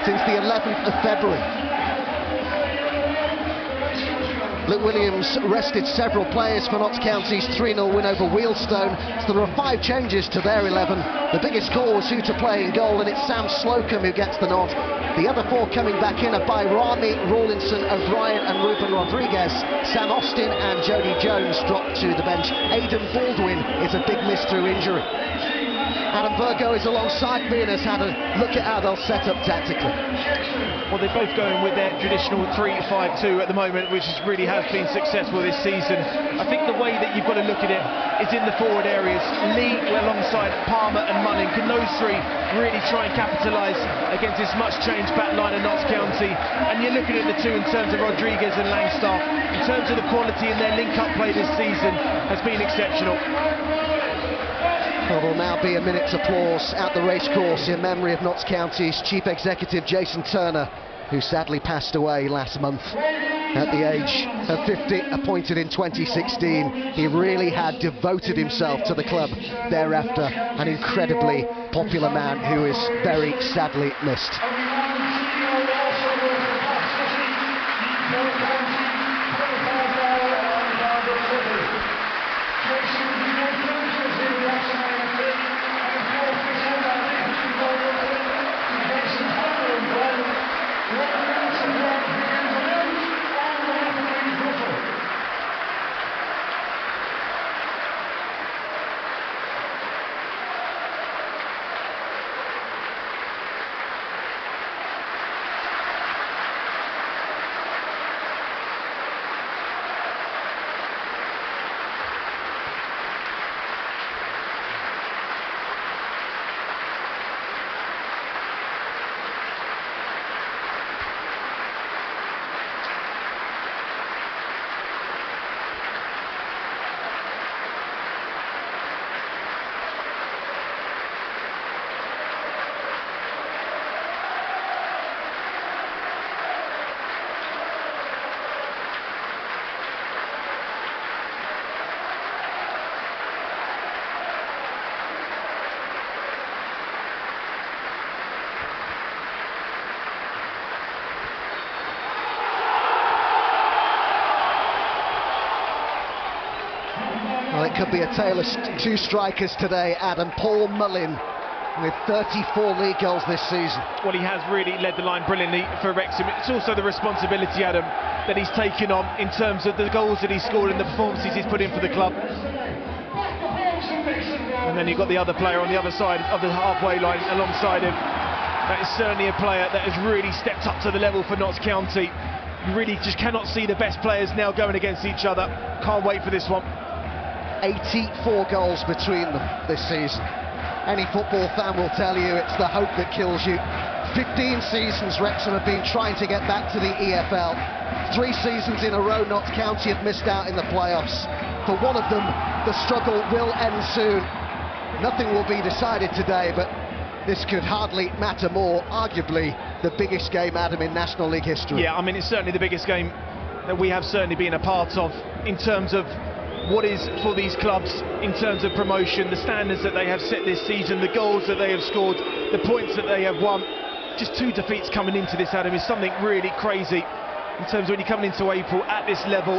since the 11th of February. Luke Williams rested several players for Notts County's 3-0 win over Wealdstone, so there are 5 changes to their 11. The biggest call was who to play in goal, and it's Sam Slocum who gets the nod. The other 4 coming back in are Bayrami, Rawlinson, O'Brien and Ruben Rodriguez. Sam Austin and Jody Jones dropped to the bench. Aidan Baldwin is a big miss through injury. Adam Virgo is alongside me and has had a look at how they'll set up tactically. Well, they're both going with their traditional 3-5-2 at the moment, which really has been successful this season. I think the way that you've got to look at it is in the forward areas. Lee alongside Palmer and Munning. Can those 3 really try and capitalise against this much changed back line of Notts County? And you're looking at the 2 in terms of Rodriguez and Langstaff. In terms of the quality in their link-up play this season has been exceptional. Well, there will now be a minute's applause at the racecourse in memory of Notts County's Chief Executive Jason Turner, who sadly passed away last month at the age of 50, appointed in 2016. He really had devoted himself to the club thereafter, an incredibly popular man who is very sadly missed. Well, it could be a tale of 2 strikers today, Adam. Paul Mullin with 34 league goals this season. Well, he has really led the line brilliantly for Wrexham. It's also the responsibility, Adam, that he's taken on in terms of the goals that he's scored and the performances he's put in for the club. And then you've got the other player on the other side of the halfway line alongside him. That is certainly a player that has really stepped up to the level for Notts County. You really just cannot see the best players now going against each other. Can't wait for this one. 84 goals between them this season. Any football fan will tell you it's the hope that kills you. 15 seasons Wrexham have been trying to get back to the EFL. 3 seasons in a row Notts County have missed out in the playoffs. For one of them, the struggle will end soon. Nothing will be decided today, but this could hardly matter more. Arguably the biggest game, Adam, in National League history. Yeah, I mean, it's certainly the biggest game that we have certainly been a part of in terms of what is for these clubs in terms of promotion, the standards that they have set this season, the goals that they have scored, the points that they have won. Just 2 defeats coming into this, Adam, is something really crazy in terms of when you're coming into April at this level.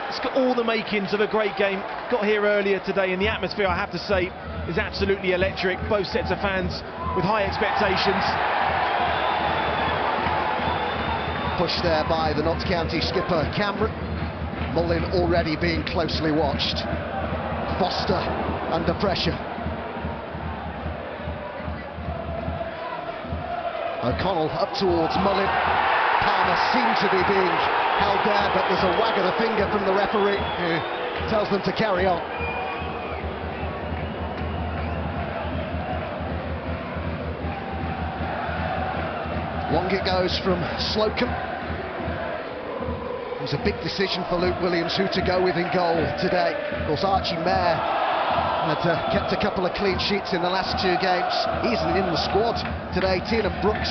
It's got all the makings of a great game. Got here earlier today, and the atmosphere, I have to say, is absolutely electric. Both sets of fans with high expectations. Pushed there by the Notts County skipper Cameron. Mullin already being closely watched. Foster under pressure. O'Connell up towards Mullin. Palmer seemed to be being held there, but there's a wag of the finger from the referee who tells them to carry on. Long it goes from Slocum. It was a big decision for Luke Williams who to go with in goal today. Of course, Archie Mayer had kept a couple of clean sheets in the last 2 games. He isn't in the squad today. Tiernan Brooks,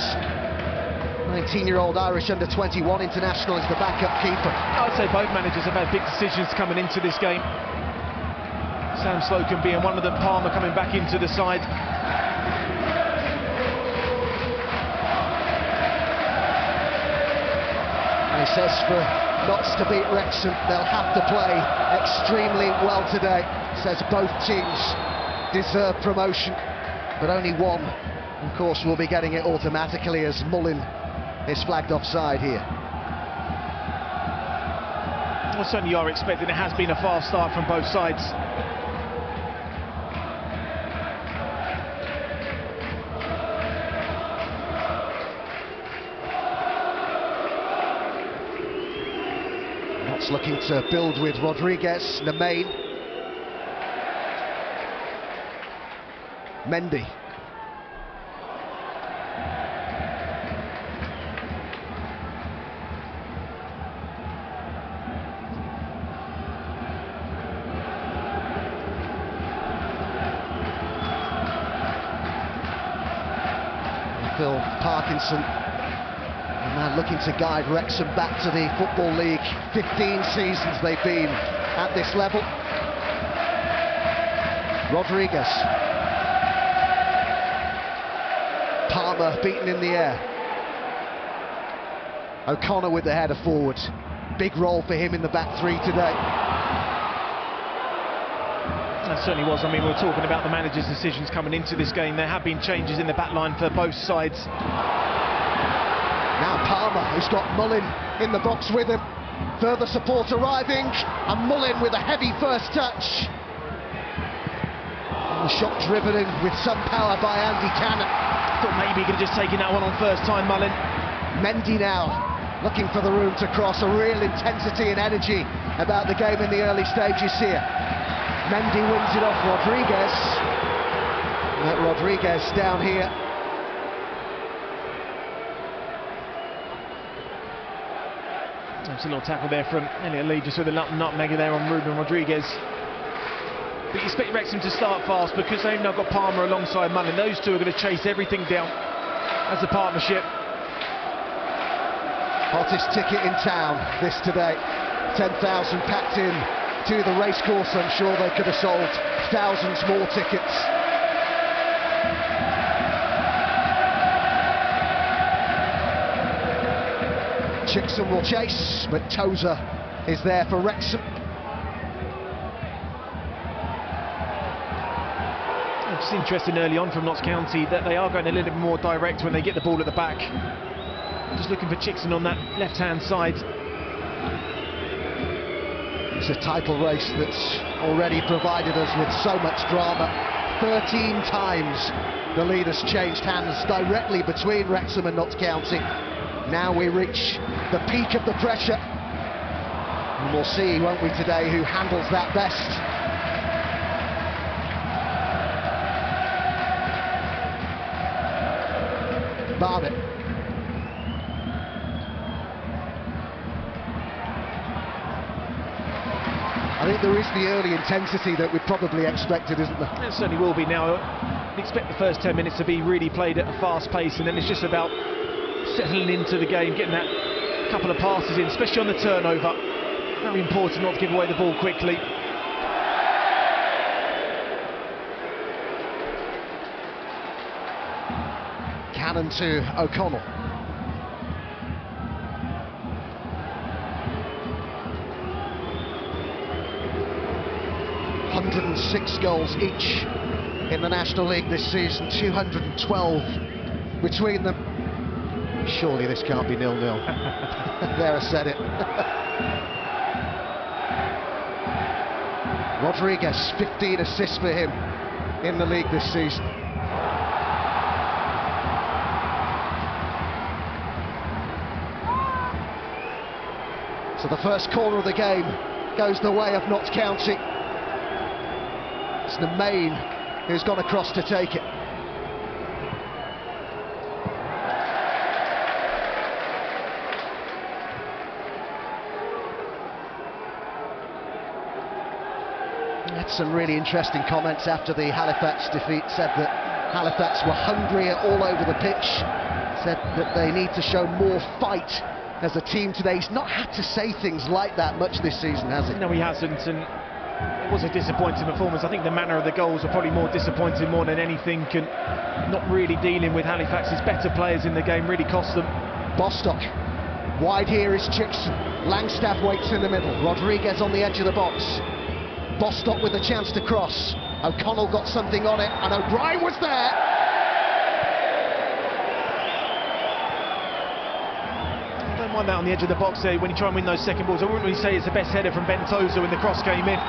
19-year-old Irish under-21 international, is the backup keeper. I would say both managers have had big decisions coming into this game. Sam Slocum being one of them, Palmer coming back into the side. And he says for Notts to beat Wrexham, they'll have to play extremely well today. Says both teams deserve promotion, but only one, of course, will be getting it automatically, as Mullin is flagged offside here. Well, certainly you are expecting. It has been a fast start from both sides. Notts looking to build with Rodriguez, Nemain, Mendy. Phil Parkinson, a man looking to guide Wrexham back to the Football League. 15 seasons they've been at this level. Rodriguez. Palmer beaten in the air. O'Connor with the header forward. Big role for him in the back three today. That certainly was. I mean, we're talking about the manager's decisions coming into this game. There have been changes in the back line for both sides. Now Palmer, who's got Mullin in the box with him. Further support arriving, and Mullin with a heavy first touch. And the shot driven in with some power by Andy Cannon. Thought maybe he could have just taken that one on first time, Mullin. Mendy now, looking for the room to cross. A real intensity and energy about the game in the early stages here. Mendy wins it off Rodriguez. Let Rodriguez down here. That's a little tackle there from Elliot Lee, just with a nutmeg there on Ruben Rodriguez. But you expect Wrexham to start fast because they've now got Palmer alongside Mullin. Those two are going to chase everything down as a partnership. Hottest ticket in town this today. 10,000 packed in to the racecourse. I'm sure they could have sold thousands more tickets. Chickson will chase, but Tozer is there for Wrexham. It's interesting early on from Notts County that they are going a little bit more direct when they get the ball at the back. Just looking for Chickson on that left-hand side. It's a title race that's already provided us with so much drama. 13 times the lead has changed hands directly between Wrexham and Notts County. Now we reach the peak of the pressure. And we'll see, won't we, today, who handles that best. Barnett. I think there is the early intensity that we probably expected, isn't there? It certainly will be now. We expect the first 10 minutes to be really played at a fast pace, and then it's just about settling into the game, getting that couple of passes in, especially on the turnover. Very important not to give away the ball quickly. Cannon to O'Connell. ...106 goals each in the National League this season, 212 between them. Surely this can't be 0-0. There, I said it. Rodriguez, 15 assists for him in the league this season. So the first corner of the game goes the way of Notts County. It's Nemain who's gone across to take it. Had some really interesting comments after the Halifax defeat. Said that Halifax were hungrier all over the pitch. Said that they need to show more fight as a team today. He's not had to say things like that much this season, has he? No, he hasn't, and it was a disappointing performance. I think the manner of the goals are probably more disappointing more than anything, and not really dealing with Halifax's better players in the game really cost them. Bostock Wide here is Chickson. Langstaff waits in the middle. Rodriguez on the edge of the box. Bostock with a chance to cross. O'Connell got something on it, and O'Brien was there. I don't mind that on the edge of the box there when you try and win those second balls. I wouldn't really say it's the best header from Bentosa when the cross came in.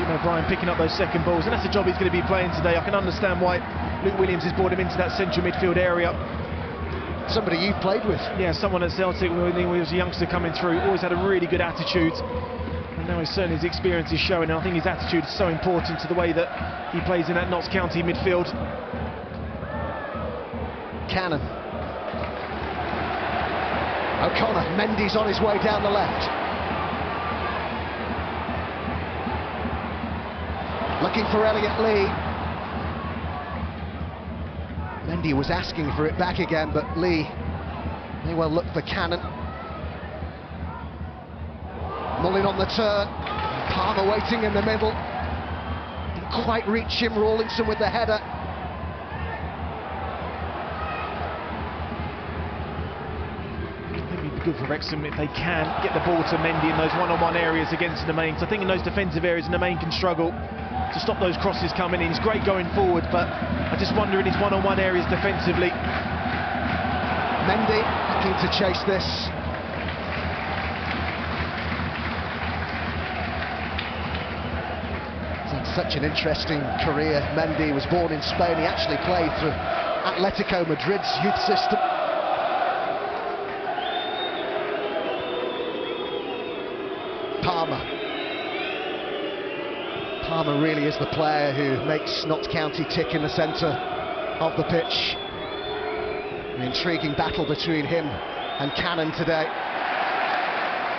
Jim O'Brien picking up those second balls, and that's the job he's going to be playing today. I can understand why Luke Williams has brought him into that central midfield area. Somebody you've played with. Yeah, someone at Celtic when he was a youngster coming through, always had a really good attitude. And now certainly his experience is showing, and I think his attitude is so important to the way that he plays in that Notts County midfield. Cannon. O'Connor, Mendy's on his way down the left. Looking for Elliot Lee. Mendy was asking for it back again, but Lee may well look for Cannon. Mullin on the turn. Palmer waiting in the middle. Didn't quite reach him. Rawlinson with the header. Maybe good for Wrexham if they can get the ball to Mendy in those one-on-one areas against the main. So I think in those defensive areas, the main can struggle to stop those crosses coming in. He's great going forward, but I just wonder in his one-on-one areas defensively. Mendy looking to chase this. He's had such an interesting career. Mendy was born in Spain. He actually played for Atletico Madrid's youth system. Palmer really is the player who makes Notts County tick in the centre of the pitch. An intriguing battle between him and Cannon today.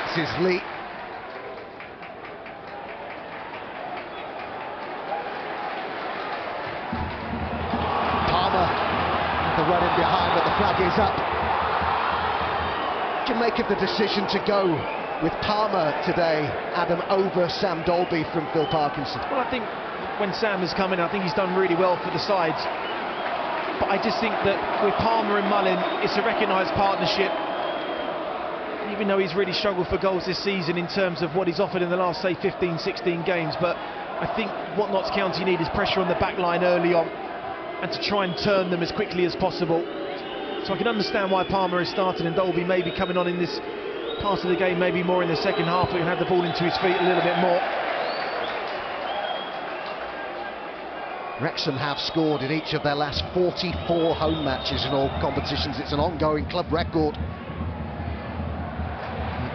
This is Lee. Palmer, the run in behind, but the flag is up. What do you make of the decision to go with Palmer today, Adam, over Sam Dolby from Phil Parkinson? Well, I think when Sam has come in, I think he's done really well for the sides. But I just think that with Palmer and Mullin, it's a recognised partnership. Even though he's really struggled for goals this season in terms of what he's offered in the last, say, 15, 16 games. But I think what Notts County need is pressure on the back line early on and to try and turn them as quickly as possible. So I can understand why Palmer has started and Dolby may be coming on in this part of the game, maybe more in the second half, we can have the ball into his feet a little bit more. Wrexham have scored in each of their last 44 home matches in all competitions. It's an ongoing club record.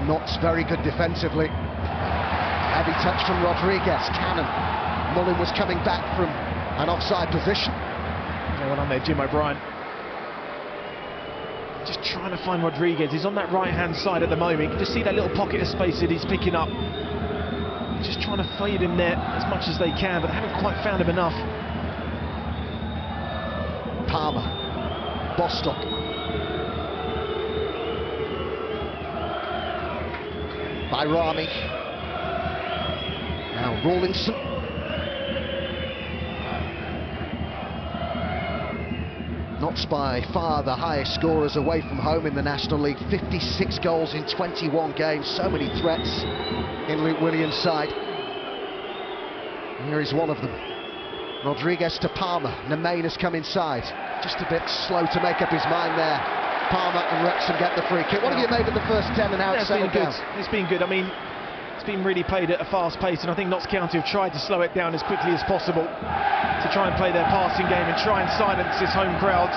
Notts very good defensively. Heavy touch from Rodriguez. Cannon. Mullin was coming back from an offside position. Yeah, well on there, Jim O'Brien. Just trying to find Rodriguez. He's on that right-hand side at the moment. You can just see that little pocket of space that he's picking up. Just trying to fade him there as much as they can, but they haven't quite found him enough. Palmer. Bostock. Vanarama. Now Rawlinson. Notts by far the highest scorers away from home in the National League. 56 goals in 21 games. So many threats in Luke Williams' side. Here is one of them. Rodriguez to Palmer. Nemain has come inside. Just a bit slow to make up his mind there. Palmer and Wrexham get the free kick. What have you made of the first 10 and how it's settled down? It's been good. I mean, it's been really played at a fast pace, and I think Notts County have tried to slow it down as quickly as possible to try and play their passing game and try and silence this home crowd.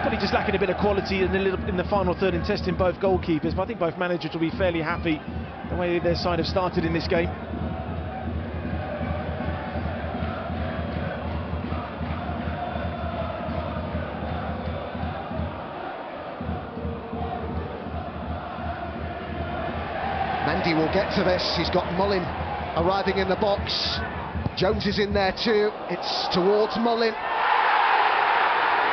Probably just lacking a bit of quality in the final third and testing both goalkeepers, but I think both managers will be fairly happy the way their side have started in this game. Mendy will get to this. He's got Mullin arriving in the box. Jones is in there too. It's towards Mullin.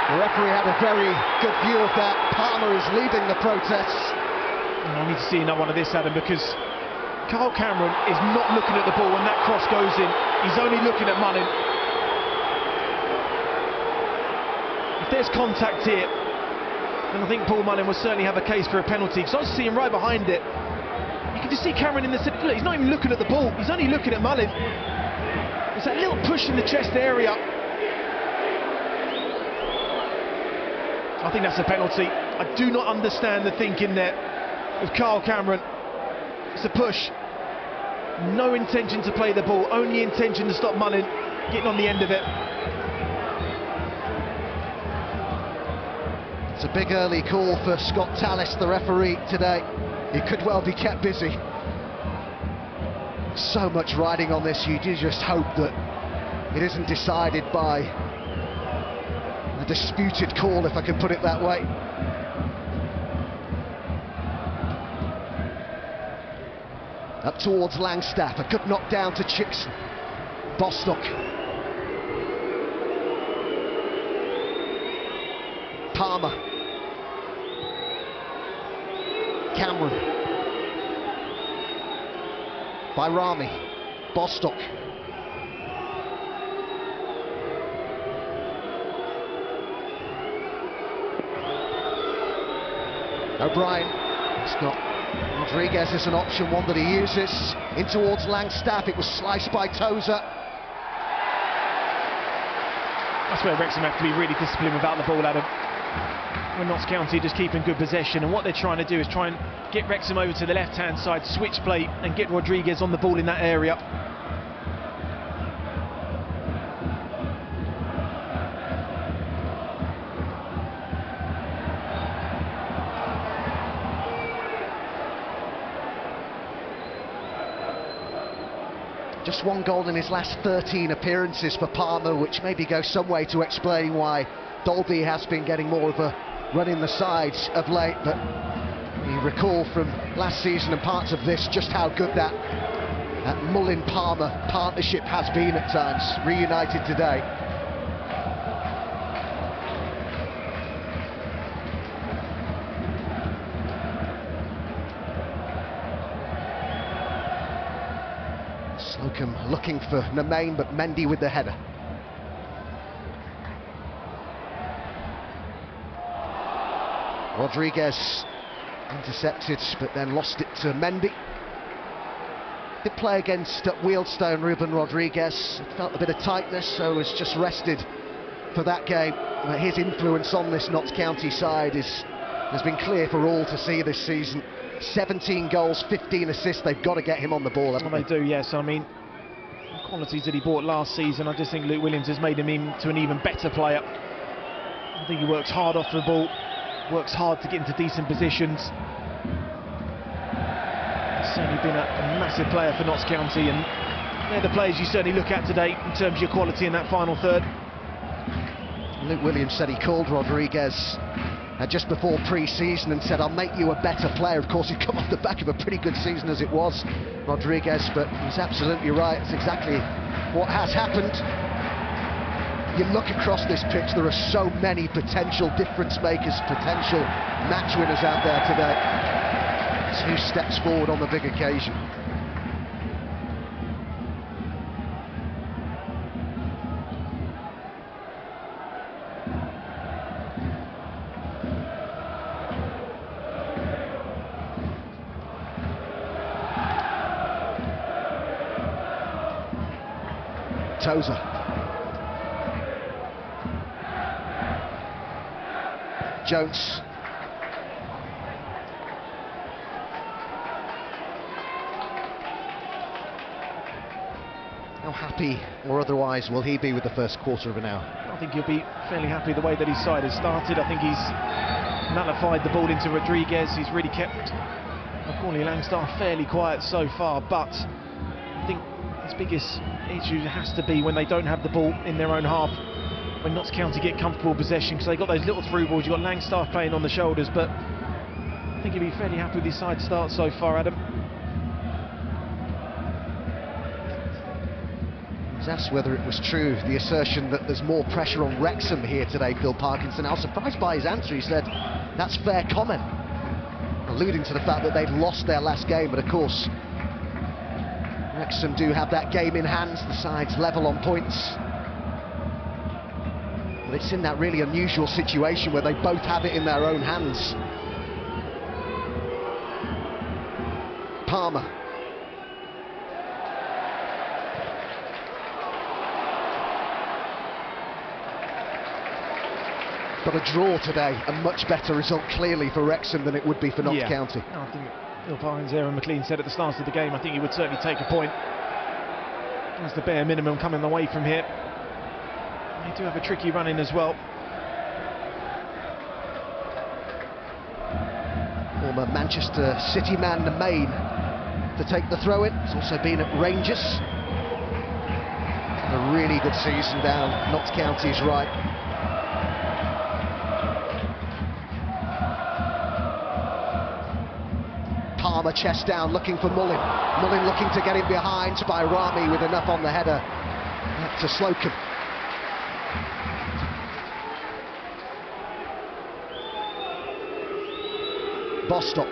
The referee had a very good view of that. Palmer is leading the protests. I need to see another one of this, Adam, because Carl Cameron is not looking at the ball when that cross goes in. He's only looking at Mullin. If there's contact here, And I think Paul Mullin will certainly have a case for a penalty, because I was seeing right behind it. You can just see Cameron in the centre. Look, he's not even looking at the ball, he's only looking at Mullin. It's that little push in the chest area. I think that's a penalty. I do not understand the thinking there of Carl Cameron. It's a push. No intention to play the ball, only intention to stop Mullin getting on the end of it. It's a big early call for Scott Tallis, the referee, today. He could well be kept busy. So much riding on this, you do just hope that it isn't decided by a disputed call, if I can put it that way. Up towards Langstaff, a good knock down to Chickson. Bostock. Palmer. Cameron. Vanarama. Bostock. O'Brien. It's not. Rodriguez is an option, one that he uses. In towards Langstaff, it was sliced by Tozer. That's where Wrexham have to be really disciplined without the ball, Adam. When Notts County just keeping good possession, and what they're trying to do is try and get Wrexham over to the left-hand side, switch play, and get Rodriguez on the ball in that area. Just one goal in his last 13 appearances for Palmer, which maybe goes some way to explaining why Dolby has been getting more of a run in the sides of late. But you recall from last season and parts of this just how good that Mullin-Palmer partnership has been at times, reunited today. Slocum looking for Nemain, but Mendy with the header. Rodriguez intercepted, but then lost it to Mendy. Did play against Wealdstone, Ruben Rodriguez. Felt a bit of tightness, so was just rested for that game. His influence on this Notts County side has been clear for all to see this season. 17 goals, 15 assists. They've got to get him on the ball. Well, they do, yes. I mean, the qualities that he brought last season, I just think Luke Williams has made him into an even better player. I think he works hard off the ball, works hard to get into decent positions. He's certainly been a massive player for Notts County, and they're the players you certainly look at today in terms of your quality in that final third. Luke Williams said he called Rodriguez just before pre-season and said, I'll make you a better player. Of course, he'd come off the back of a pretty good season as it was, Rodriguez, but he's absolutely right. It's exactly what has happened. You look across this pitch, there are so many potential difference makers, potential match winners out there today. 2 steps forward on the big occasion. Tozer. Jones. How happy or otherwise will he be with the first quarter of an hour? I think he'll be fairly happy the way that his side has started. I think he's nullified the ball into Rodriguez. He's really kept Macaulay Langstaff fairly quiet so far, but I think his biggest issue has to be when they don't have the ball in their own half, when Notts County get comfortable possession, because they've got those little through balls. You've got Langstaff playing on the shoulders, but I think he'll be fairly happy with his side start so far, Adam. I was asked whether it was true, the assertion that there's more pressure on Wrexham here today, Phil Parkinson. I was surprised by his answer. He said, that's fair comment, alluding to the fact that they've lost their last game, but of course Wrexham do have that game in hand. The sides level on points. But it's in that really unusual situation where they both have it in their own hands. Palmer. But a draw today, a much better result clearly for Wrexham than it would be for Notts County. No, I think Phil Pines, Aaron McLean said at the start of the game, I think he would certainly take a point. That's the bare minimum coming away from here. They do have a tricky run in as well. Former Manchester City man, the main, to take the throw in. He's also been at Rangers. Had a really good season down Notts County's right. Palmer chest down, looking for Mullin. Mullin looking to get him behind by Rami with enough on the header to Slocum. Bostock.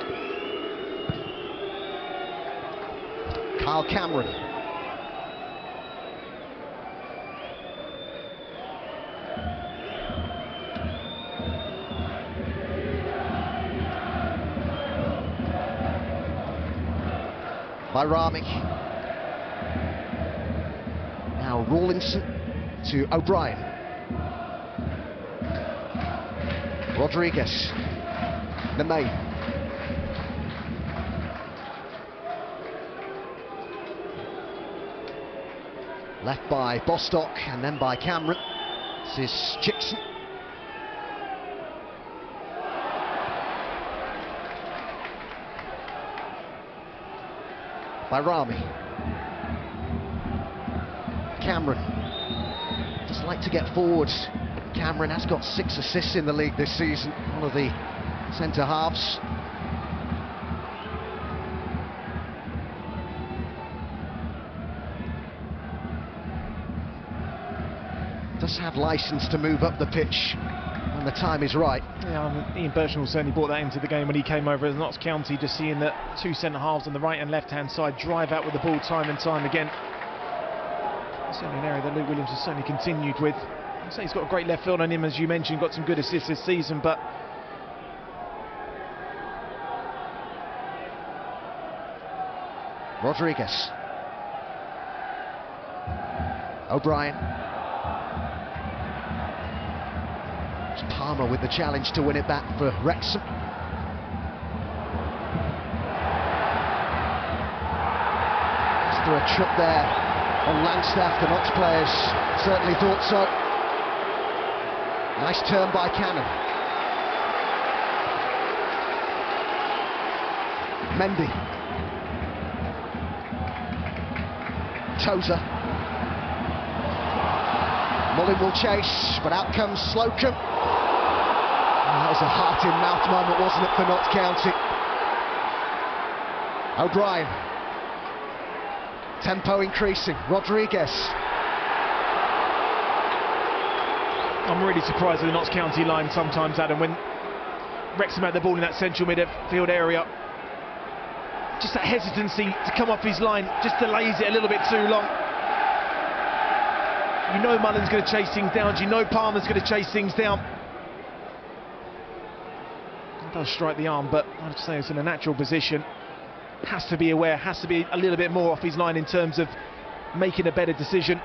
Kyle Cameron. By Rami. Now Rawlinson to O'Brien. Rodriguez. Nemain. Left by Bostock and then by Cameron. This is Chickson. By Rami. Cameron. Just like to get forward. Cameron has got 6 assists in the league this season. One of the centre halves. Does have licence to move up the pitch when the time is right. Yeah, Ian Birchnell certainly brought that into the game when he came over as Notts County, just seeing the 2 centre-halves on the right and left-hand side drive out with the ball time and time again. Certainly an area that Luke Williams has certainly continued with. I'd say he's got a great left field on him, as you mentioned, got some good assists this season, but Rodriguez. O'Brien. Palmer with the challenge to win it back for Wrexham. Is there a trip there on Langstaff? The Notts players certainly thought so. Nice turn by Cannon. Mendy. Tozer. Mullin will chase, but out comes Slocum. That was a heart-in-mouth moment, wasn't it, for Notts County? O'Brien. Tempo increasing. Rodriguez. I'm really surprised at the Notts County line sometimes, Adam, when Wrexham had the ball in that central midfield area. Just that hesitancy to come off his line just delays it a little bit too long. You know Mullin's going to chase things down, you know Palmer's going to chase things down. It does strike the arm, but I'd say it's in a natural position. Has to be aware, has to be a little bit more off his line in terms of making a better decision.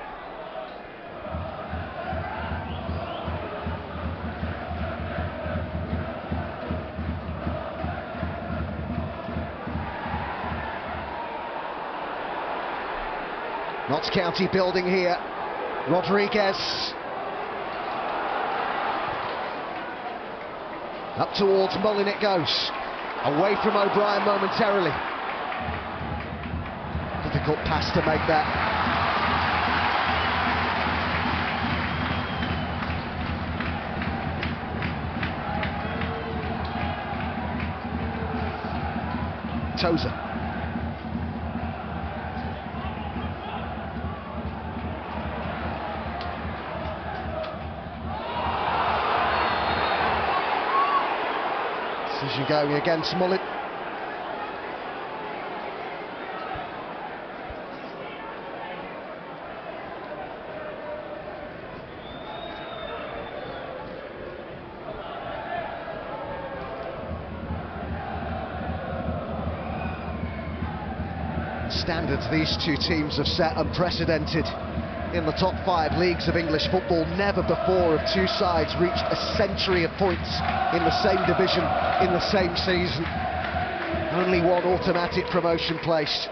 Notts County building here. Rodriguez. Up towards Mullin it goes. Away from O'Brien momentarily. Difficult pass to make that. Tozer. Decision going against Mullin. standards these two teams have set, unprecedented. In the top 5 leagues of English football, never before have two sides reached a century of points in the same division in the same season. Only one automatic promotion placed.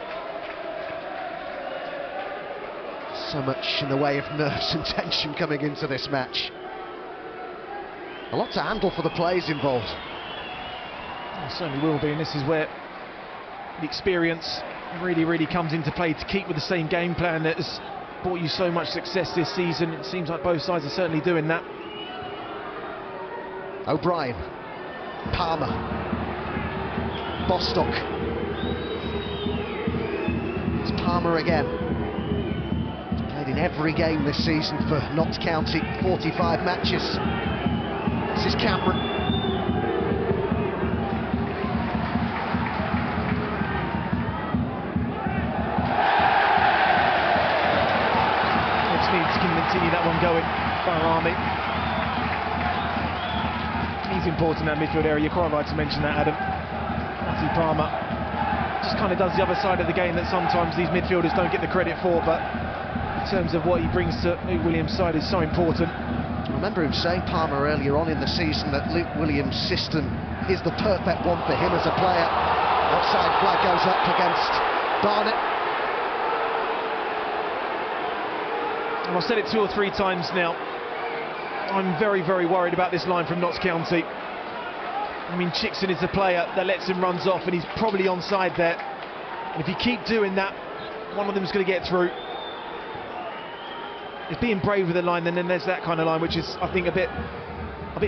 So much in the way of nerves and tension coming into this match. A lot to handle for the players involved. It certainly will be, and this is where the experience really comes into play, to keep with the same game plan that has brought you so much success this season. It seems like both sides are certainly doing that. O'Brien, Palmer, Bostock. It's Palmer again. Played in every game this season for Notts County, 45 matches. This is Cameron. Needs to continue that one going. Vanarama. He's important in that midfield area. You're quite right to mention that, Adam. Matty Palmer just kind of does the other side of the game that sometimes these midfielders don't get the credit for, but in terms of what he brings to Luke Williams' side is so important. I remember him saying, Palmer, earlier on in the season, that Luke Williams' system is the perfect one for him as a player. Offside flag goes up against Barnett. And I've said it 2 or 3 times now, I'm very worried about this line from Notts County. I mean, Chickson is a player that lets him runs off, and he's probably onside there. And if you keep doing that, one of them's going to get through. It's being brave with the line, and then there's that kind of line, which is, I think, a bit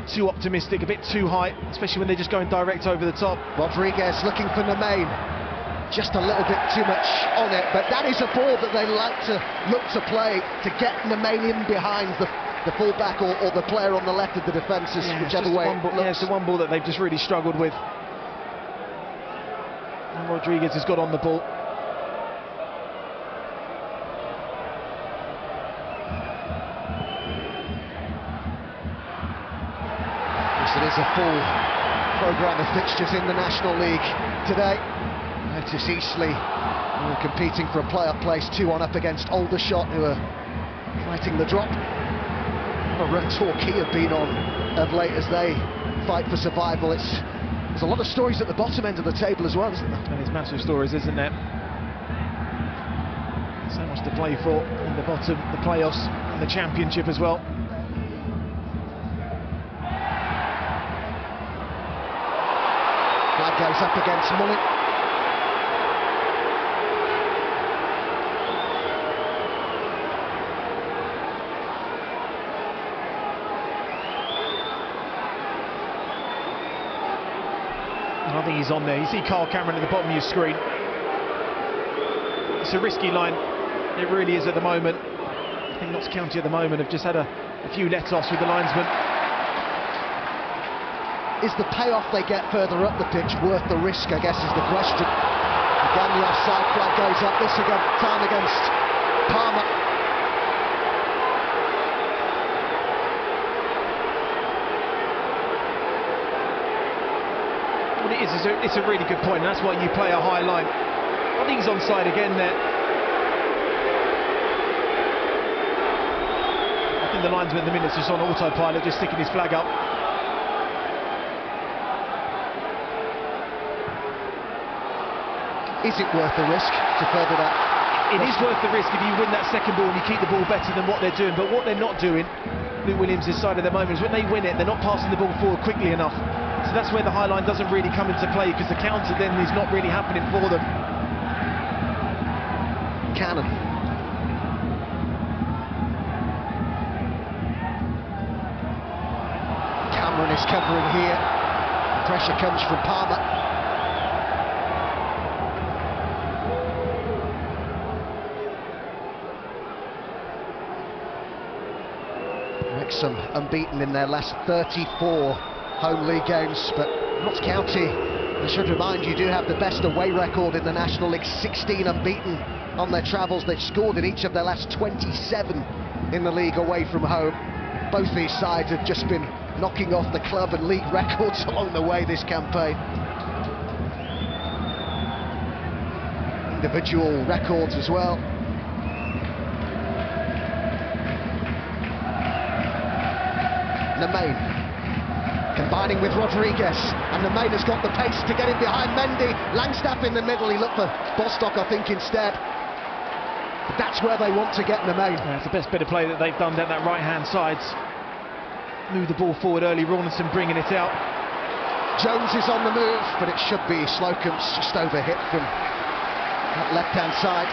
too optimistic, a bit too high, especially when they're just going direct over the top. Rodriguez looking for Nemain. Just a little bit too much on it, but that is a ball that they like to look to play, to get Nemain in behind the fullback or the player on the left of the defences, whichever way it looks. Yeah, it's the one ball that they've just really struggled with. And Rodriguez has got on the ball. Yes, it is a full programme of fixtures in the National League today. Notice Eastleigh, who are competing for a playoff place, 2-1 up against Aldershot, who are fighting the drop. What a run Torquay have been on of late as they fight for survival. There's a lot of stories at the bottom end of the table as well, isn't there? And there's massive stories, isn't there? So much to play for in the bottom, the playoffs and the championship as well. Flag goes up against Mullen. I think he's on there. You see Carl Cameron at the bottom of your screen. It's a risky line, it really is at the moment. I think Notts County at the moment have just had a few let-offs with the linesman. Is the payoff they get further up the pitch worth the risk, I guess, is the question. Again, the offside flag goes up, this time against Palmer. It's a really good point, and that's why you play a high line. I think he's onside again there. I think the linesman at the minute's just on autopilot, just sticking his flag up. Is it worth the risk to further that? It is worth the risk if you win that second ball and you keep the ball better than what they're doing, but what they're not doing, Luke Williams' side at the moment, is when they win it, they're not passing the ball forward quickly enough. So that's where the high line doesn't really come into play, because the counter then is not really happening for them. Cannon. Cameron is covering here. The pressure comes from Palmer. Wrexham unbeaten in their last 34 home league games, but Notts County, I should remind you, do have the best away record in the National League, 16 unbeaten on their travels. They've scored in each of their last 27 in the league away from home. Both these sides have just been knocking off the club and league records along the way this campaign. individual records as well. Nemain combining with Rodriguez, and Nemain has got the pace to get him behind Mendy. Langstaff in the middle, he looked for Bostock, I think, instead. But that's where they want to get Nemain. That's the best bit of play that they've done down that right-hand side. Move the ball forward early, Rawlinson bringing it out. Jones is on the move, but it should be Slocum's just overhit from that left-hand side.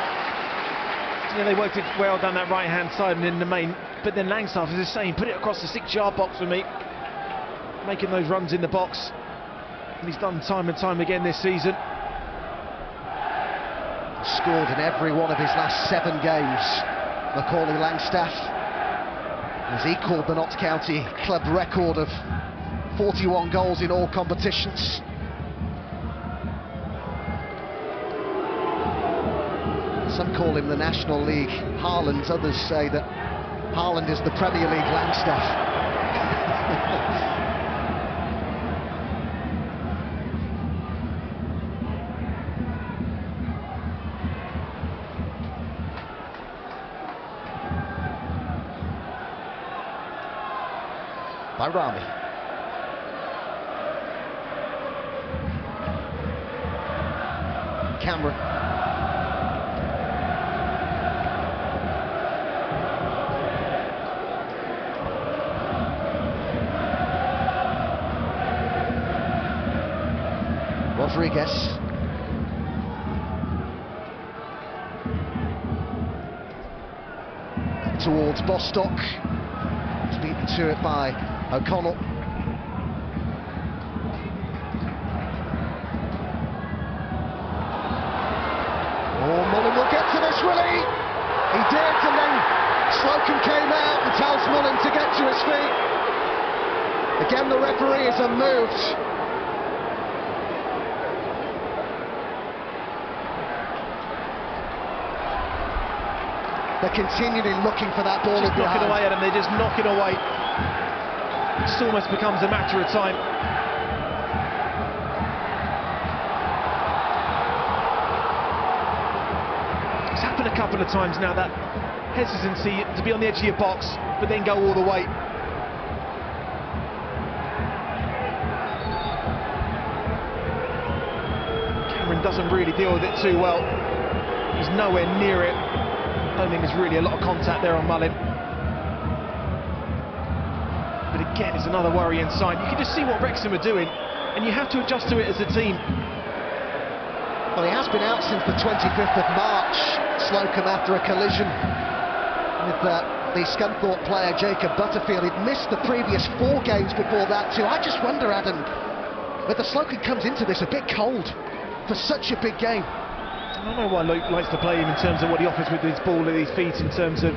Yeah, they worked it well down that right-hand side and in the main, but then Langstaff is the same, put it across the 6-yard box for me, making those runs in the box, and he's done time and time again this season. Scored in every one of his last 7 games, Macaulay Langstaff has equalled the Notts County club record of 41 goals in all competitions. Some call him the National League Haaland, others say that Haaland is the Premier League Langstaff. Vanarama. Cameron. Rodriguez. Towards Bostock. It's beaten to it by O'Connell. Oh, Mullen will get to this, will he? He did, and then Slocum came out and tells Mullen to get to his feet. Again, the referee is unmoved. They're continually looking for that ball. Just knocking away at him, they're just knocking away. It almost becomes a matter of time. It's happened a couple of times now, that hesitancy to be on the edge of your box, but then go all the way. Cameron doesn't really deal with it too well. He's nowhere near it. I don't think there's really a lot of contact there on Mullen. But again, it's another worrying sign. You can just see what Wrexham are doing, and you have to adjust to it as a team. Well, he has been out since the 25th of March, Slocum, after a collision with the Scunthorpe player Jacob Butterfield. He'd missed the previous 4 games before that too. I just wonder, Adam, whether Slocum comes into this a bit cold for such a big game. I don't know why Luke likes to play him in terms of what he offers with his ball at his feet, in terms of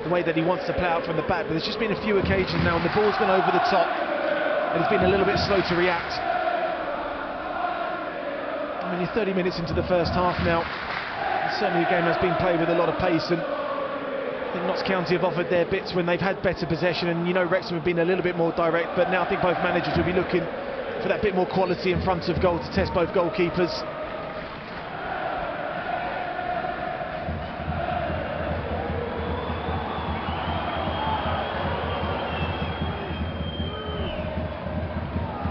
the way that he wants to play out from the back, but there's just been a few occasions now and the ball's gone over the top and he's been a little bit slow to react. I mean, you're 30 minutes into the first half now, and certainly the game has been played with a lot of pace, and I think Notts County have offered their bits when they've had better possession, and you know Wrexham have been a little bit more direct, but now I think both managers will be looking for that bit more quality in front of goal to test both goalkeepers.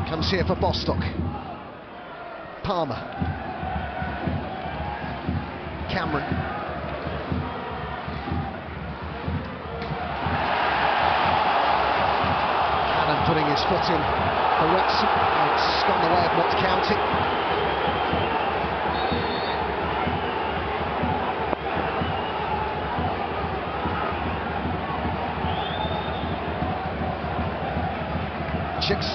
Comes here for Bostock. Palmer. Cameron. Cannon putting his foot in for Wrexham. It's gone the way of Notts County. Chicks.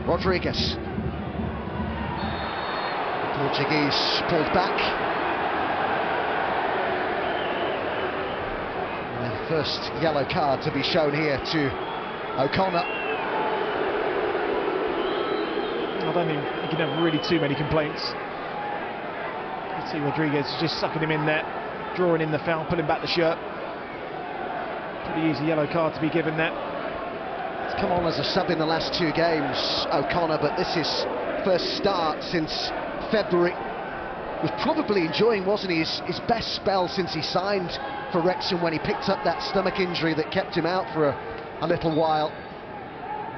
Rodriguez. Portuguese pulled back. And the first yellow card to be shown here to O'Connor. I don't think you can have really too many complaints. You see Rodriguez just sucking him in there, drawing in the foul, pulling back the shirt. Pretty easy yellow card to be given there. come on as a sub in the last 2 games, O'Connor, but this is first start since February. Was probably enjoying, wasn't he, his best spell since he signed for Wrexham, when he picked up that stomach injury that kept him out for a little while.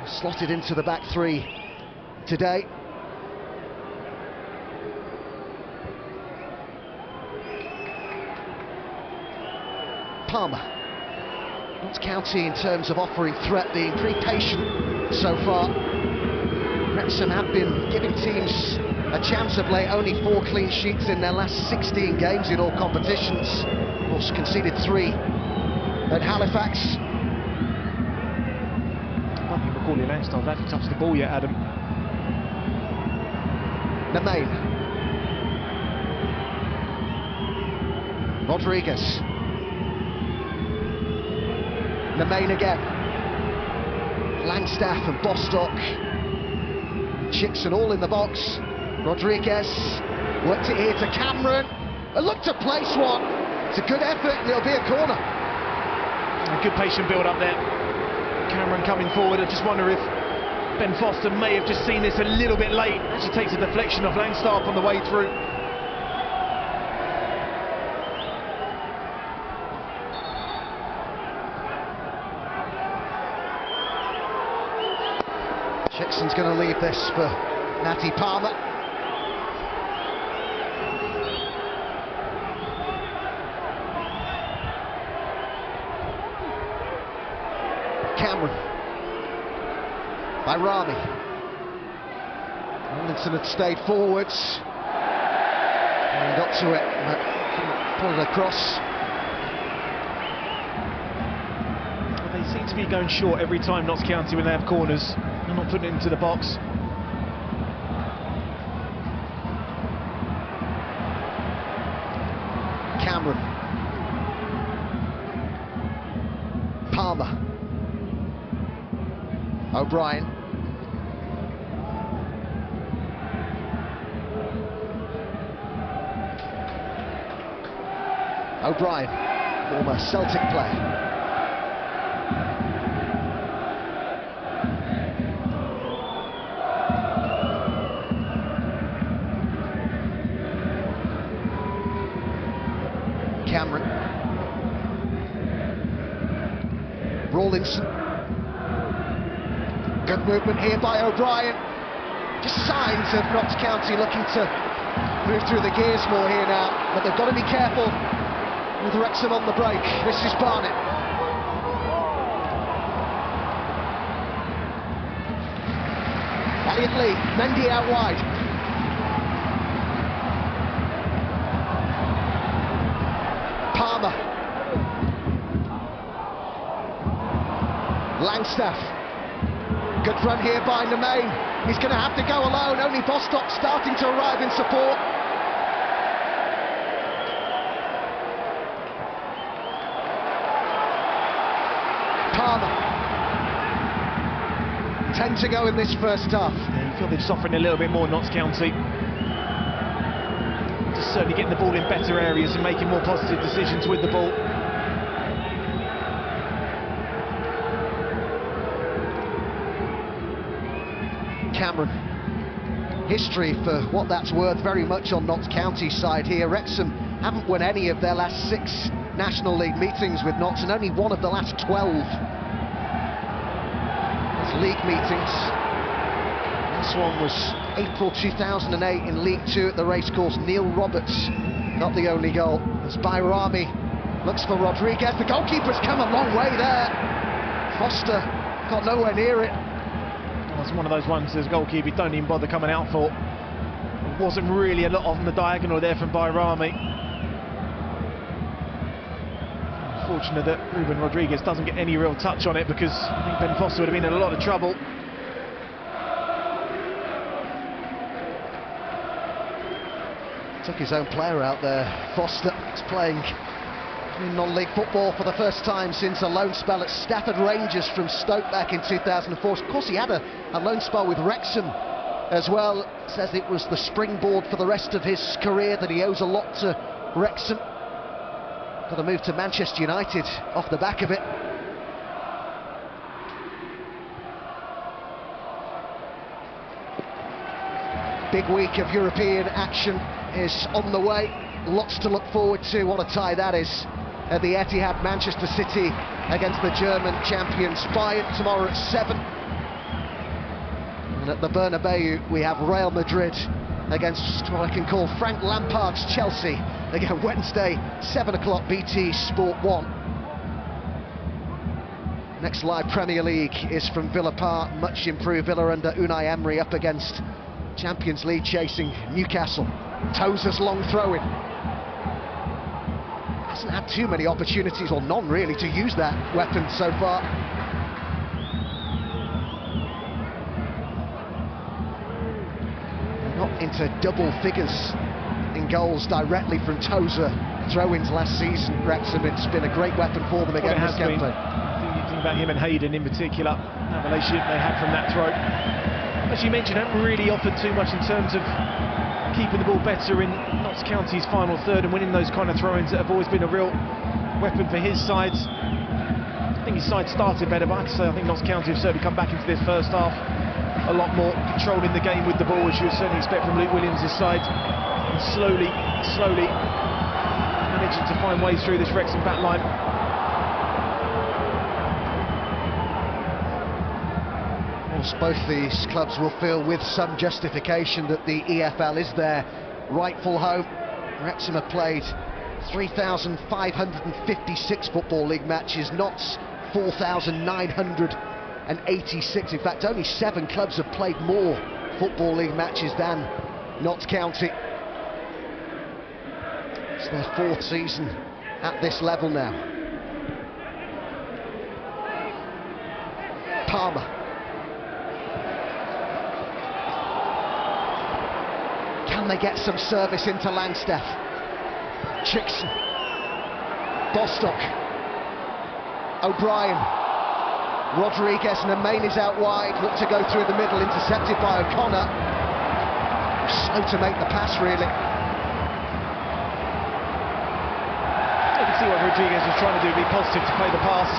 Slotted into the back 3 today. Palmer. Notts County, in terms of offering threat, being pretty patient so far. Wrexham have been giving teams a chance of late, only 4 clean sheets in their last 16 games in all competitions. Of course, conceded 3 at Halifax. I don't think Macaulay Langsdale's actually touched the ball yet, Adam. Nemain. Rodriguez. Nemain again. Langstaff and Bostock. Chickson all in the box. Rodriguez worked it here to Cameron. A look to place one. It's a good effort and it'll be a corner. A good patient build up there. Cameron coming forward. I just wonder if Ben Foster may have just seen this a little bit late. Actually takes a deflection off Langstaff on the way through. Chickson's going to leave this for Matty Palmer. Cameron. By Rami. Rollinson had stayed forwards. And got to it, but couldn't pull it across. Well, they seem to be going short every time, Notts County, when they have corners. They're not putting it into the box. Cameron. Palmer. O'Brien. O'Brien, former Celtic player. Cameron. Rollinson. Good movement here by O'Brien. Just signs of Notts County looking to move through the gears more here now, but they've got to be careful with Wrexham on the break. This is Barnett. Elliot Lee, Mendy out wide. Palmer. Langstaff. Good run here by Nemain. He's going to have to go alone. Only Bostock starting to arrive in support. Palmer. 10 to go in this first half. Yeah, you feel they've softened a little bit more, Notts County. Just certainly getting the ball in better areas and making more positive decisions with the ball. Cameron. History, for what that's worth, very much on Notts County's side here. Wrexham haven't won any of their last 6 National League meetings with Notts, and only one of the last 12 as league meetings. This one was April 2008 in League 2 at the racecourse. Neil Roberts not the only goal. As Bayrami looks for Rodriguez. The goalkeeper's come a long way there. Foster got nowhere near it. It's one of those ones as a goalkeeper you don't even bother coming out for. It wasn't really a lot on the diagonal there from Bayrami. Unfortunate that Ruben Rodriguez doesn't get any real touch on it, because I think Ben Foster would have been in a lot of trouble. Took his own player out there. Foster is playing in non-league football for the first time since a loan spell at Stafford Rangers from Stoke back in 2004. Of course, he had a loan spell with Wrexham as well. Says it was the springboard for the rest of his career, that he owes a lot to Wrexham. Got a move to Manchester United off the back of it. Big week of European action is on the way. Lots to look forward to. What a tie that is. At the Etihad, Manchester City against the German champions Bayern tomorrow at 7. And at the Bernabeu we have Real Madrid against what I can call Frank Lampard's Chelsea. Again, Wednesday, 7 o'clock, BT Sport 1. Next live Premier League is from Villa Park, much improved Villa under Unai Emery up against Champions League chasing Newcastle. Tozer's long throw-in. Hasn't had too many opportunities, or none really, to use that weapon so far. They're not into double figures in goals directly from Tozer. Throw-ins last season, Wrexham, it's been a great weapon for them again this campaign. I think about him and Hayden in particular, that relationship they had from that throw. As you mentioned, haven't really offered too much in terms of keeping the ball better in Notts County's final third and winning those kind of throw-ins that have always been a real weapon for his sides. I think his side started better, but I have to say I think Notts County have certainly come back into this first half a lot more controlling the game with the ball, as you would certainly expect from Luke Williams' side, and slowly managing to find ways through this Wrexham back line. Both these clubs will feel with some justification that the EFL is their rightful home. Wrexham have played 3,556 Football League matches, Notts 4,986. In fact, only 7 clubs have played more Football League matches than Notts County. It's their 4th season at this level now. Palmer. Can they get some service into Langstaff? Chickson. Bostock. O'Brien. Rodriguez and Amain is out wide. Look to go through the middle, intercepted by O'Connor. Slow to make the pass, really. You can see what Rodriguez was trying to do, be positive to play the pass.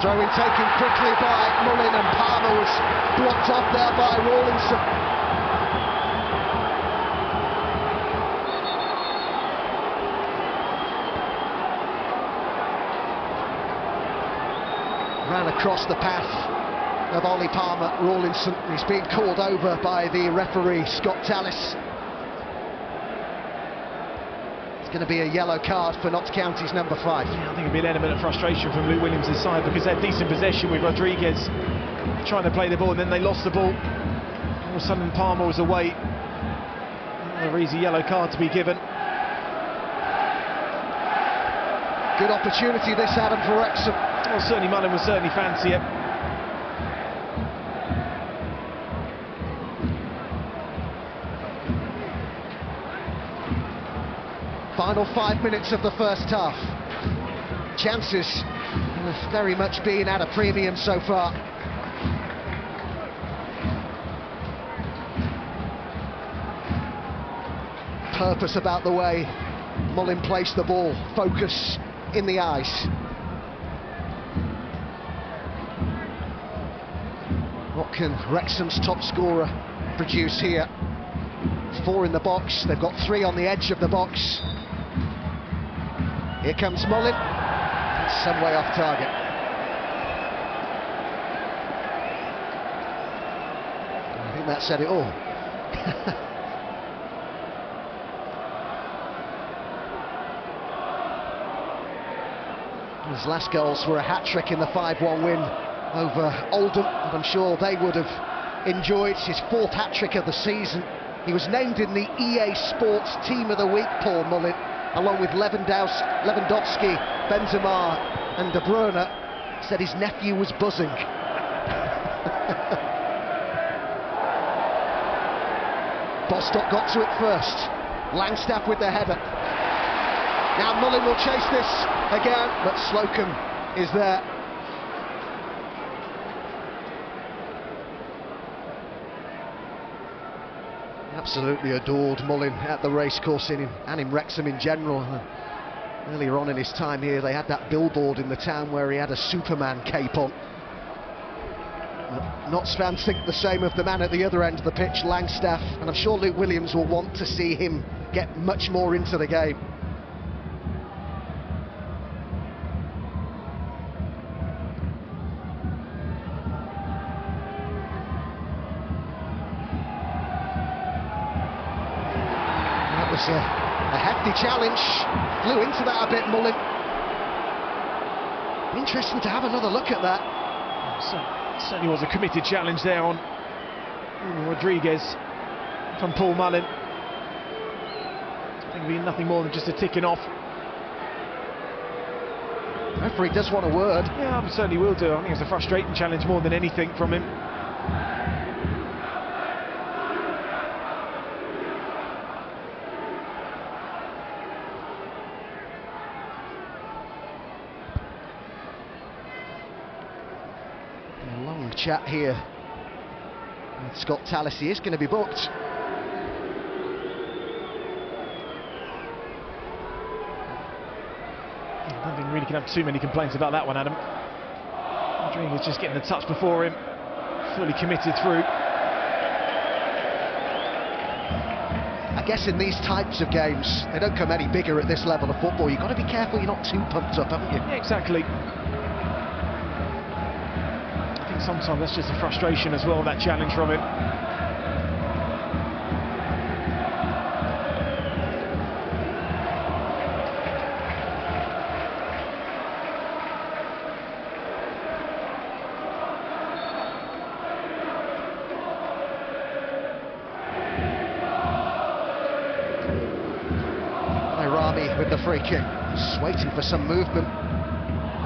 Throw-in taken quickly by Mullin, and Palmer was blocked off there by Rawlinson. Ran across the path of Ollie Palmer. Rawlinson, he's being called over by the referee Scott Tallis. It's going to be a yellow card for Notts County's number 5. Yeah, I think it'll be an element of frustration from Luke Williams' side, because they had decent possession with Rodriguez trying to play the ball, and then they lost the ball. All of a sudden Palmer was away. Another easy yellow card to be given. Good opportunity this, Adam, for Wrexham. Well, certainly Mullin will certainly fancy it. Final 5 minutes of the first half. Chances have very much been at a premium so far. Purpose about the way Mullin placed the ball. Focus in the eyes. What can Wrexham's top scorer produce here? 4 in the box, they've got 3 on the edge of the box. Here comes Mullin. It's some way off target. I think that said it all. His last goals were a hat-trick in the 5-1 win over Oldham, and I'm sure they would have enjoyed his 4th hat-trick of the season. He was named in the EA Sports Team of the Week, Paul Mullin, along with Lewandowski, Benzema and De Bruyne. Said his nephew was buzzing. Bostock got to it first. Langstaff with the header. Now Mullin will chase this again, but Slocum is there. Absolutely adored Mullin at the racecourse and in Wrexham in general. Earlier on in his time here, they had that billboard in the town where he had a Superman cape on. Notts fans think the same of the man at the other end of the pitch, Langstaff, and I'm sure Luke Williams will want to see him get much more into the game. That was a hefty challenge, flew into that a bit, Mullin. Interesting to have another look at that. Certainly was a committed challenge there on Rodriguez from Paul Mullin. I think it'll be nothing more than just a ticking off. Referee does want a word. Yeah, I certainly will do. I think it's a frustrating challenge more than anything from him. Chat here with Scott Tallis. He is going to be booked. I don't think we really can have too many complaints about that one, Adam. Rodriguez just getting the touch before him, fully committed through. I guess in these types of games, they don't come any bigger at this level of football. You've got to be careful you're not too pumped up, haven't you? Yeah, exactly. Sometimes that's just a frustration as well, that challenge from it. Vanarama with the free kick, just waiting for some movement.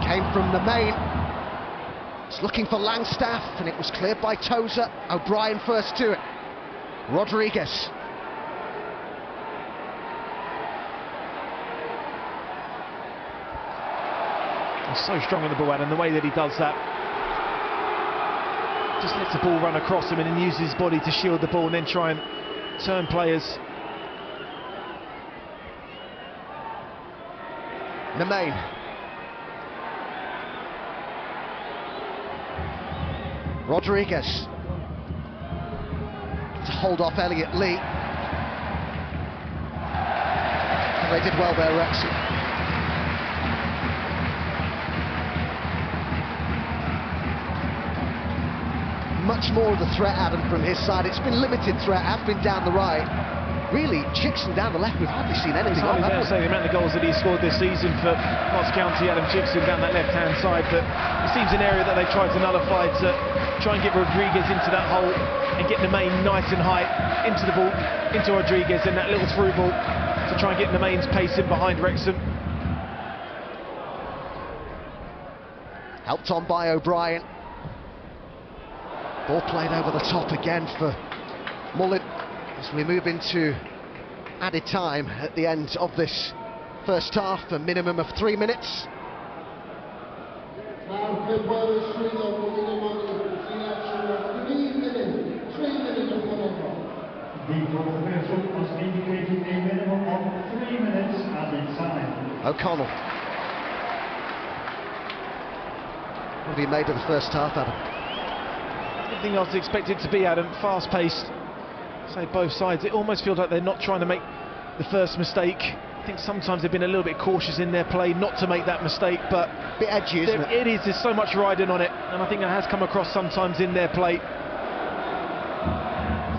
Came from the main. Looking for Langstaff, and it was cleared by Tozer. O'Brien first to it. Rodriguez. He's so strong on the ball, and the way that he does that, just lets the ball run across him and then uses his body to shield the ball and then try and turn players. Nemain. Rodriguez to hold off Elliot Lee. And they did well there, Wrexham. Much more of the threat, Adam, from his side. It's been limited threat, has been down the right. Really, Chickson down the left, we've hardly seen anything of that. The amount of goals that he scored this season for Notts County, Adam Chickson down that left-hand side, but it seems an area that they've tried to nullify to try and get Rodriguez into that hole and get Nemain nice and high into the ball, into Rodriguez, and that little through ball to try and get Nemain's pace in behind Wrexham. Helped on by O'Brien. Ball played over the top again for Mullin as we move into added time at the end of this first half, a minimum of 3 minutes. O'Connell. What have you made of the first half, Adam? Everything else is expected to be, Adam, fast-paced. Say both sides, it almost feels like they're not trying to make the first mistake. I think sometimes they've been a little bit cautious in their play not to make that mistake, but a bit edgy, isn't it? It is, there's so much riding on it, and I think that has come across sometimes in their play.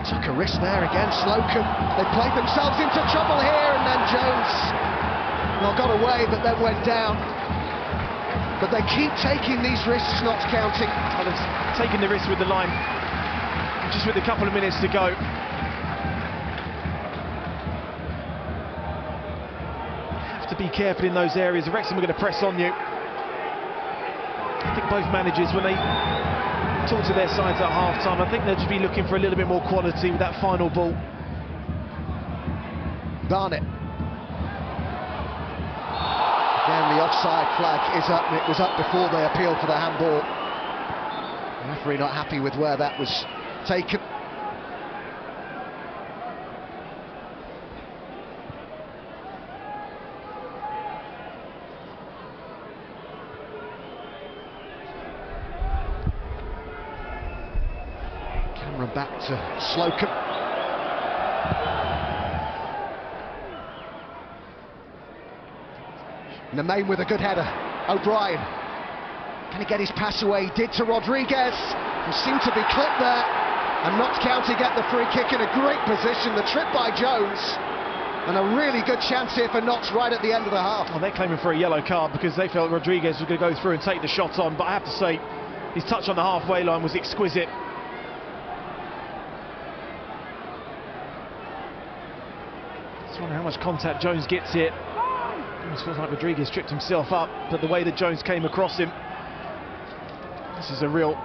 Took a risk there again, Slocum. They played themselves into trouble here, and then Jones not got away, but then went down. But they keep taking these risks, Notts County. Well, they've taken the risk with the line, just with a couple of minutes to go. Have to be careful in those areas. Wrexham are going to press on you. I think both managers, when they talk to their sides at half-time, I think they'll just be looking for a little bit more quality with that final ball. Barnett. Again, the offside flag is up, and it was up before they appealed for the handball. The referee not happy with where that was taken. And back to Slocum. Nemain with a good header. O'Brien. Can he get his pass away? He did to Rodriguez, who seemed to be clipped there. And Notts County get the free kick in a great position. The trip by Jones. And a really good chance here for Notts right at the end of the half. Well, they're claiming for a yellow card because they felt Rodriguez was going to go through and take the shot on. But I have to say, his touch on the halfway line was exquisite. Just wonder how much contact Jones gets here. Almost feels like Rodriguez tripped himself up, but the way that Jones came across him, this is a real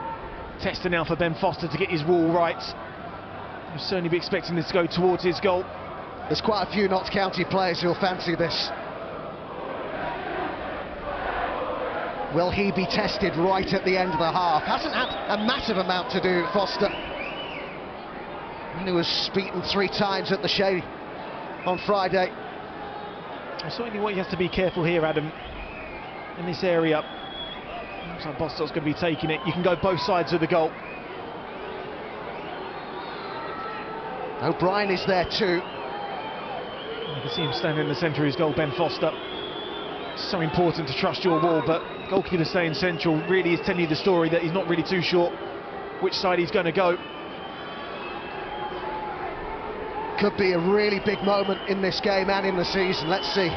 tester now for Ben Foster to get his wall right. You'll certainly be expecting this to go towards his goal. There's quite a few Notts County players who'll fancy this. Will he be tested right at the end of the half? Hasn't had a massive amount to do, Foster. And he was beaten 3 times at the Shea on Friday. Certainly what he has to be careful here, Adam, in this area. Looks like Bostock's going to be taking it. You can go both sides of the goal. O'Brien is there too. You can see him standing in the centre of his goal, Ben Foster. It's so important to trust your wall, but goalkeeper staying central really is telling you the story that he's not really too sure which side he's going to go. Could be a really big moment in this game and in the season. Let's see.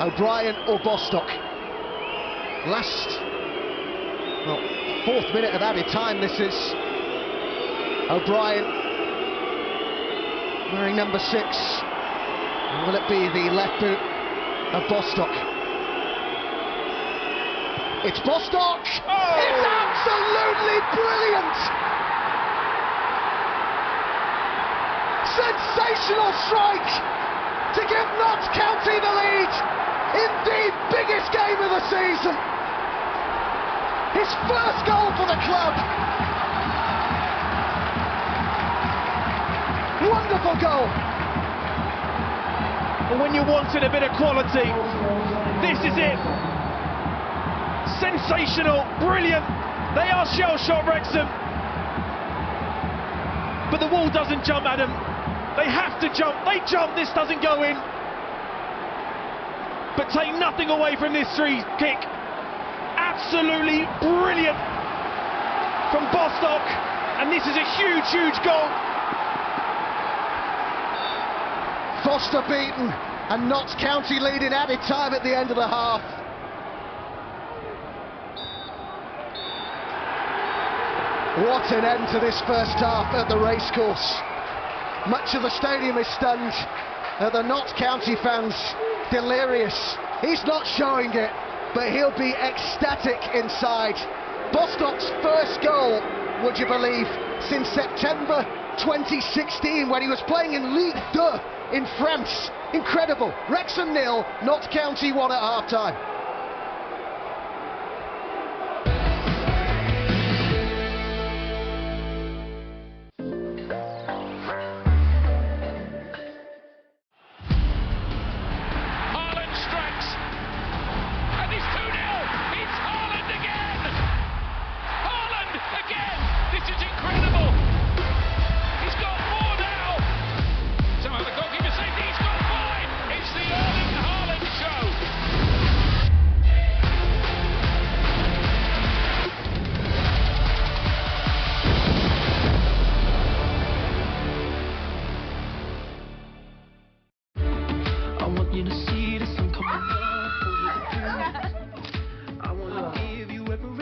O'Brien or Bostock. Last, well, 4th minute of added time this is. O'Brien wearing number 6. Will it be the left boot of Bostock? It's Bostock! Oh! It's absolutely brilliant! Sensational strike to give Notts County the lead in the biggest game of the season. His first goal for the club. Wonderful goal. And when you wanted a bit of quality, this is it. Sensational, brilliant. They are shell-shocked, Wrexham. But the wall doesn't jump, Adam. They have to jump. They jump. This doesn't go in. But take nothing away from this free kick. Absolutely brilliant from Bostock. And this is a huge, huge goal. Foster beaten and Notts County leading added time at the end of the half. What an end to this first half at the racecourse. Much of the stadium is stunned. The Notts County fans delirious. He's not showing it, but he'll be ecstatic inside. Bostock's first goal, would you believe, since September 2016 when he was playing in Ligue 2 in France. Incredible. Wrexham 0, Notts County 1 at half-time.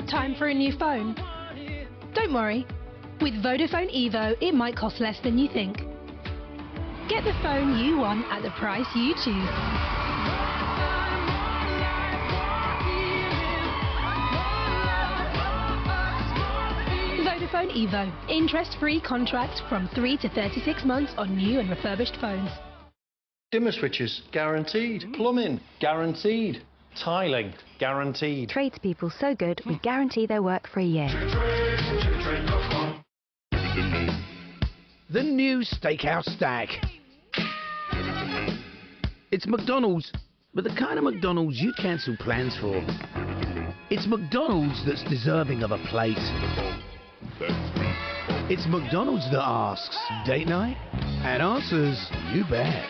Time for a new phone? Don't worry. With Vodafone Evo, it might cost less than you think. Get the phone you want at the price you choose. Vodafone Evo. Interest-free contract from 3 to 36 months on new and refurbished phones. Dimmer switches, guaranteed. Plumbing, guaranteed. Tiling, guaranteed. Tradespeople so good, we guarantee their work for a year. The new Steakhouse Stack. It's McDonald's, but the kind of McDonald's you'd cancel plans for. It's McDonald's that's deserving of a plate. It's McDonald's that asks, date night? And answers, you bet.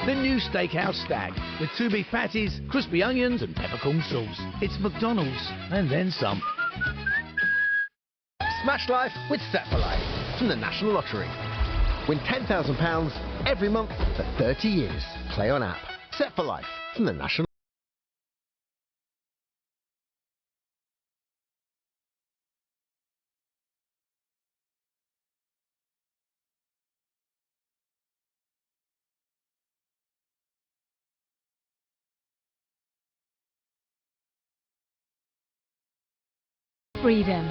The new Steakhouse Stack with 2 beef patties, crispy onions and peppercorn sauce. It's McDonald's and then some. Smash Life with Set for Life from the National Lottery. Win £10,000 every month for 30 years. Play on app. Set for Life from the National. Freedom.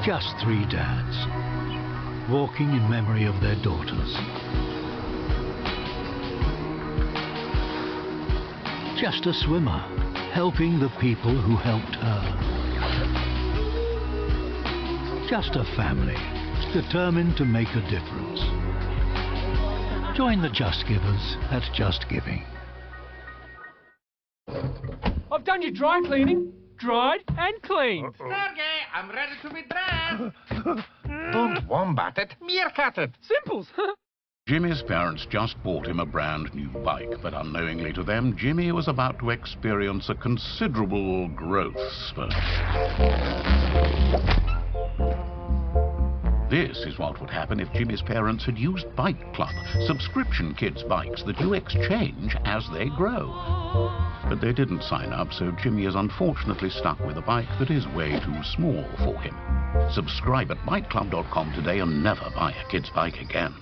Just 3 dads, walking in memory of their daughters. Just a swimmer, helping the people who helped her. Just a family, determined to make a difference. Join the Just Givers at Just Giving. I've done your dry cleaning. Dried and clean. Sergey, I'm ready to be dressed. Don't wombat it, meerkat it. Simples. Jimmy's parents just bought him a brand new bike, but unknowingly to them, Jimmy was about to experience a considerable growth spurt. This is what would happen if Jimmy's parents had used Bike Club, subscription kids' bikes that you exchange as they grow. But they didn't sign up, so Jimmy is unfortunately stuck with a bike that is way too small for him. Subscribe at bikeclub.com today and never buy a kid's bike again.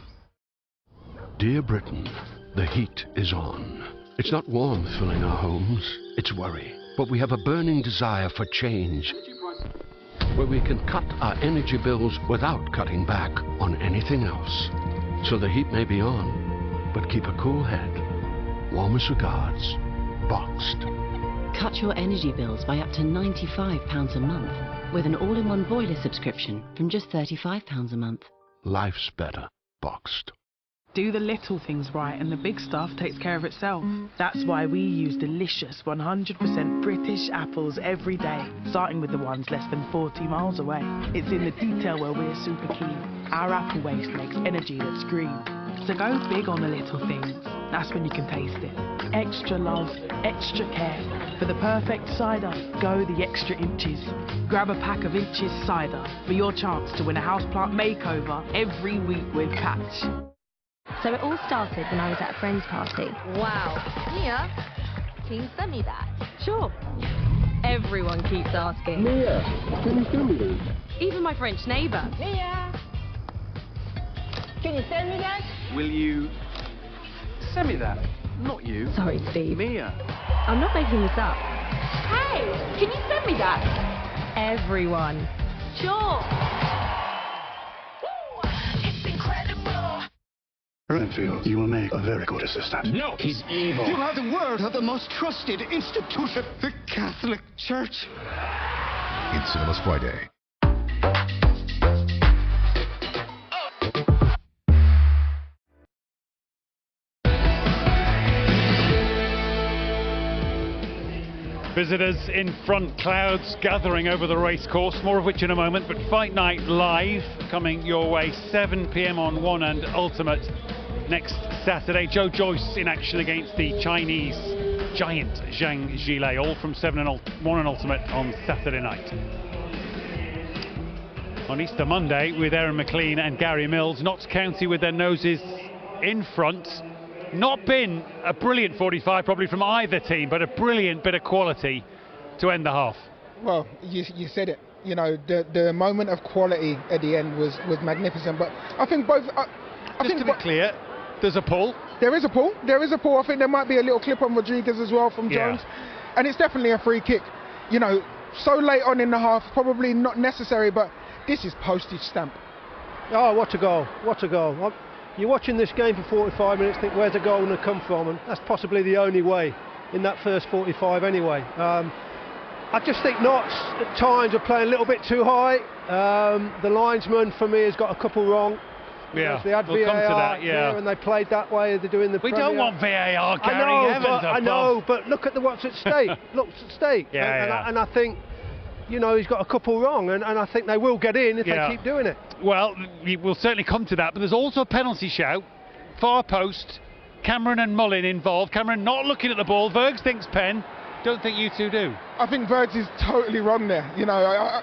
Dear Britain, the heat is on. It's not warmth filling our homes, it's worry. But we have a burning desire for change, where we can cut our energy bills without cutting back on anything else. So the heat may be on, but keep a cool head. Warmest regards, Boxed. Cut your energy bills by up to £95 a month with an all-in-one boiler subscription from just £35 a month. Life's better, Boxed. Do the little things right and the big stuff takes care of itself. That's why we use delicious 100% British apples every day, starting with the ones less than 40 miles away. It's in the detail where we're super keen. Our apple waste makes energy that's green. So go big on the little things. That's when you can taste it. Extra love, extra care. For the perfect cider, go the extra inches. Grab a pack of Inches cider for your chance to win a houseplant makeover every week with Patch. So it all started when I was at a friend's party. Wow. Mia, can you send me that? Sure. Everyone keeps asking. Mia, can you send me that? Even my French neighbour. Mia, can you send me that? Will you send me that? Not you. Sorry, Steve. Mia. I'm not making this up. Hey, can you send me that? Everyone. Sure. Renfield, you will make a very good assistant. No, he's evil. You have the word of the most trusted institution, the Catholic Church. In cinemas Friday. Visitors in front, clouds gathering over the racecourse, more of which in a moment, but Fight Night Live coming your way 7 p.m. on One and Ultimate next Saturday. Joe Joyce in action against the Chinese giant Zhang Zhilei, all from 7 and One and Ultimate on Saturday night. On Easter Monday with Aaron McLean and Gary Mills, Notts County with their noses in front. Not been a brilliant 45 probably from either team, but a brilliant bit of quality to end the half. Well, you said it. You know, the moment of quality at the end was magnificent. But I think both. Just to be clear, there's a pull. There is a pull. There is a pull. I think there might be a little clip on Rodriguez as well from Jones, and it's definitely a free kick. You know, so late on in the half, probably not necessary, but this is postage stamp. Oh, what a goal! What a goal! You're watching this game for 45 minutes, think where's the goal going to come from, and that's possibly the only way in that first 45 anyway. I just think Notts at times are playing a little bit too high. The linesman for me has got a couple wrong. Yeah, They had we'll VAR come to that, yeah. and they played that way. They're doing the We Premier. don't want VAR I carrying Evans I know, but look at what's at stake. Look's at stake. And I think, you know, he's got a couple wrong, and I think they will get in if they keep doing it. Well, we'll certainly come to that, but there's also a penalty shout. Far post, Cameron and Mullin involved. Cameron not looking at the ball. Vergs thinks pen. Don't think you two do. I think Vergs is totally wrong there. You know,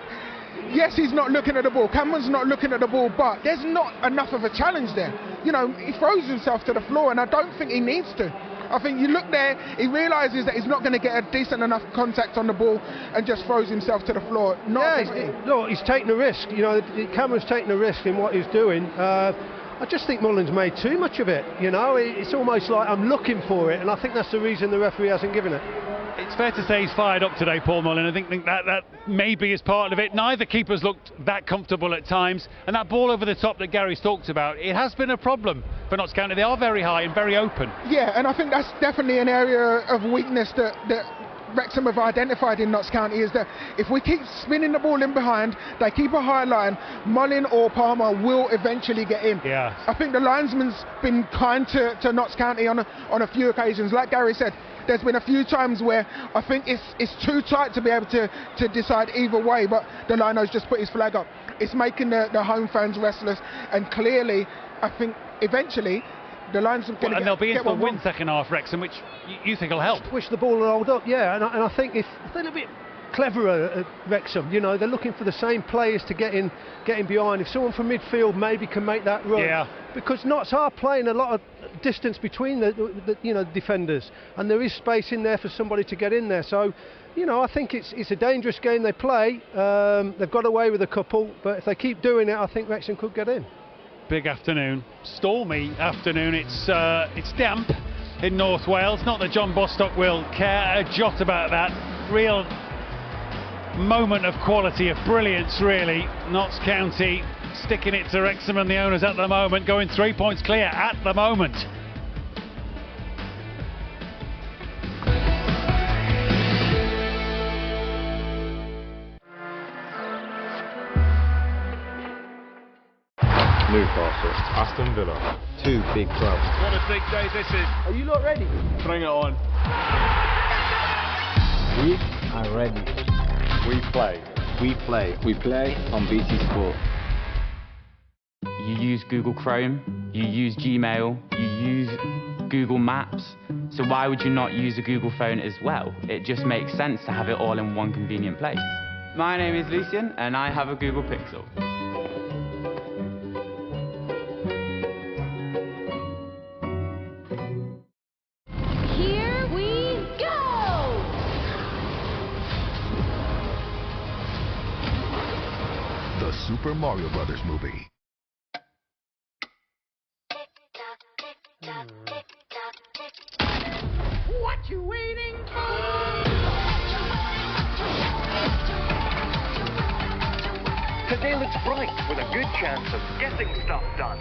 yes, he's not looking at the ball. Cameron's not looking at the ball, but there's not enough of a challenge there. You know, he throws himself to the floor, and I don't think he needs to. I think you look there, he realises that he's not going to get a decent enough contact on the ball and just throws himself to the floor. Look, he's taking a risk. You know, Cameron's taking a risk in what he's doing. I just think Mullin's made too much of it. You know, it's almost like I'm looking for it, and I think that's the reason the referee hasn't given it. It's fair to say he's fired up today, Paul Mullin. I think that maybe is part of it. Neither keepers looked that comfortable at times, and that ball over the top that Gary's talked about, it has been a problem for Notts County. They are very high and very open. Yeah, and I think that's definitely an area of weakness that Wrexham have identified in Notts County, is that if we keep spinning the ball in behind, they keep a high line, Mullin or Palmer will eventually get in. Yeah. I think the linesman's been kind to Notts County on a few occasions. Like Gary said, there's been a few times where I think it's too tight to be able to decide either way, but the lineman's just put his flag up. It's making the home fans restless, and clearly I think eventually the linesman going to and they'll be in for a win second half, Wrexham, which you think will help. Wish the ball will hold up, yeah, and I think if they're a bit cleverer at Wrexham, you know, they're looking for the same players to get in behind. If someone from midfield maybe can make that run, because Notts are playing a lot of distance between the defenders, and there is space in there for somebody to get in there. So, you know, I think it's a dangerous game they play. They've got away with a couple, but if they keep doing it, I think Wrexham could get in. Big afternoon, stormy afternoon. It's damp in North Wales. Not that John Bostock will care a jot about that. Real moment of quality, of brilliance, really. Notts County sticking it to Wrexham and the owners at the moment, going 3 points clear at the moment. Newcastle, Aston Villa. Two big clubs. What a big day this is. Are you lot ready? Bring it on. We are ready. We play. We play. We play on BT Sport. You use Google Chrome, you use Gmail, you use Google Maps. So why would you not use a Google phone as well? It just makes sense to have it all in one convenient place. My name is Lucian and I have a Google Pixel. Super Mario Brothers movie. What you waiting for? Today looks bright with a good chance of getting stuff done.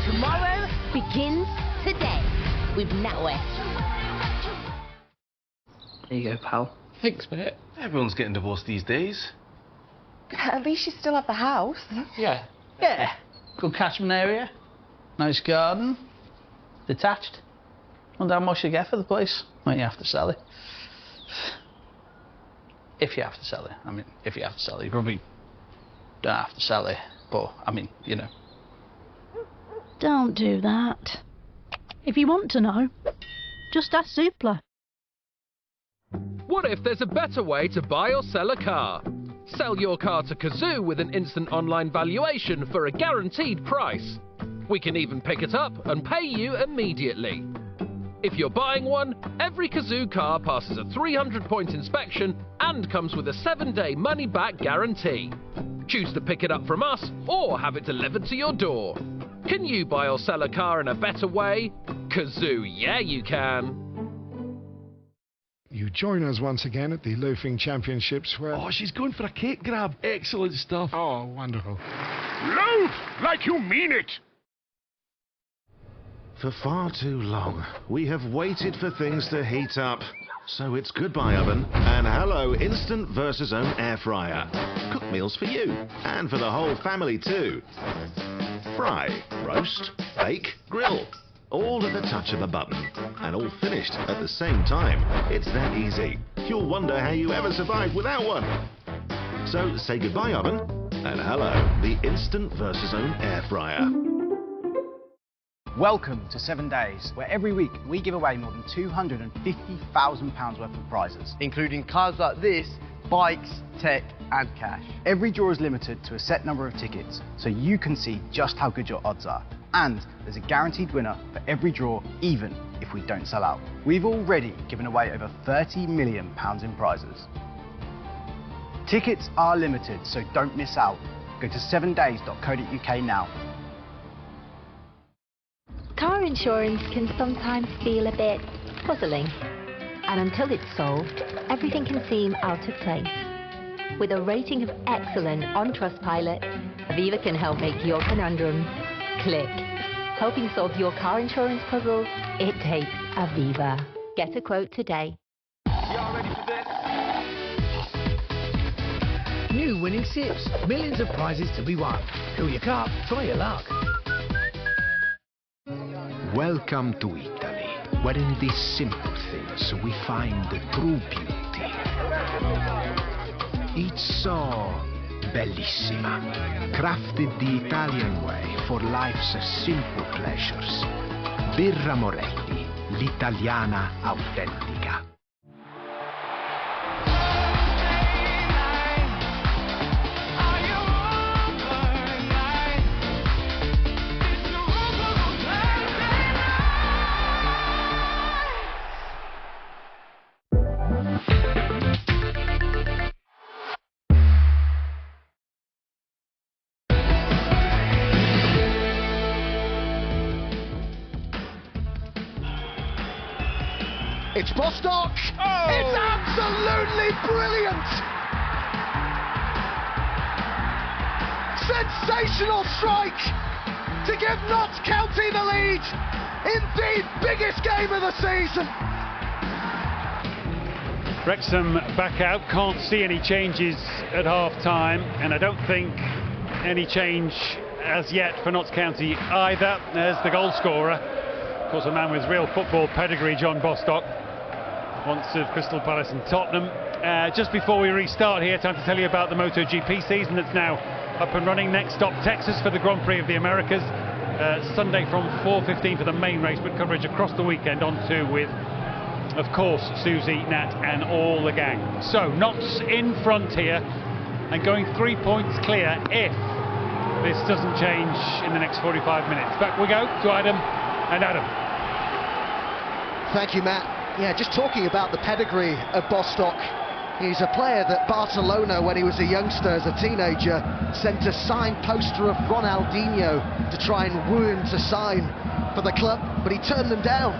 Tomorrow begins today with NatWest. There you go, pal. Thanks, mate. Everyone's getting divorced these days. At least you still have the house. Yeah. Yeah. Good catchment area. Nice garden. Detached. Wonder how much you get for the place when you have to sell it. If you have to sell it. I mean, if you have to sell it, you probably don't have to sell it. But, I mean, you know. Don't do that. If you want to know, just ask Zoopla. What if there's a better way to buy or sell a car? Sell your car to Kazoo with an instant online valuation for a guaranteed price. We can even pick it up and pay you immediately. If you're buying one, every Kazoo car passes a 300-point inspection and comes with a 7-day money-back guarantee. Choose to pick it up from us or have it delivered to your door. Can you buy or sell a car in a better way? Kazoo, yeah you can. You join us once again at the Loafing Championships where... Oh, she's going for a cake grab. Excellent stuff. Oh, wonderful. Loaf like you mean it. For far too long, we have waited for things to heat up. So it's goodbye oven, and hello instant versus own air fryer. Cook meals for you, and for the whole family too. Fry, roast, bake, grill. All at the touch of a button, and all finished at the same time. It's that easy. You'll wonder how you ever survived without one. So say goodbye oven, and hello, the instant versus own air fryer. Welcome to 7 Days, where every week we give away more than £250,000 worth of prizes, including cars like this, bikes, tech and cash. Every draw is limited to a set number of tickets, so you can see just how good your odds are. And there's a guaranteed winner for every draw, even if we don't sell out. We've already given away over £30 million in prizes. Tickets are limited, so don't miss out. Go to 7days.co.uk now. Car insurance can sometimes feel a bit puzzling. And until it's solved, everything can seem out of place. With a rating of excellent on Trustpilot, Aviva can help make your conundrums click. Helping solve your car insurance puzzles, it takes Aviva. Get a quote today. Y'all ready for this? New winning sips, millions of prizes to be won. Fill your cup, try your luck. Welcome to Italy, where in these simple things we find the true beauty. It's so bellissima, crafted the Italian way for life's simple pleasures. Birra Moretti, l'italiana autentica. It's Bostock! Oh. It's absolutely brilliant! Sensational strike to give Notts County the lead in the biggest game of the season. Wrexham back out, can't see any changes at half-time, and I don't think any change as yet for Notts County either. There's the goal scorer, of course a man with real football pedigree, John Bostock, once of Crystal Palace and Tottenham. Just before we restart here, time to tell you about the MotoGP season that's now up and running. Next stop, Texas for the Grand Prix of the Americas. Sunday from 4:15 for the main race, but coverage across the weekend on to with, of course, Susie, Nat and all the gang. So, Notts in front here and going 3 points clear if this doesn't change in the next 45 minutes. Back we go to Adam and Adam. Thank you, Matt. Yeah, just talking about the pedigree of Bostock. He's a player that Barcelona, when he was a youngster, as a teenager, sent a signed poster of Ronaldinho to try and woo him to sign for the club, but he turned them down.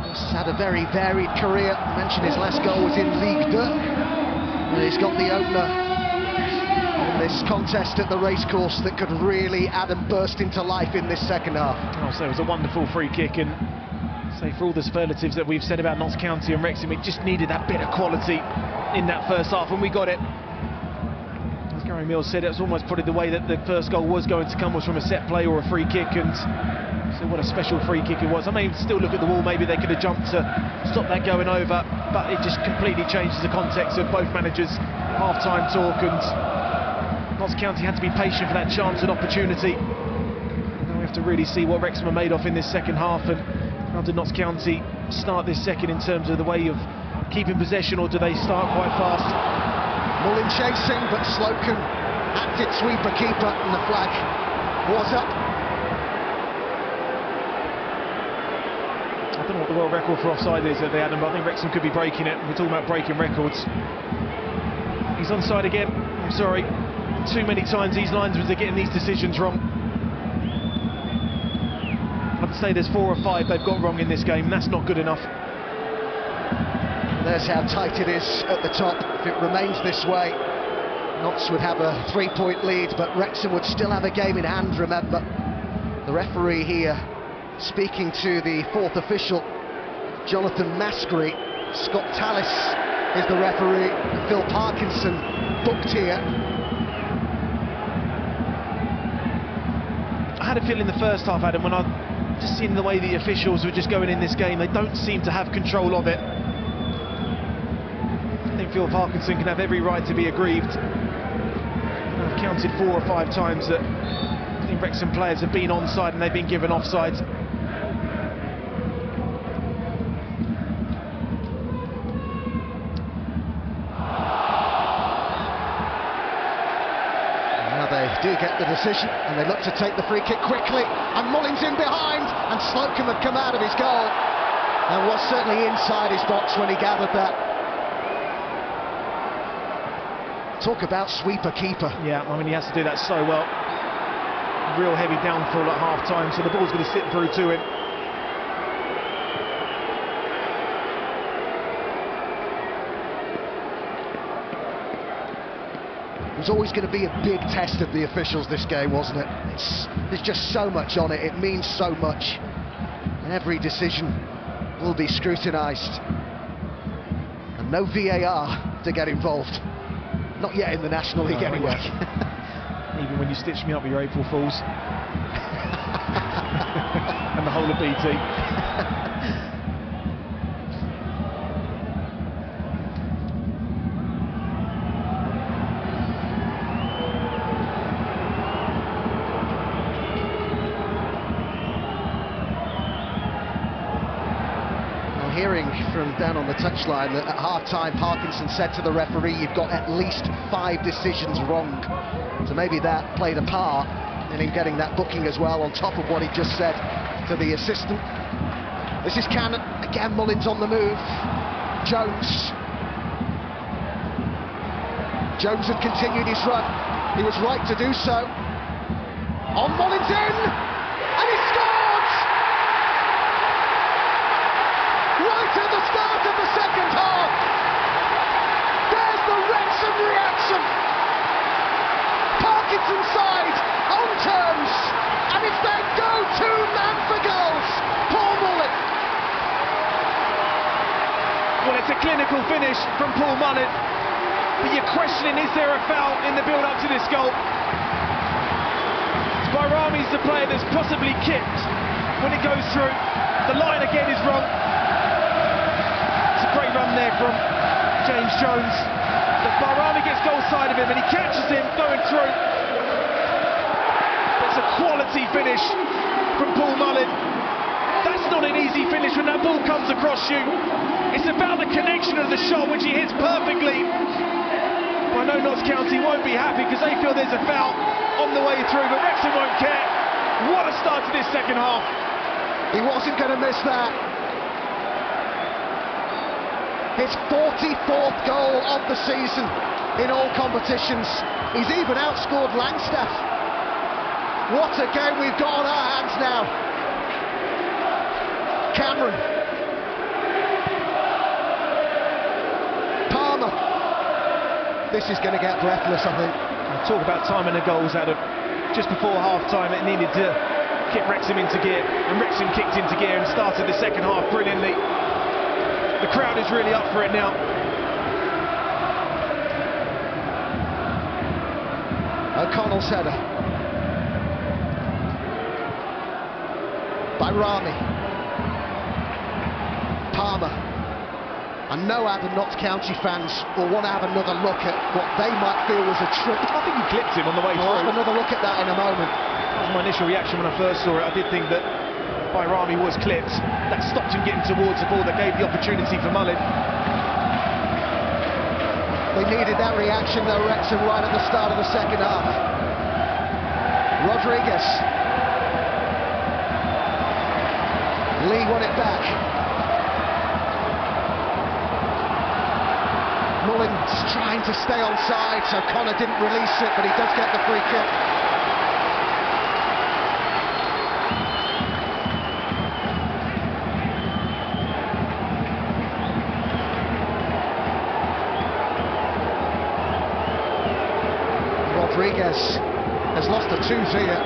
He's had a very varied career. I mentioned his last goal was in Ligue 2. And he's got the opener in this contest at the racecourse that could really add and burst into life in this second half. So it was a wonderful free kick, and say for all the superlatives that we've said about Notts County and Wrexham, it just needed that bit of quality in that first half, and we got it. As Gary Mills said, it was almost probably the way that the first goal was going to come, was from a set play or a free kick, and so what a special free kick it was. I mean, still look at the wall, maybe they could have jumped to stop that going over, but it just completely changes the context of both managers' half-time talk, and Notts County had to be patient for that chance and opportunity. And now we have to really see what Wrexham are made of in this second half, and how did Notts County start this second in terms of the way of keeping possession, or do they start quite fast? Mullin chasing, but Slocum acted sweeper keeper, and the flag was up. I don't know what the world record for offside is that they had, but I think Wrexham could be breaking it. We're talking about breaking records. He's onside again. I'm sorry. Too many times these linesmen are getting these decisions wrong. I'd say there's 4 or 5 they've got wrong in this game. That's not good enough. There's how tight it is at the top. If it remains this way, Notts would have a 3-point lead, but Wrexham would still have a game in hand, remember. The referee here, speaking to the fourth official, Jonathan Maskery, Scott Tallis is the referee. Phil Parkinson booked here. I had a feeling the first half, Adam, when I just seen the way the officials were just going in this game, they don't seem to have control of it. I think Phil Parkinson can have every right to be aggrieved. I've counted 4 or 5 times that I think Wrexham players have been onside and they've been given offside. They do get the decision, and they look to take the free kick quickly, and Mullins in behind, and Slocum had come out of his goal, and was certainly inside his box when he gathered that. Talk about sweeper-keeper. Yeah, I mean, he has to do that so well. Real heavy downfall at half-time, so the ball's going to sit through to him. It was always going to be a big test of the officials, this game, wasn't it? There's just so much on it, it means so much. And every decision will be scrutinised. And no VAR to get involved. Not yet in the National League anyway. Even when you stitch me up with your April Fools. And the whole of BT. Hearing from down on the touchline that at half-time Parkinson said to the referee, you've got at least 5 decisions wrong. So maybe that played a part in him getting that booking as well, on top of what he just said to the assistant. This is Cannon, again Mullins on the move. Jones had continued his run, he was right to do so. On Mullins in, and he scored! Right at the start of the second half. There's the Wrexham reaction. Parkinson's side on terms, and it's their go-to man for goals, Paul Mullin. Well, it's a clinical finish from Paul Mullin, but you're questioning, is there a foul in the build-up to this goal? Vanarama's the player that's possibly kicked when it goes through. The line again is wrong. Great run there from James Jones, but Vanarama gets goal side of him and he catches him going through. It's a quality finish from Paul Mullin. That's not an easy finish when that ball comes across you. It's about the connection of the shot, which he hits perfectly. I know Notts County won't be happy because they feel there's a foul on the way through, but Wrexham won't care. What a start to this second half. He wasn't going to miss that. His 44th goal of the season in all competitions. He's even outscored Langstaff. What a game we've got on our hands now. Cameron. Palmer. This is going to get breathless, I think. Talk about timing the goals, Adam. Just before half-time, it needed to kick Wrexham into gear, and Wrexham kicked into gear and started the second half brilliantly. The crowd is really up for it now. O'Connell's header. By Rami. Palmer. I know Adam Notts County fans will want to have another look at what they might feel was a trip. I think he clipped him on the way through. We'll have another look at that in a moment. That was my initial reaction when I first saw it. I did think that Vanarama was clipped. That stopped him getting towards the ball, that gave the opportunity for Mullin. They needed that reaction though, Wrexham, right at the start of the second half. Rodriguez. Lee won it back. Mullin's trying to stay onside, so Connor didn't release it, but he does get the free kick. Rodriguez has lost a tooth here.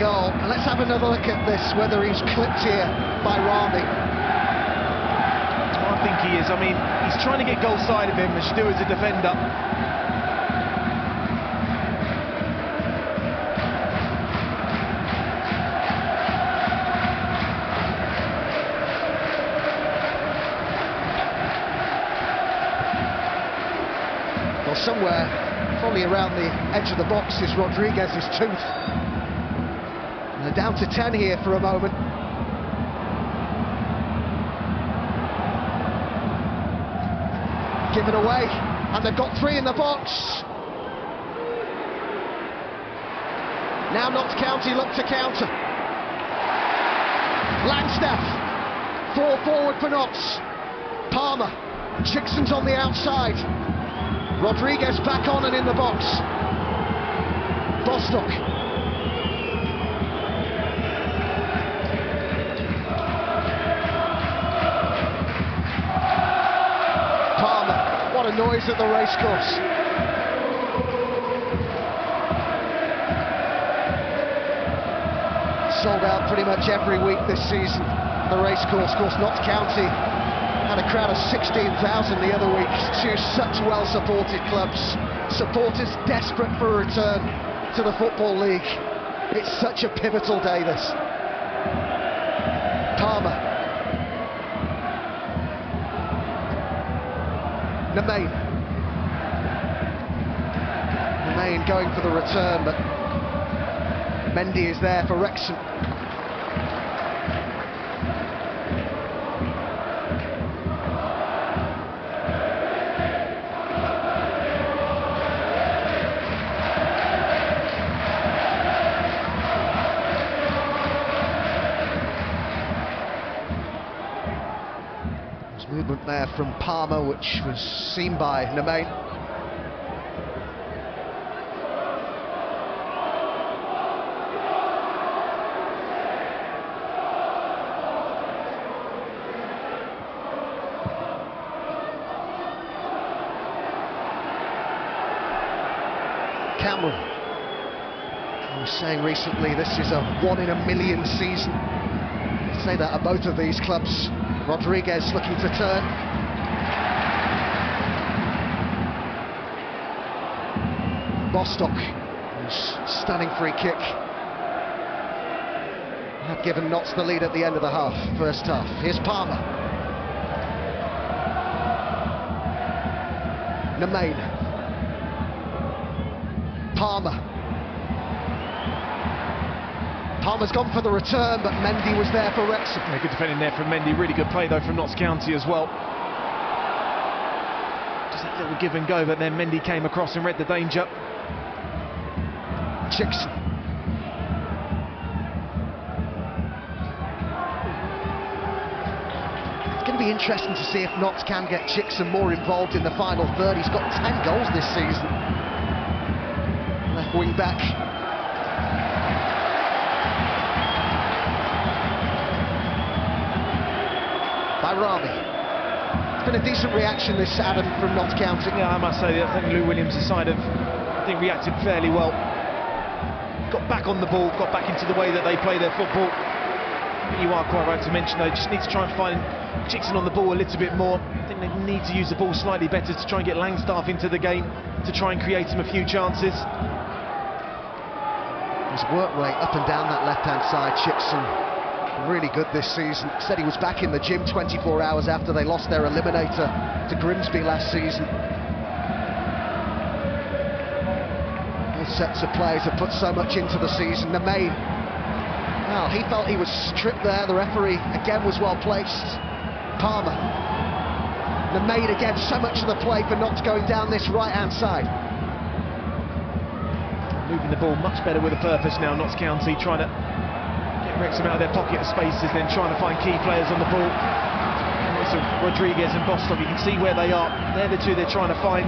goal. And let's have another look at this, whether he's clipped here by Rami. I think he is. I mean, he's trying to get goal side of him, as you do as a defender. Well, somewhere, probably around the edge of the box, is Rodriguez's tooth. And they're down to 10 here for a moment. Given away, and they've got 3 in the box. Now Notts County look to counter. Langstaff, 4 forward for Notts. Palmer, Chickson's on the outside. Rodriguez back on and in the box. Bostock. Palmer, what a noise at the racecourse. Sold out pretty much every week this season. The racecourse, of course, Notts County had a crowd of 16,000 the other week. Two such well-supported clubs. Supporters desperate for a return to the Football League. It's such a pivotal day, this. Palmer. Nemain. Nemain going for the return, but Mendy is there for Wrexham. Movement there from Palmer, which was seen by Nemain. Cameron. I was saying recently this is a 1 in a million season. I say that at both of these clubs. Rodriguez looking to turn. Bostock, stunning free kick. Had given Notts the lead at the end of the first half. Here's Palmer. Nemain. Palmer. Palmer's gone for the return, but Mendy was there for Wrexham. Yeah, good defending there from Mendy. Really good play, though, from Notts County as well. Just that little give and go, but then Mendy came across and read the danger. Chickson. It's going to be interesting to see if Notts can get Chickson more involved in the final third. He's got 10 goals this season. Left wing back. By Rami. It's been a decent reaction this, Adam, from Notts County. Yeah, I must say that I think Lou Williams' side have, reacted fairly well. Got back on the ball, got back into the way that they play their football. You are quite right to mention, though, just need to try and find Chickson on the ball a little bit more. I think they need to use the ball slightly better to try and get Langstaff into the game, to try and create him a few chances. His work rate up and down that left-hand side, Chickson. Really good this season. Said he was back in the gym 24 hours after they lost their eliminator to Grimsby last season. Both sets of players have put so much into the season. Nemain. Well, he felt he was stripped there. The referee again was well placed. Palmer. Nemain again. So much of the play for Notts going down this right-hand side. Moving the ball much better with a purpose now. Notts County trying to Wrexham out of their pocket of spaces, then trying to find key players on the ball. And also Rodriguez and Bostock, you can see where they are. They're the two they're trying to find.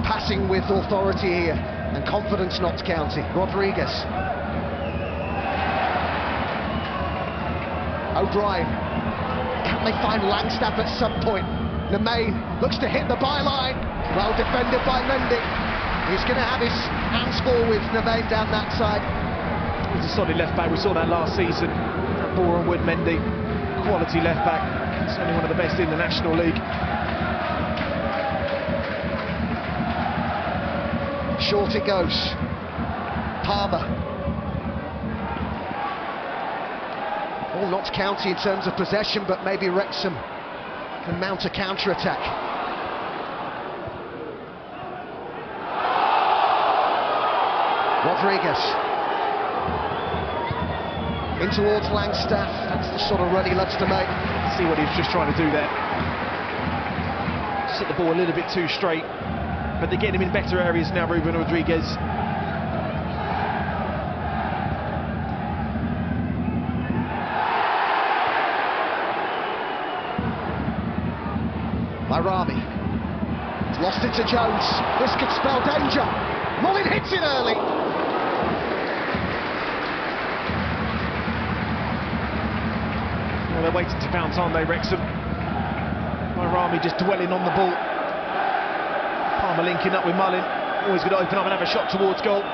Passing with authority here, and confidence Notts County. Rodriguez. O'Brien. Can they find Langstaff at some point? Nemain looks to hit the byline. Well defended by Mendy. He's going to have his hands full with Navain down that side. He's a solid left back. We saw that last season. That ball on Wood Mendy, quality left back. Certainly one of the best in the National League. Short it goes. Palmer. All Notts County in terms of possession, but maybe Wrexham can mount a counter-attack. Rodriguez. In towards Langstaff. That's the sort of run he loves to make. See what he was just trying to do there. Set the ball a little bit too straight, but they're getting him in better areas now, Ruben Rodriguez. Vanarama. He's lost it to Jones. This could spell danger. Mullin hits it early. Well, they're waiting to bounce, aren't they, Wrexham? Vanarama just dwelling on the ball. Palmer linking up with Mullin. Always going to open up and have a shot towards goal.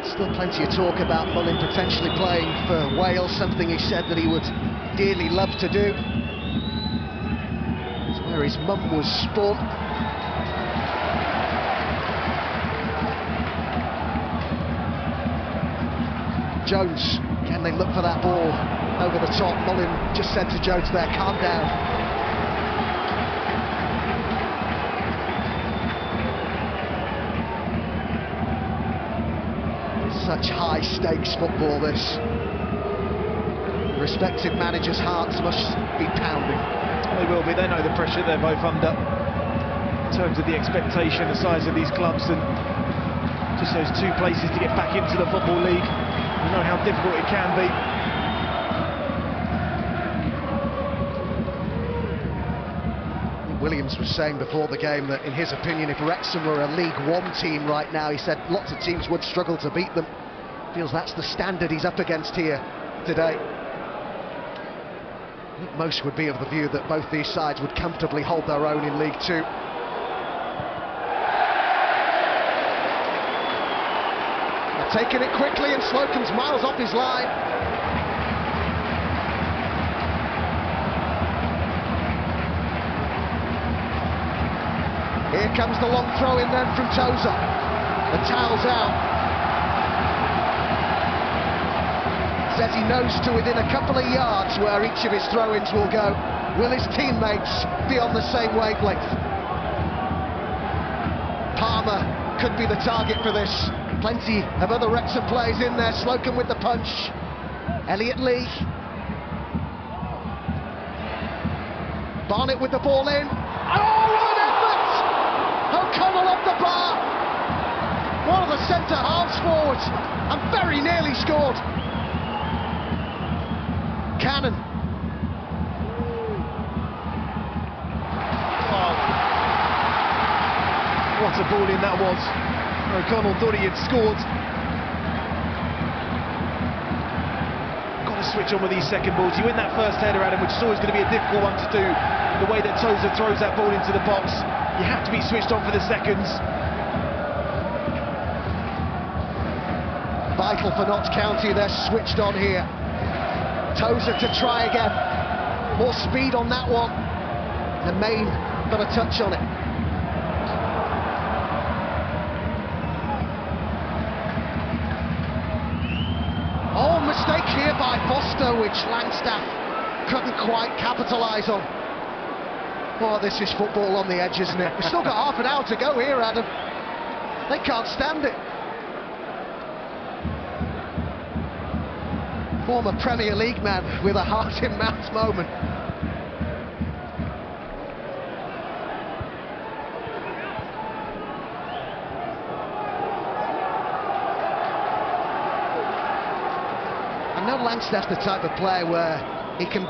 Still plenty of talk about Mullin potentially playing for Wales, something he said that he would dearly love to do. It's where his mum was born. Jones, can they look for that ball over the top? Mullin just said to Jones there, calm down. Such high-stakes football, this. Respective managers' hearts must be pounding. They will be, they know the pressure they're both under in terms of the expectation, the size of these clubs, and just those two places to get back into the Football League. You know how difficult it can be. Williams was saying before the game that, in his opinion, if Wrexham were a League One team right now, he said lots of teams would struggle to beat them. Feels that's the standard he's up against here today. I think most would be of the view that both these sides would comfortably hold their own in League Two. They're taking it quickly, and Slocum's miles off his line. Here comes the long throw in then from Tozer. The towel's out. Says he knows to within a couple of yards where each of his throw-ins will go. Will his teammates be on the same wavelength? Palmer could be the target for this. Plenty of other Wrexham players in there. Slocum with the punch. Elliot Lee. Barnett with the ball in. Oh, what an effort! O'Connell off the bar. One of the centre halves forwards, and very nearly scored. Cannon. Oh. What a ball in that was. O'Connell thought he had scored. Got to switch on with these second balls. You win that first header, Adam, which is always going to be a difficult one to do. The way that Tozer throws that ball into the box, you have to be switched on for the seconds. Vital for Notts County, they're switched on here. Tozer to try again. More speed on that one. The main got a touch on it. Oh, mistake here by Foster, which Langstaff couldn't quite capitalise on. Oh, this is football on the edge, isn't it? We've still got half an hour to go here, Adam. They can't stand it. Former Premier League man with a heart-in-mouth moment. I know Langstaff's the type of player where he can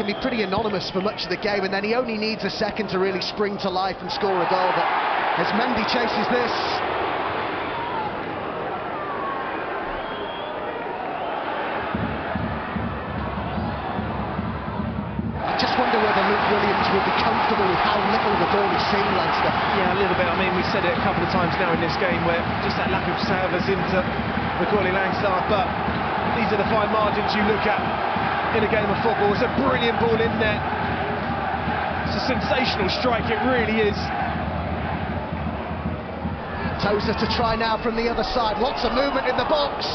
be pretty anonymous for much of the game, and then he only needs a second to really spring to life and score a goal. But as Mendy chases this, Williams will be comfortable with how little the ball is seen, Leinster. Yeah, a little bit. I mean, we've said it a couple of times now in this game where just that lack of service into Macaulay Langstaff, but these are the fine margins you look at in a game of football. It's a brilliant ball in there. It's a sensational strike, it really is. Tozer to try now from the other side. Lots of movement in the box.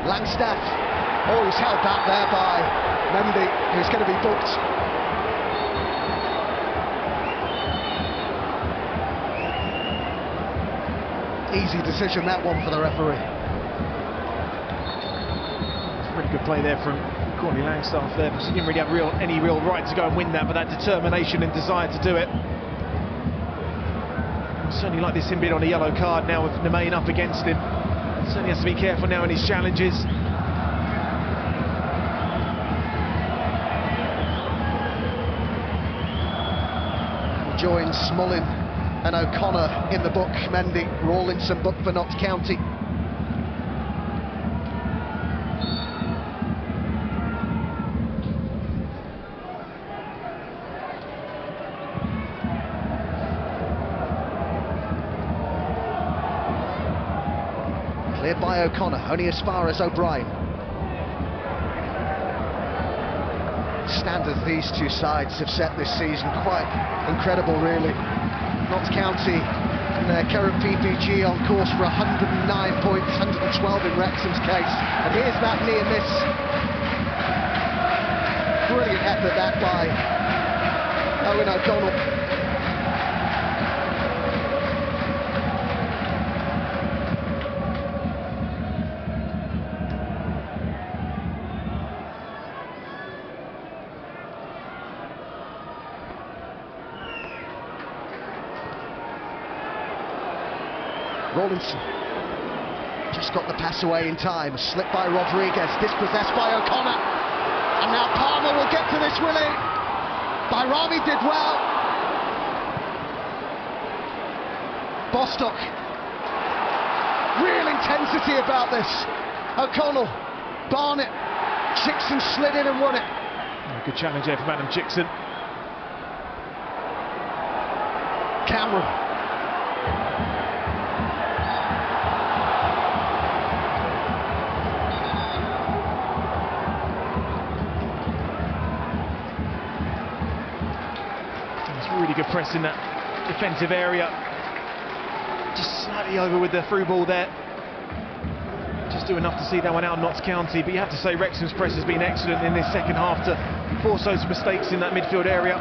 Langstaff, he's held back there by Mendy, who's going to be booked. Easy decision, that one, for the referee. Really good play there from Macaulay Langstaff there, because he didn't really have any real right to go and win that, but that determination and desire to do it. Certainly like this him being on a yellow card now with Nemain up against him. Certainly has to be careful now in his challenges. Joins Mullin and O'Connor in the book. Mendy, Rawlinson booked for Notts County. Cleared by O'Connor, only as far as O'Brien. Standards these two sides have set this season, quite incredible really. Notts County in their current PPG on course for 109 points, 112 in Wrexham's case. And here's that near miss. Brilliant effort that by Owen O'Connell. Rawlinson just got the pass away in time. A slip by Rodriguez, dispossessed by O'Connor. And now Palmer will get to this, will he? Bayrami did well. Bostock. Real intensity about this. O'Connell, Barnett, Chickson slid in and won it. Good challenge there from Adam Chickson. Cameron. Really good press in that defensive area. Just slightly over with the through ball there. Just do enough to see that one out of Notts County, but you have to say Wrexham's press has been excellent in this second half to force those mistakes in that midfield area.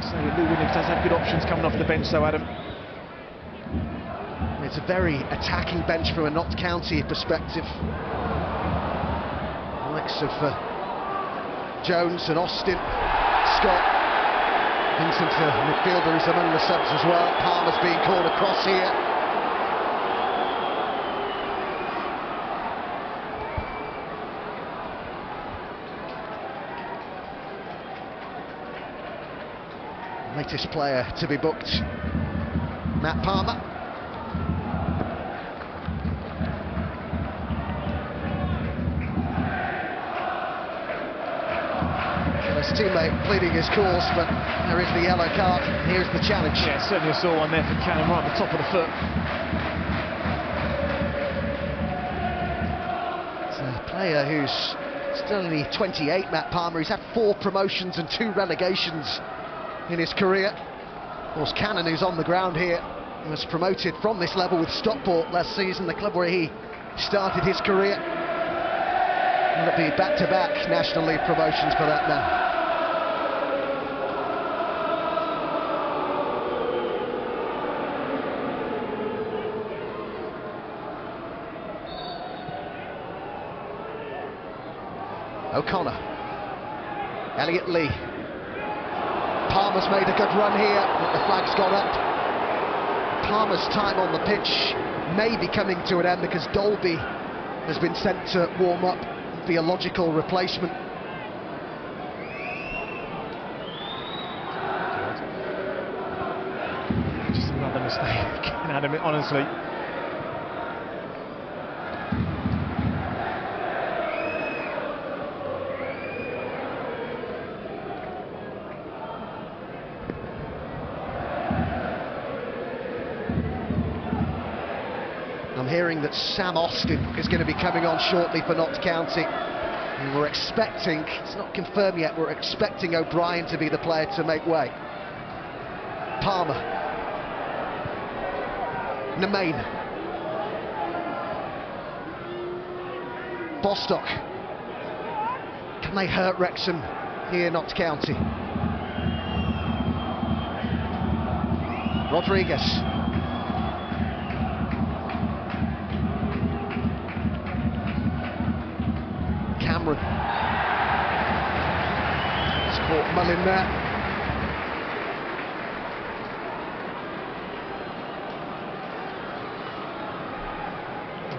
So Lou Williams does have good options coming off the bench though, Adam. It's a very attacking bench from a Notts County perspective. Likes of Jones and Austin, Scott, Vincent, midfielder, is among the subs as well. Palmer's being called across here. Latest player to be booked, Matt Palmer. His teammate pleading his cause, but there is the yellow card. Here's the challenge. Yeah, certainly saw one there from Cannon right at the top of the foot. It's a player who's still only 28, Matt Palmer. He's had 4 promotions and 2 relegations in his career. Of course, Cannon, who's on the ground here, was promoted from this level with Stockport last season, the club where he started his career. Will it be back-to-back National League promotions for that man? O'Connor, Elliot Lee. Palmer's made a good run here, but the flag's gone up. Palmer's time on the pitch may be coming to an end because Dolby has been sent to warm up, be a logical replacement. Just another mistake, Adam, honestly. hearing that Sam Austin is going to be coming on shortly for Notts County. And we're expecting, it's not confirmed yet, we're expecting O'Brien to be the player to make way. Palmer. Nemain. Bostock. Can they hurt Wrexham here, Notts County? Rodriguez. Cameron. It's caught Mullin there.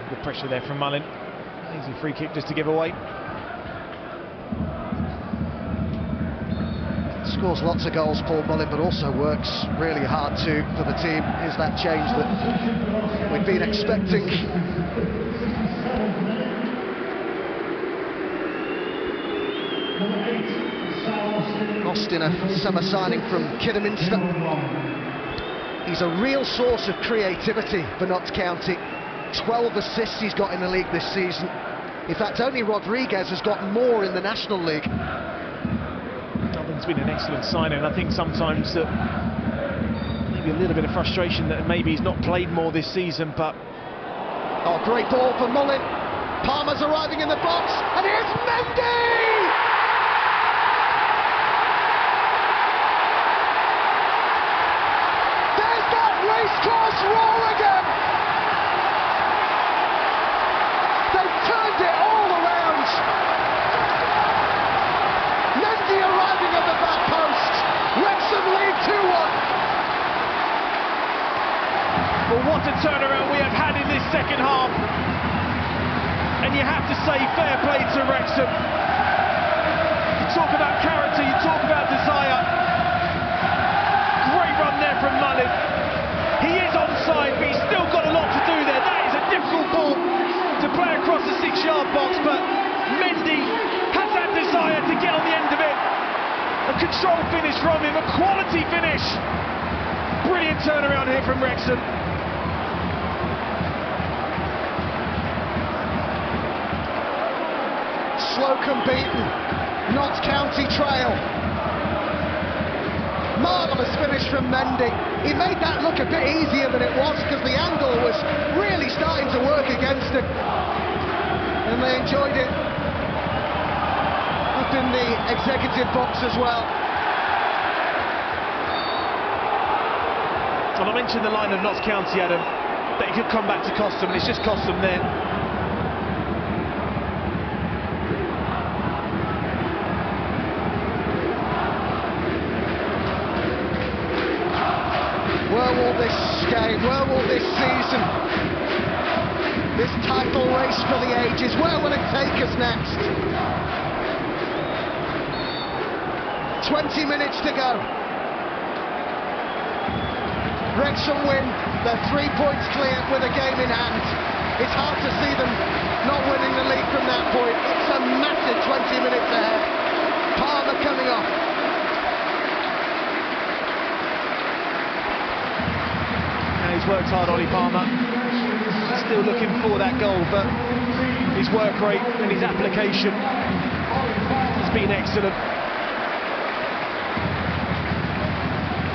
Good pressure there from Mullin. Easy free kick just to give away. Scores lots of goals, Paul Mullin, but also works really hard too for the team. Is that change that we've been expecting? Austin, a summer signing from Kidderminster. He's a real source of creativity for Notts County. 12 assists he's got in the league this season. In fact, only Rodriguez has got more in the National League. It's been an excellent signing, and I think sometimes that maybe a little bit of frustration that maybe he's not played more this season, but... Oh, great ball for Mullin. Palmer's arriving in the box, and here's Mendy! There's that racecourse roar again! They've turned it all around! Mendy arriving at the back post. Wrexham lead 2-1. Well, what a turnaround we have had in this second half. And you have to say fair play to Wrexham. You talk about character, you talk about desire. Great run there from Mullin. He is onside, but he's still got a lot to do there. That is a difficult ball to play across the 6-yard box, but Mendy has that desire to get on the end of it. A control finish from him, a quality finish. Brilliant turnaround here from Wrexham. Slocum beaten, Notts County trail. Marvellous finish from Mendy. He made that look a bit easier than it was because the angle was really starting to work against him. And they enjoyed it up in the executive box as well. Well, I mentioned the line of Notts County, Adam, that it could come back to cost them, and it's just cost them there. Where will this game, where will this season, this title race for the ages, where will it take us next? 20 minutes to go. Wrexham win, they're 3 points clear with a game in hand. It's hard to see them not winning the league from that point. It's a massive 20 minutes ahead. Palmer coming off. He's worked hard, Ollie Palmer. Still looking for that goal, but his work rate and his application has been excellent.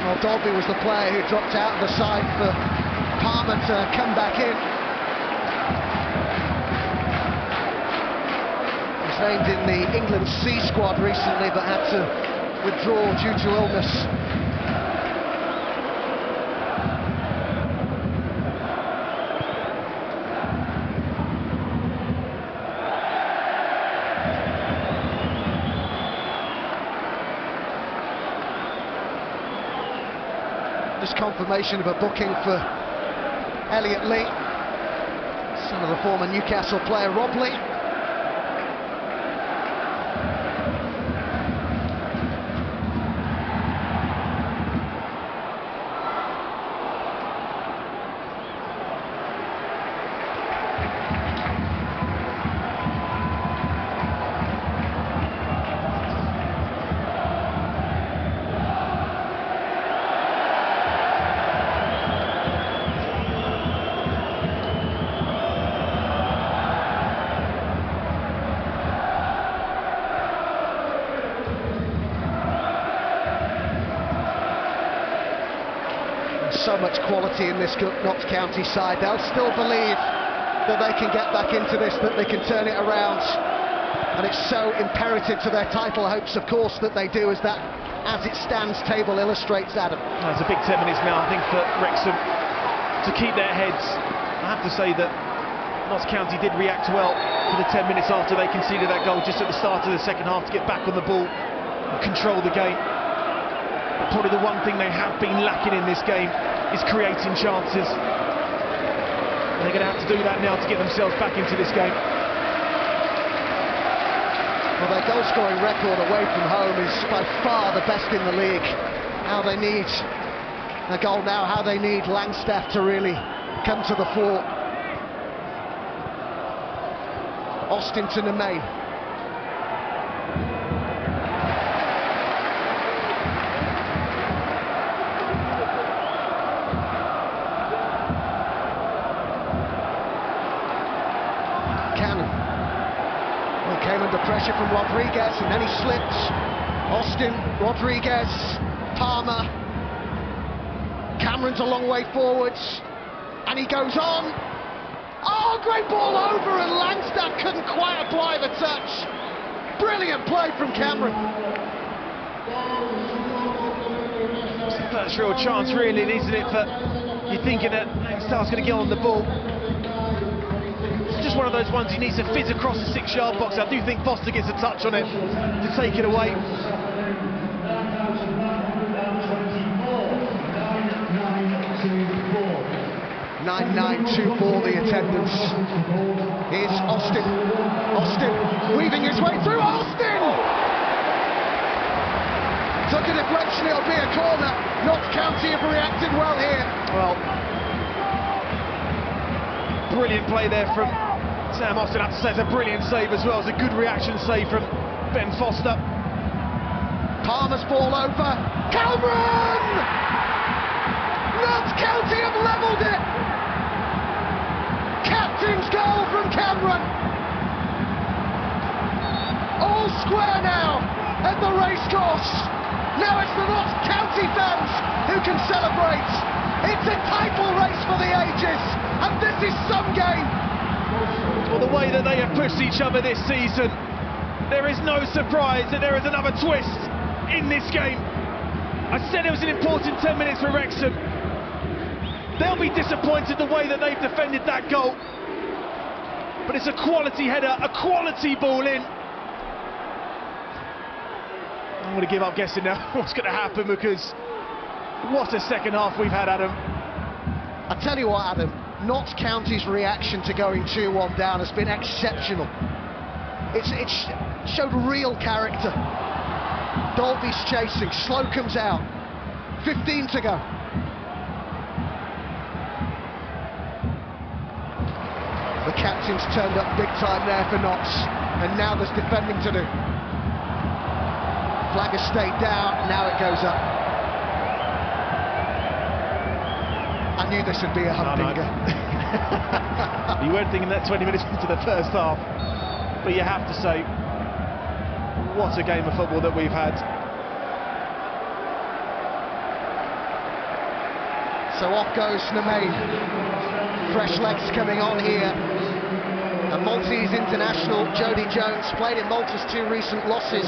Well, Dolby was the player who dropped out of the side for Palmer to come back in. He was named in the England C squad recently, but had to withdraw due to illness. Just confirmation of a booking for Elliot Lee, son of the former Newcastle player Rob Lee. so much quality in this Notts County side. They'll still believe that they can get back into this, that they can turn it around. And it's so imperative to their title hopes, of course, that they do, as that, as it stands, table illustrates, Adam. It's a big 10 minutes now, I think, for Wrexham to keep their heads. I have to say that Notts County did react well for the 10 minutes after they conceded that goal just at the start of the second half to get back on the ball and control the game. But probably the one thing they have been lacking in this game is creating chances. And they're going to have to do that now to get themselves back into this game. Well, their goal-scoring record away from home is by far the best in the league. How they need a goal now, how they need Langstaff to really come to the fore. Austin to Nemain. Cannon. Well, came under pressure from Rodriguez and then he slipped. Austin, Rodriguez, Palmer. Cameron's a long way forwards and he goes on. Oh, great ball over, and Langstaff couldn't quite apply the touch. Brilliant play from Cameron. It's the first real chance, really, isn't it? But you're thinking that Langstaff's going to get on the ball. It's just one of those ones he needs to fizz across the 6-yard box. I do think Foster gets a touch on it to take it away. 9,924 the attendance. Here's Austin. Austin weaving his way through. Austin! Took a deflection, it'll be a corner. Notts County have reacted well here. Well, brilliant play there from Sam Austin. I have to say it's a brilliant save as well. It's a good reaction save from Ben Foster. Palmer's ball over. Cameron! Notts County have levelled it. Captain's goal from Cameron. All square now at the racecourse. Now it's the Notts County fans who can celebrate. It's a title race for the ages, and this is some game. Well, the way that they have pushed each other this season, there is no surprise that there is another twist in this game. I said it was an important 10 minutes for Wrexham. They'll be disappointed the way that they've defended that goal. But it's a quality header, a quality ball in. I'm going to give up guessing now what's going to happen, because what a second half we've had, Adam. I tell you what, Adam, Notts County's reaction to going 2-1 down has been exceptional. It's showed real character. Dolby's chasing, Slocum's out. 15 to go. The captain's turned up big time there for Notts, and now there's defending to do. Flag has stayed down, now it goes up. I knew this would be a humdinger. You weren't thinking that 20 minutes into the first half, but you have to say, what a game of football that we've had. So off goes Nemain. Fresh legs coming on here. A Maltese international, Jody Jones, played in Malta's 2 recent losses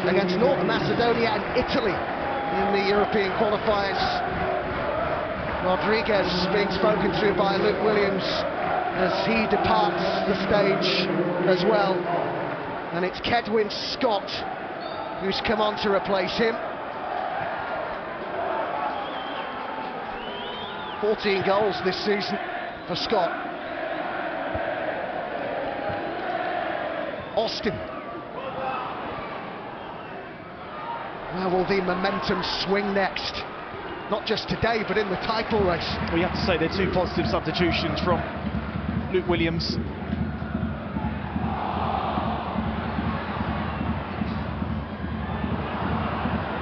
against North Macedonia and Italy in the European qualifiers. Rodriguez being spoken to by Luke Williams as he departs the stage as well. And it's Kedwin Scott who's come on to replace him. 14 goals this season for Scott. Austin. Where will the momentum swing next? Not just today, but in the title race. Well, you have to say they're 2 positive substitutions from Luke Williams.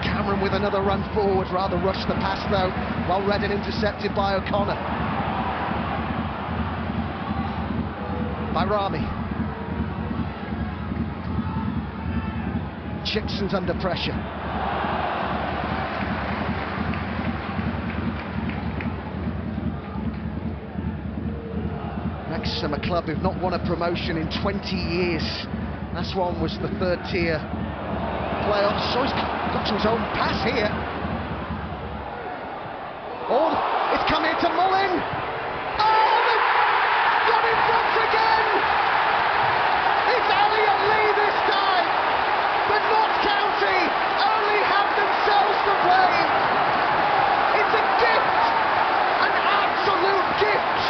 Cameron with another run forward, rather rushed the pass though, well read and intercepted by O'Connor. By Rami. Chickson's under pressure. Wrexham, a club who've not won a promotion in 20 years. Last one was the third tier playoffs. So he's got to his own pass here. Oh, it's come here to Mullin. Oh, they've got in front again. It's Elliot Lee this time. But Notts County only have themselves to blame. It's a gift, an absolute gift.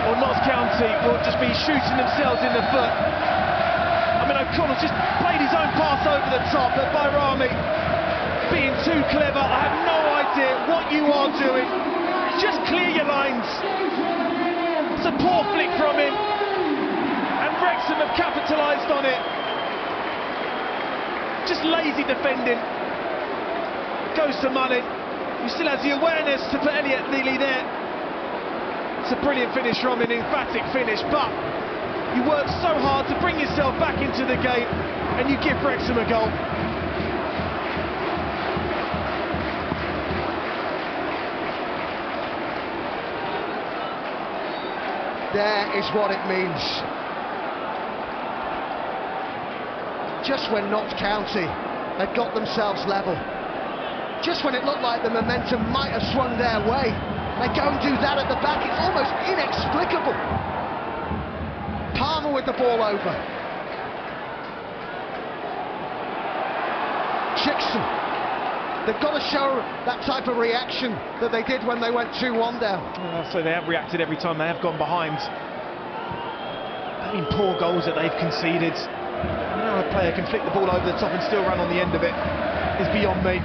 Well, Notts County will just be shooting themselves in the foot. I mean, O'Connell's just played his own pass over the top, but Vanarama being too clever. I have no idea what you are doing. Just clear your lines. It's a poor flick from him, and Wrexham have capitalised on it. Just lazy defending. Goes to Mullin, who still has the awareness to put Elliot Lee there. It's a brilliant finish from him, emphatic finish, but you work so hard to bring yourself back into the game, and you give Wrexham a goal. There is what it means. Just when Notts County had got themselves level, just when it looked like the momentum might have swung their way, they go and do that at the back. It's almost inexplicable. Palmer with the ball over. Chickson. They've got to show that type of reaction that they did when they went 2-1 down. So they have reacted every time they have gone behind. I mean, poor goals that they've conceded. You know, a player can flick the ball over the top and still run on the end of it. It's beyond me.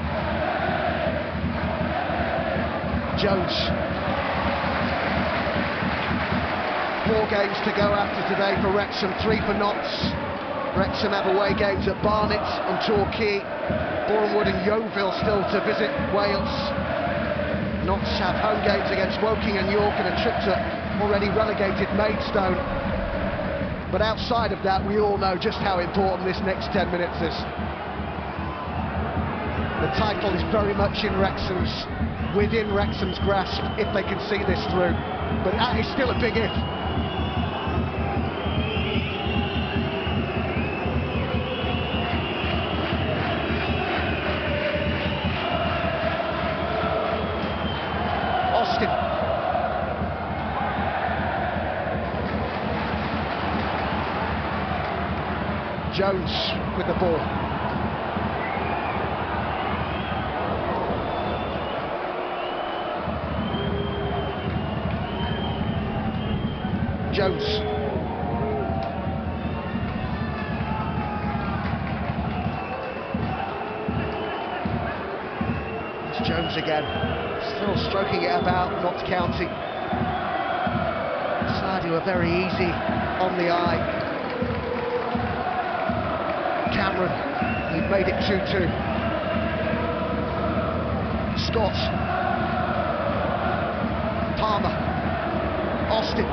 Jones. 4 games to go after today for Wrexham, 3 for Notts. Wrexham have away games at Barnet and Torquay. Bournemouth and Yeovil still to visit Wales. Notts have home games against Woking and York and a trip to already relegated Maidstone. But outside of that, we all know just how important this next 10 minutes is. The title is very much within Wrexham's grasp if they can see this through. But that is still a big if. Jones with the ball. Jones. It's Jones again. Still stroking it about Notts County. Side who are very easy on the eye. Cameron, he'd made it 2-2. Scott. Palmer. Austin.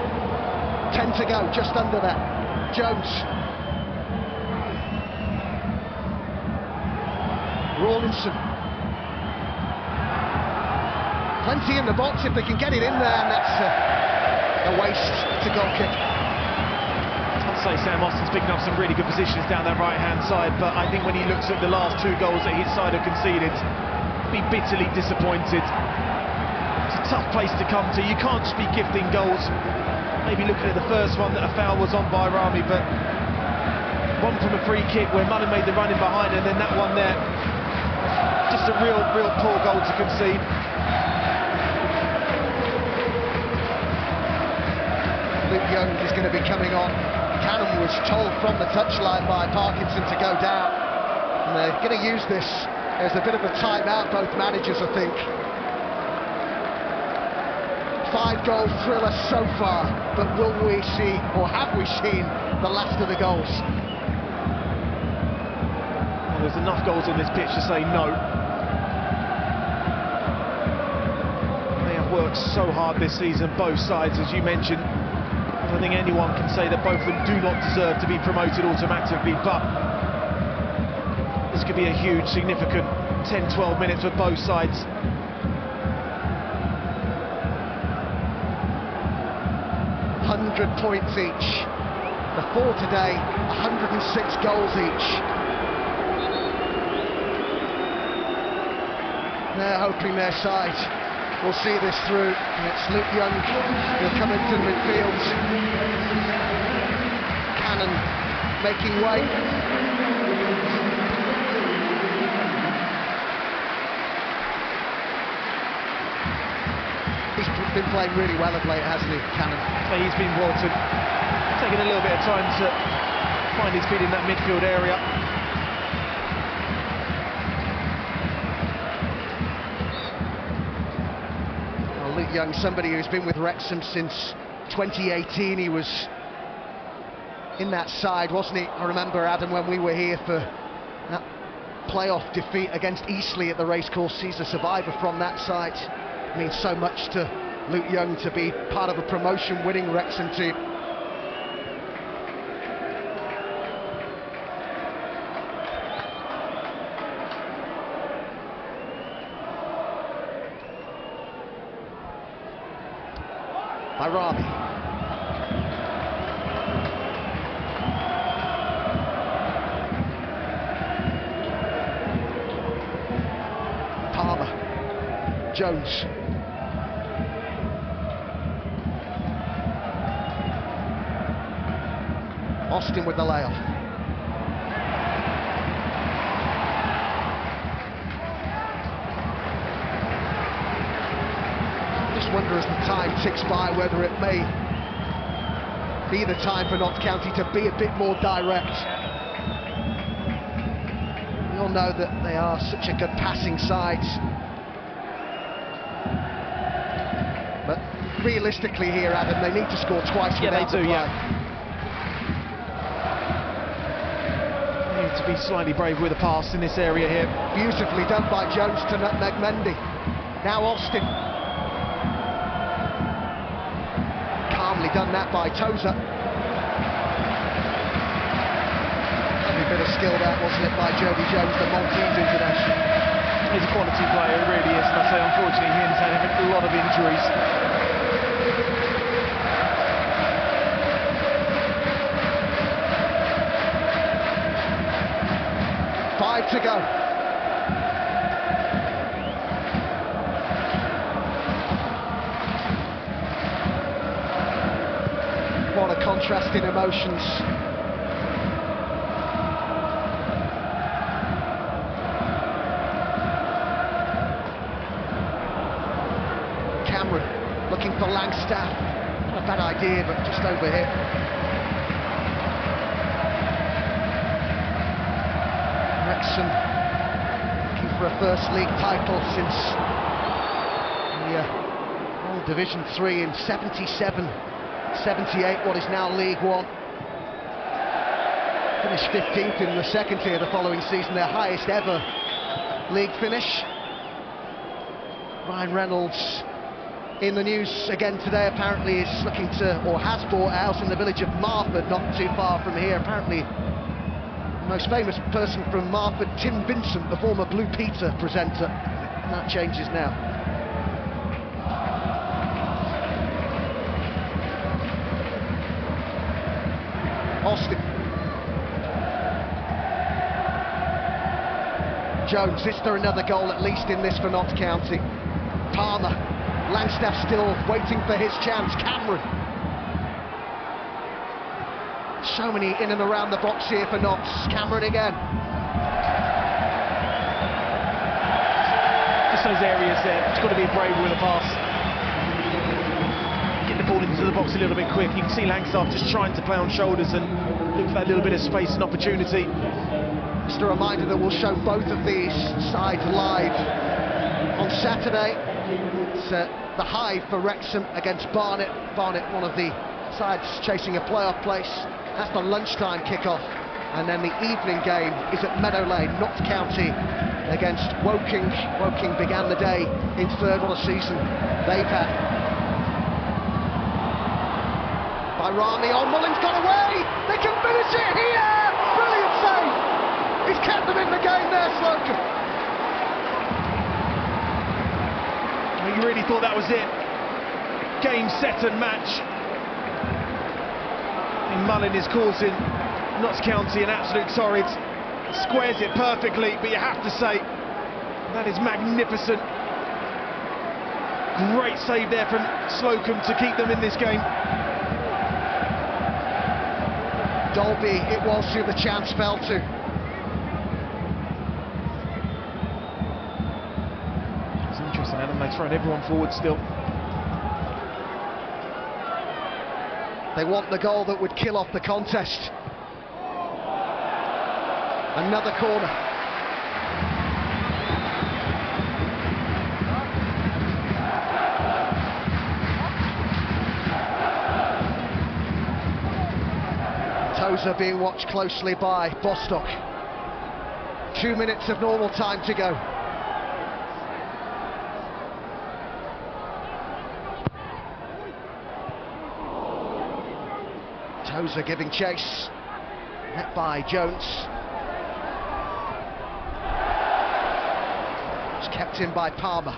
10 to go, just under that. Jones. Rawlinson. Plenty in the box if they can get it in there, and that's a waste. It's a goal kick. Say Sam Austin's picking up some really good positions down that right-hand side, but I think when he looks at the last 2 goals that his side have conceded, be bitterly disappointed. It's a tough place to come to. You can't just be gifting goals. Maybe looking at the first one that a foul was on by Rami, but one from a free kick where Mullin made the run in behind, and then that one there, just a real poor goal to concede. Luke Young is going to be coming on. Cannon was told from the touchline by Parkinson to go down, and they're going to use this as a bit of a timeout, both managers, I think. 5-goal thriller so far, but will we see, or have we seen, the last of the goals? Well, there's enough goals on this pitch to say no. They have worked so hard this season, both sides, as you mentioned. I don't think anyone can say that both of them do not deserve to be promoted automatically, but could be a huge, significant 10-12 minutes for both sides. £100 each. The four today, 106 goals each. They're hoping their side will see this through. And it's Luke Young who'll come into midfield. Cannon making way. He's been playing really well of late, hasn't he, Cannon? He's been wanted. Taking a little bit of time to find his feet in that midfield area. Well, Luke Young, somebody who's been with Wrexham since 2018. He was in that side, wasn't he? I remember, Adam, when we were here for that playoff defeat against Eastleigh at the racecourse. He's a survivor from that side. It means so much to Luke Young to be part of a promotion-winning Wrexham team. Vanarama. Palmer. Jones. Austin with the layoff. Just wonder as the time ticks by whether it may be the time for Notts County to be a bit more direct. We all know that they are such a good passing side. But realistically here, Adam, they need to score twice without the play. To be slightly brave with a pass in this area here. Beautifully done by Jones to nutmeg Mendy. Now Austin. Calmly done that by Tozer. Every bit of skill that, wasn't it, by Jody Jones, the Maltese international. He's a quality player, he really is, and I say unfortunately he's had a lot of injuries. 5 to go. What a contrast in emotions. Cameron looking for Langstaff. Not a bad idea, but just over here. Wrexham looking for a first league title since the old Division 3 in 77, 78, what is now League One. Finished 15th in the second tier the following season, their highest ever league finish. Ryan Reynolds in the news again today, apparently is looking to, or has bought a house in the village of Marford, not too far from here. Apparently the most famous person from Marford, Tim Vincent, the former Blue Peter presenter. And that changes now. Austin. Jones, is there another goal at least in this for Notts County? Palmer. Langstaff still waiting for his chance. Cameron. So many in and around the box here for Notts. Cameron again. Just those areas there. It's got to be brave with a pass. Get the ball into the box a little bit quick. You can see Langstaff just trying to play on shoulders and look for that little bit of space and opportunity. Just a reminder that we'll show both of these sides live on Saturday. It's the Hive for Wrexham against Barnet. Barnet, one of the sides chasing a playoff place. That's the lunchtime kickoff, and then the evening game is at Meadow Lane, Notts County against Woking. Woking began the day in third. What a season they've had. By Rami, oh, Mullins got away! They can finish it here! Brilliant save! He's kept them in the game there, Slocum. You really thought that was it. Game, set and match. And Mullin is causing Notts County an absolute torrid. Squares it perfectly, but you have to say, that is magnificent. Great save there from Slocum to keep them in this game. Dolby, it was who the chance fell to. It's interesting, Adam, they've thrown everyone forward still. They want the goal that would kill off the contest. Another corner. Tozer being watched closely by Bostock. 2 minutes of normal time to go. Tozer giving chase. Met by Jones. It's kept in by Palmer.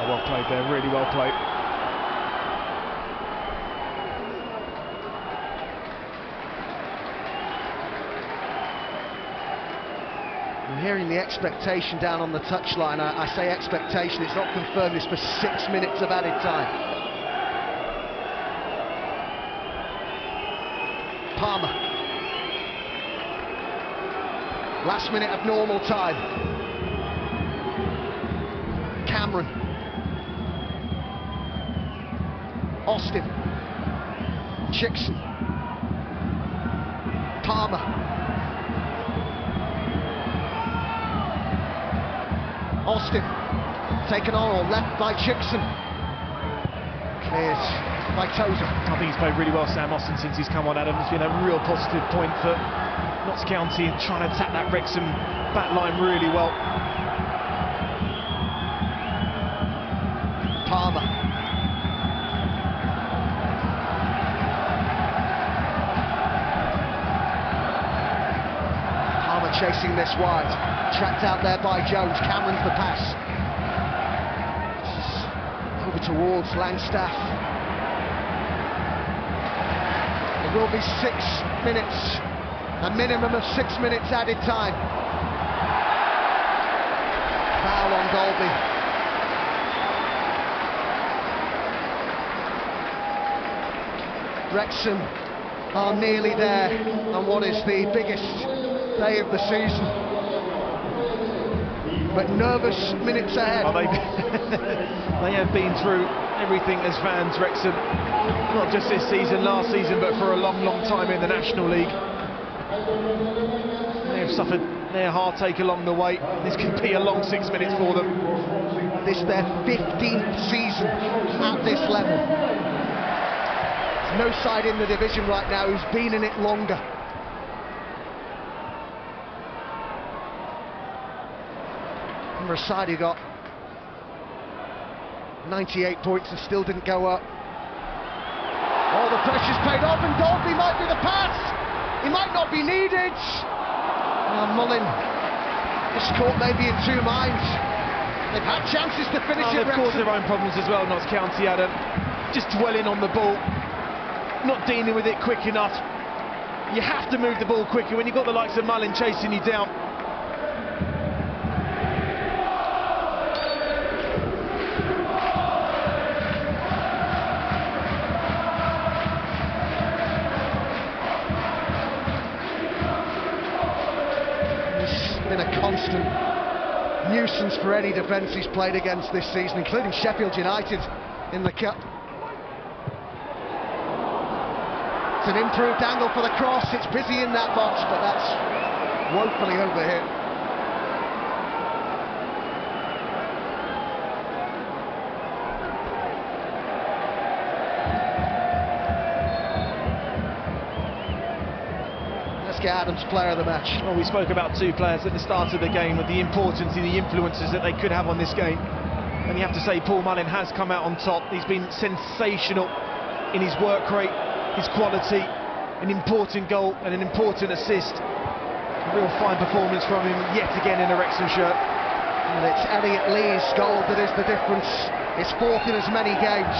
Well played there, really well played. I'm hearing the expectation down on the touchline. I say expectation, it's not confirmed, it's for 6 minutes of added time. Palmer. Last minute of normal time. Cameron. Austin, Chickson, Palmer, Austin, taken on or left by Chickson, cleared by Tozer. I think he's played really well, Sam Austin, since he's come on, Adam. It's been a real positive point for Notts County and trying to attack that Wrexham back line really well. Palmer. Chasing this wide, tracked out there by Jones. Cameron's the pass over towards Langstaff. It will be 6 minutes, a minimum of 6 minutes added time. Foul on Dolby. Wrexham are nearly there on what is the biggest day of the season, but nervous minutes ahead. Well, they have been through everything as fans, Wrexham, not just this season, last season, but for a long, long time in the National League. They have suffered their heartache along the way. This could be a long 6 minutes for them. This is their 15th season at this level. There's no side in the division right now who's been in it longer. For a side who got 98 points and still didn't go up. Oh, the pressure's paid off, and Dolby might be the pass. He might not be needed. Oh, Mullin just caught maybe in two minds. They've had chances to finish it. They've caused their own problems as well, Notts County, Adam. Just dwelling on the ball, not dealing with it quick enough. You have to move the ball quicker when you've got the likes of Mullin chasing you down. Been a constant nuisance for any defence he's played against this season, including Sheffield United in the Cup. It's an improved angle for the cross, it's busy in that box, but that's woefully overhit. Adams, player of the match. Well, we spoke about two players at the start of the game, with the importance and the influences that they could have on this game. And you have to say Paul Mullin has come out on top. He's been sensational in his work rate, his quality, an important goal and an important assist. A real fine performance from him yet again in a Wrexham shirt. And it's Elliot Lee's goal that is the difference. His fourth in as many games.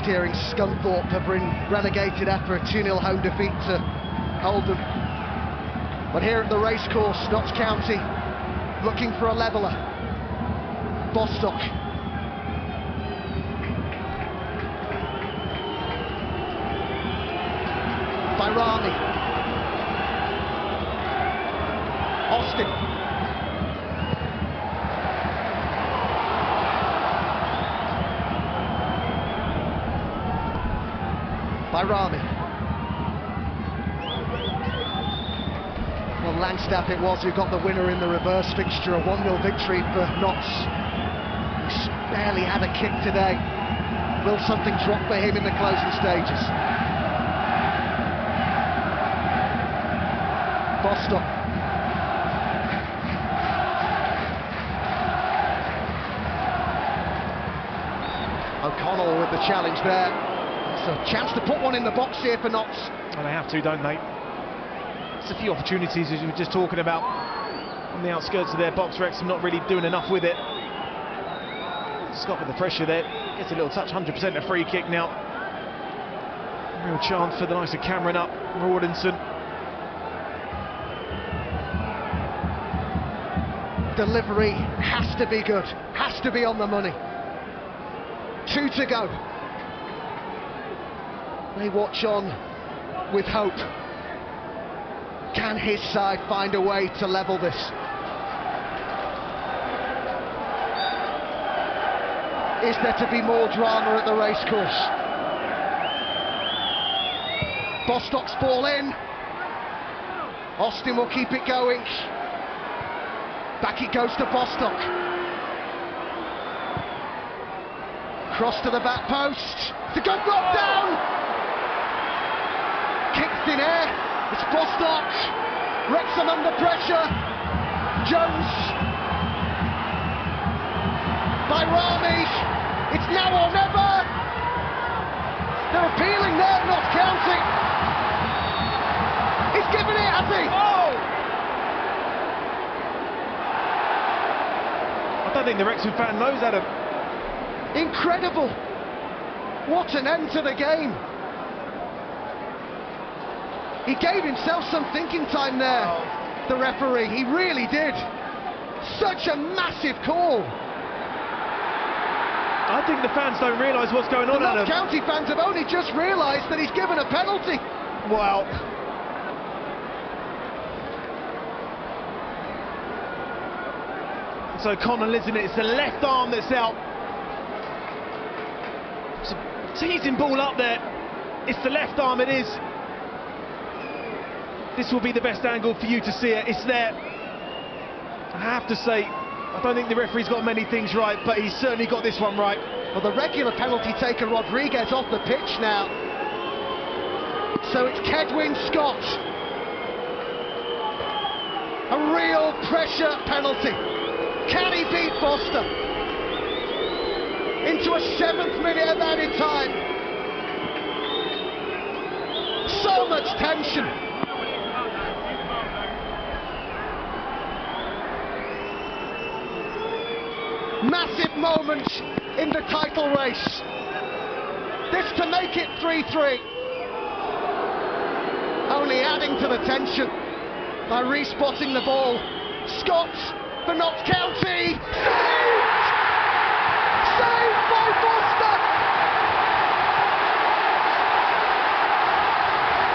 Steering Scunthorpe have been relegated after a 2-0 home defeat to Oldham. But here at the racecourse, Notts County looking for a leveller. Bostock. Vanarama. Austin. Vanarama. Well, Langstaff it was who got the winner in the reverse fixture, a 1-0 victory for Notts. He's barely had a kick today. Will something drop for him in the closing stages? Bostock. O'Connell with the challenge there. It's a chance to put one in the box here for Notts. Well, they have to, don't they? It's a few opportunities, as you were just talking about, on the outskirts of their box. Wrexham not really doing enough with it. Scott with the pressure there, gets a little touch, 100% a free kick now. Real chance for the likes of Cameron up, Rawlinson. Delivery has to be good, has to be on the money. 2 to go. They watch on with hope. Can his side find a way to level this? Is there to be more drama at the racecourse? Bostock's ball in. Austin will keep it going. Back it goes to Bostock. Cross to the back post. It's a good knock down. Kicked in air. It's Bostock. Wrexham under pressure. Jones. Vanarama. It's now or never. They're appealing there, Notts County. He's given it, has he? Oh! I don't think the Wrexham fan knows, Adam. Incredible. What an end to the game. He gave himself some thinking time there, the referee. He really did. Such a massive call. I think the fans don't realise what's going on, Adam. The Notts County fans have only just realised that he's given a penalty. Wow. It's O'Connell, isn't it? It's the left arm that's out. It's a teasing ball up there. It's the left arm, it is. This will be the best angle for you to see it. It's there. I have to say, I don't think the referee's got many things right, but he's certainly got this one right. Well, the regular penalty taker Rodriguez off the pitch now. So it's Kedwin Scott. A real pressure penalty. Can he beat Foster? Into a 7th minute of added time. So much tension. Massive moment in the title race. This to make it 3-3. Only adding to the tension by respotting the ball. Scott for Notts County. Saved! Saved by Foster!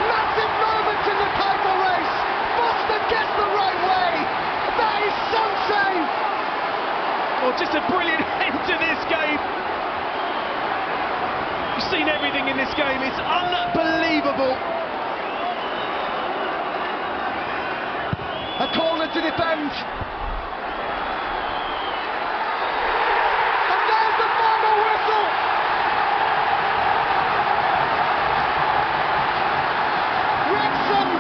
Massive moment in the title race. Foster gets the right way. That is some save. Oh, just a brilliant end to this game. You've seen everything in this game. It's unbelievable. A corner to defend. And there's the final whistle. Wrexham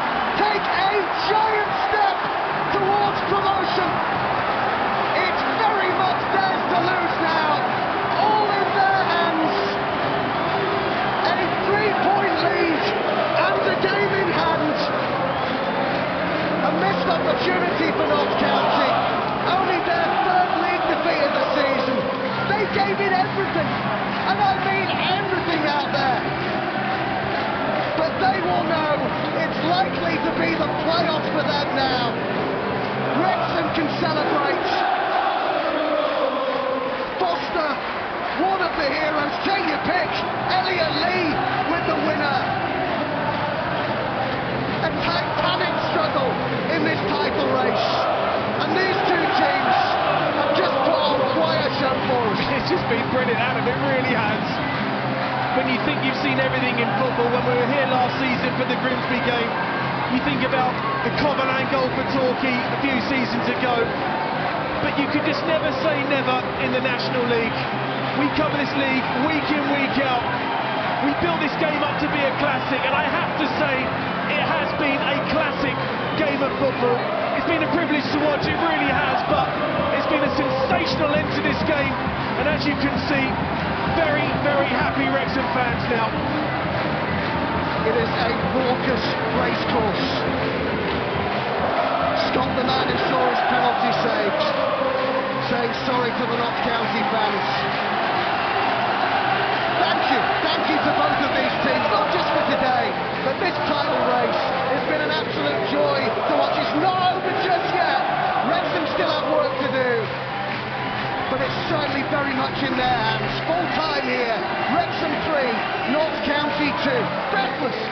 be the playoff for them now. Wrexham can celebrate. Foster, one of the heroes. Take your pick. Elliot Lee with the winner. A titanic struggle in this title race. And these two teams have just put on quite a show for us. It's just been brilliant, Adam, it really has. When you think you've seen everything in football, when we were here last season for the Grimsby game, you think about the Covenant goal for Torquay a few seasons ago, but you could just never say never in the National League. We cover this league week in, week out. We built this game up to be a classic, and I have to say, it has been a classic game of football. It's been a privilege to watch, it really has, but it's been a sensational end to this game, and as you can see, very, very happy Wrexham fans now. It is a raucous racecourse. Scott, the man who saw his penalty saved, saying sorry to the Notts County fans. Thank you to both of these teams, not just for today, but this title race. It's been an absolute joy to watch. It's not over just yet. Wrexham still have work to do, but it's certainly very much in their hands. Full time here. Wrexham 3, Notts County 2. Breakfast.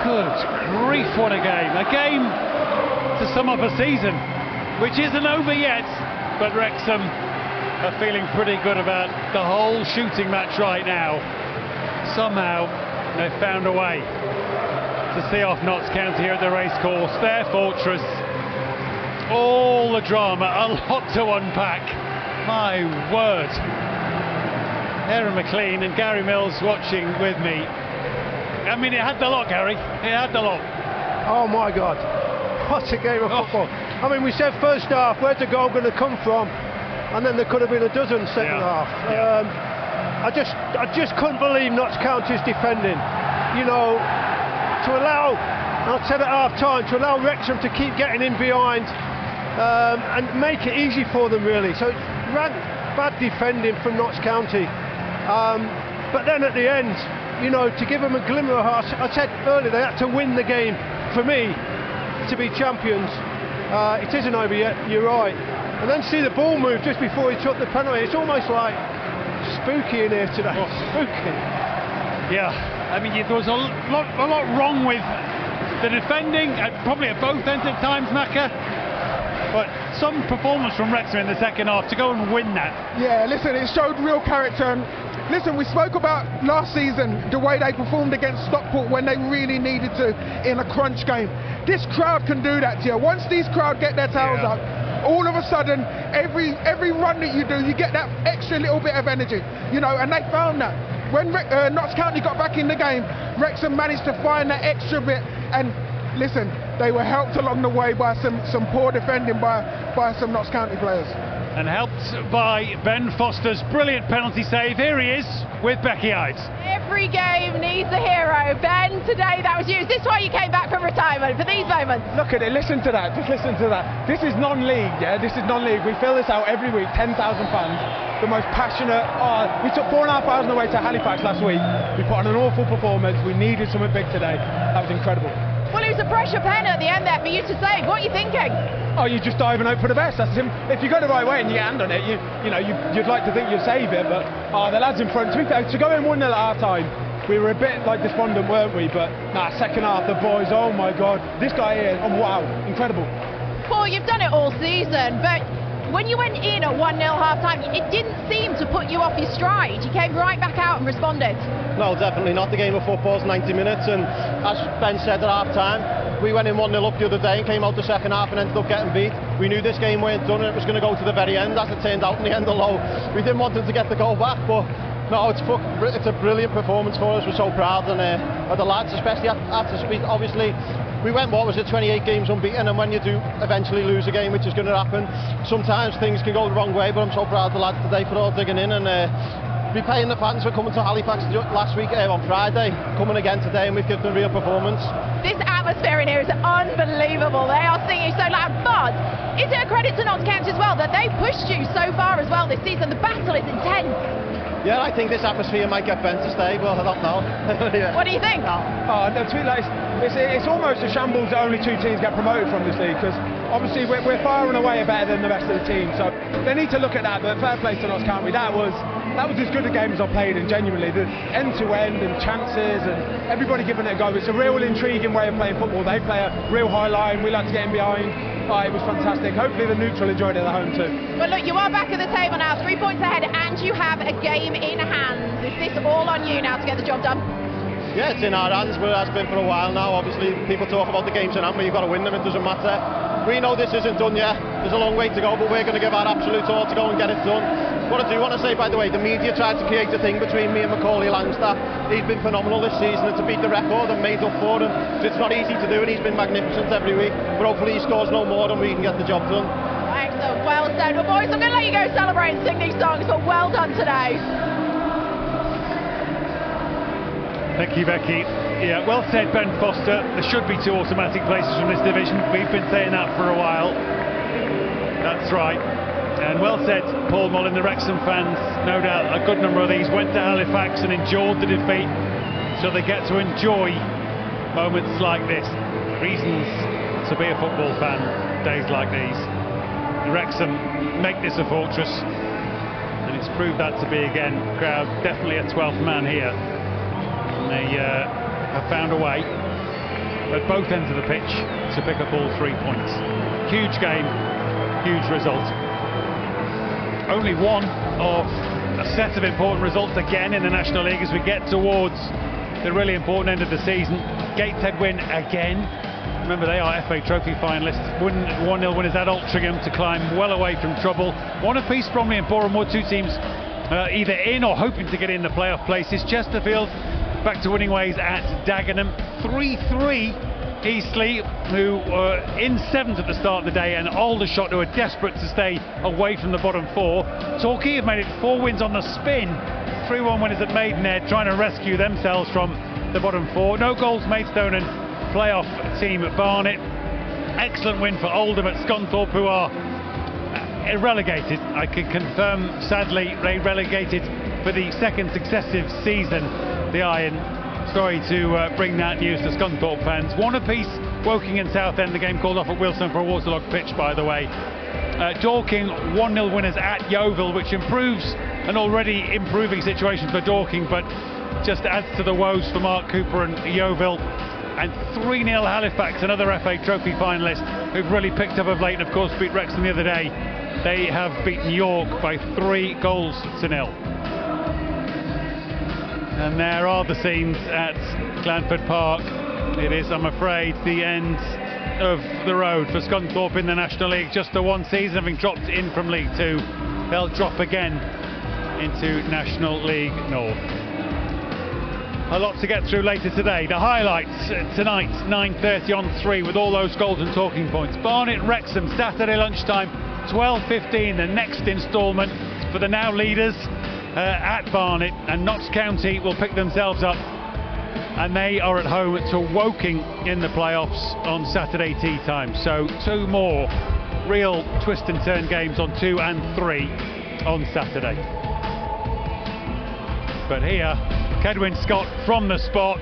Good grief, what a game. A game to sum up a season, which isn't over yet, but Wrexham are feeling pretty good about the whole shooting match right now. Somehow they've found a way to see off Notts County here at the racecourse, their fortress. All the drama, a lot to unpack. My word. Aaron McLean and Gary Mills watching with me. I mean, it had the lot, Gary. It had the lot. Oh my God, what a game of football. I mean, we said first half, where's the goal going to come from? And then there could have been a dozen second half. I just couldn't believe Notts County's defending. You know, to allow, I said at half time, to allow Wrexham to keep getting in behind and make it easy for them really. So bad defending from Notts County. But then at the end, you know, to give them a glimmer of hope, I said earlier they had to win the game for me to be champions. It isn't over yet, you're right. And then see the ball move just before he took the penalty. It's almost like spooky in here today. Oh. Spooky. Yeah, I mean, there was a lot wrong with the defending, probably at both ends at times, Macca. But some performance from Wrexham in the second half to go and win that. Yeah, listen, it showed real character. And listen, we spoke about last season, the way they performed against Stockport when they really needed to in a crunch game. This crowd can do that to you. Once these crowd get their tails up, all of a sudden, every run that you do, you get that extra little bit of energy, you know, and they found that. When Notts County got back in the game, Wrexham managed to find that extra bit, and listen, they were helped along the way by some poor defending by some Notts County players. And helped by Ben Foster's brilliant penalty save. Here he is with Becky Hyde. Every game needs a hero. Ben, today that was you. Is this why you came back from retirement, for these moments? Look at it, listen to that, just listen to that. This is non-league, yeah, this is non-league. We fill this out every week, 10,000 fans. The most passionate, we took 4,500 away to Halifax last week. We put on an awful performance, we needed something big today. That was incredible. Well, it was a pressure pen at the end there for you to save. What are you thinking? Oh, you just dive and hope for the best. That's if you go the right way and you get a hand on it, you'd like to think you'd save it, but the lads in front, to go in 1-0 at half time, we were a bit like despondent, weren't we? But second half, the boys, oh my God, this guy here, oh wow, incredible. Paul, you've done it all season, but when you went in at 1-0 half time, it didn't seem to put you off your stride. You came right back out and responded. No, definitely not. The game of football is 90 minutes, and as Ben said at half time, we went in 1-0 up the other day and came out the second half and ended up getting beat. We knew this game weren't done and it was going to go to the very end, as it turned out in the end of low. We didn't want them to get the goal back, but no, it's a brilliant performance for us. We're so proud, and the lads, especially after speed, obviously. We went, 28 games unbeaten, and when you do eventually lose a game, which is going to happen, sometimes things can go the wrong way, but I'm so proud of the lads today for all digging in and repaying the fans for coming to Halifax last week on Friday, coming again today, and we've given them real performance. This atmosphere in here is unbelievable. They are singing so loud, but is it a credit to Notts County as well that they pushed you so far as well this season? The battle is intense. Yeah, I think this atmosphere might get bent to stay, but I don't know. Yeah. What do you think? Oh, no, it's almost a shambles that only 2 teams get promoted from this league, because obviously we're far and away better than the rest of the team, so they need to look at that. But fair play to Notts County, that was as good a game as I've played, and genuinely the end to end and chances and everybody giving it a go. It's a real intriguing way of playing football. They play a real high line, we like to get in behind. Oh, it was fantastic. Hopefully the neutral enjoyed it at home too. But look, you are back at the table now, 3 points ahead, and you have a game in hand. Is this all on you now to get the job done? Yeah, it's in our hands, but it has been for a while now. Obviously, people talk about the games in hand, but you've got to win them, it doesn't matter. We know this isn't done yet, there's a long way to go, but we're going to give our absolute all to go and get it done. What I do want to say, by the way, the media tried to create a thing between me and Macaulay Langstaff. He's been phenomenal this season, and to beat the record and made up for him. It's not easy to do, and he's been magnificent every week, but hopefully he scores no more and we can get the job done. Excellent, well said. Well, boys, I'm going to let you go celebrate and sing these songs, but well done today. Thank you, Becky. Yeah, well said, Ben Foster. There should be 2 automatic places from this division. We've been saying that for a while. That's right. And well said, Paul Mullin. The Wrexham fans, no doubt a good number of these went to Halifax and endured the defeat, so they get to enjoy moments like this. Reasons to be a football fan, days like these. Wrexham make this a fortress, and it's proved that to be again. Crowd definitely a 12th man here. And they have found a way at both ends of the pitch to pick up all 3 points. Huge game, huge result. Only one of a set of important results again in the National League as we get towards the really important end of the season. Gateshead win again. Remember, they are FA Trophy finalists. 1-0 winners at Altrincham to climb well away from trouble. One apiece, Bromley and Boreham Wood, 2 teams either in or hoping to get in the playoff places. Chesterfield back to winning ways at Dagenham. 3-3 Eastleigh, who were in 7th at the start of the day, and Aldershot, who are desperate to stay away from the bottom 4. Torquay have made it 4 wins on the spin. 3-1 winners at Maidenhead, trying to rescue themselves from the bottom 4. No goals, Maidstone, and playoff team at Barnet. Excellent win for Oldham at Scunthorpe, who are relegated. I can confirm, sadly, they relegated for the 2nd successive season. The Iron. Sorry to bring that news to Scunthorpe fans. 1 apiece, Woking and Southend. The game called off at Wilson for a waterlogged pitch, by the way. Dorking 1-0 winners at Yeovil, which improves an already improving situation for Dorking, but just adds to the woes for Mark Cooper and Yeovil. And 3-0 Halifax, another FA Trophy finalist, who've really picked up of late and of course beat Wrexham the other day. They have beaten York by 3-0. And there are the scenes at Glanford Park. It is, I'm afraid, the end of the road for Scunthorpe in the National League. Just the 1 season, having dropped in from League 2. They'll drop again into National League North. A lot to get through later today. The highlights tonight, 9:30 on 3, with all those goals and talking points. Barnet Wrexham, Saturday lunchtime, 12:15, the next instalment for the now leaders at Barnet, and Notts County will pick themselves up, and they are at home to Woking in the playoffs on Saturday tea time. So 2 more real twist and turn games on 2 and 3 on Saturday. But here, Kedwin Scott from the spot,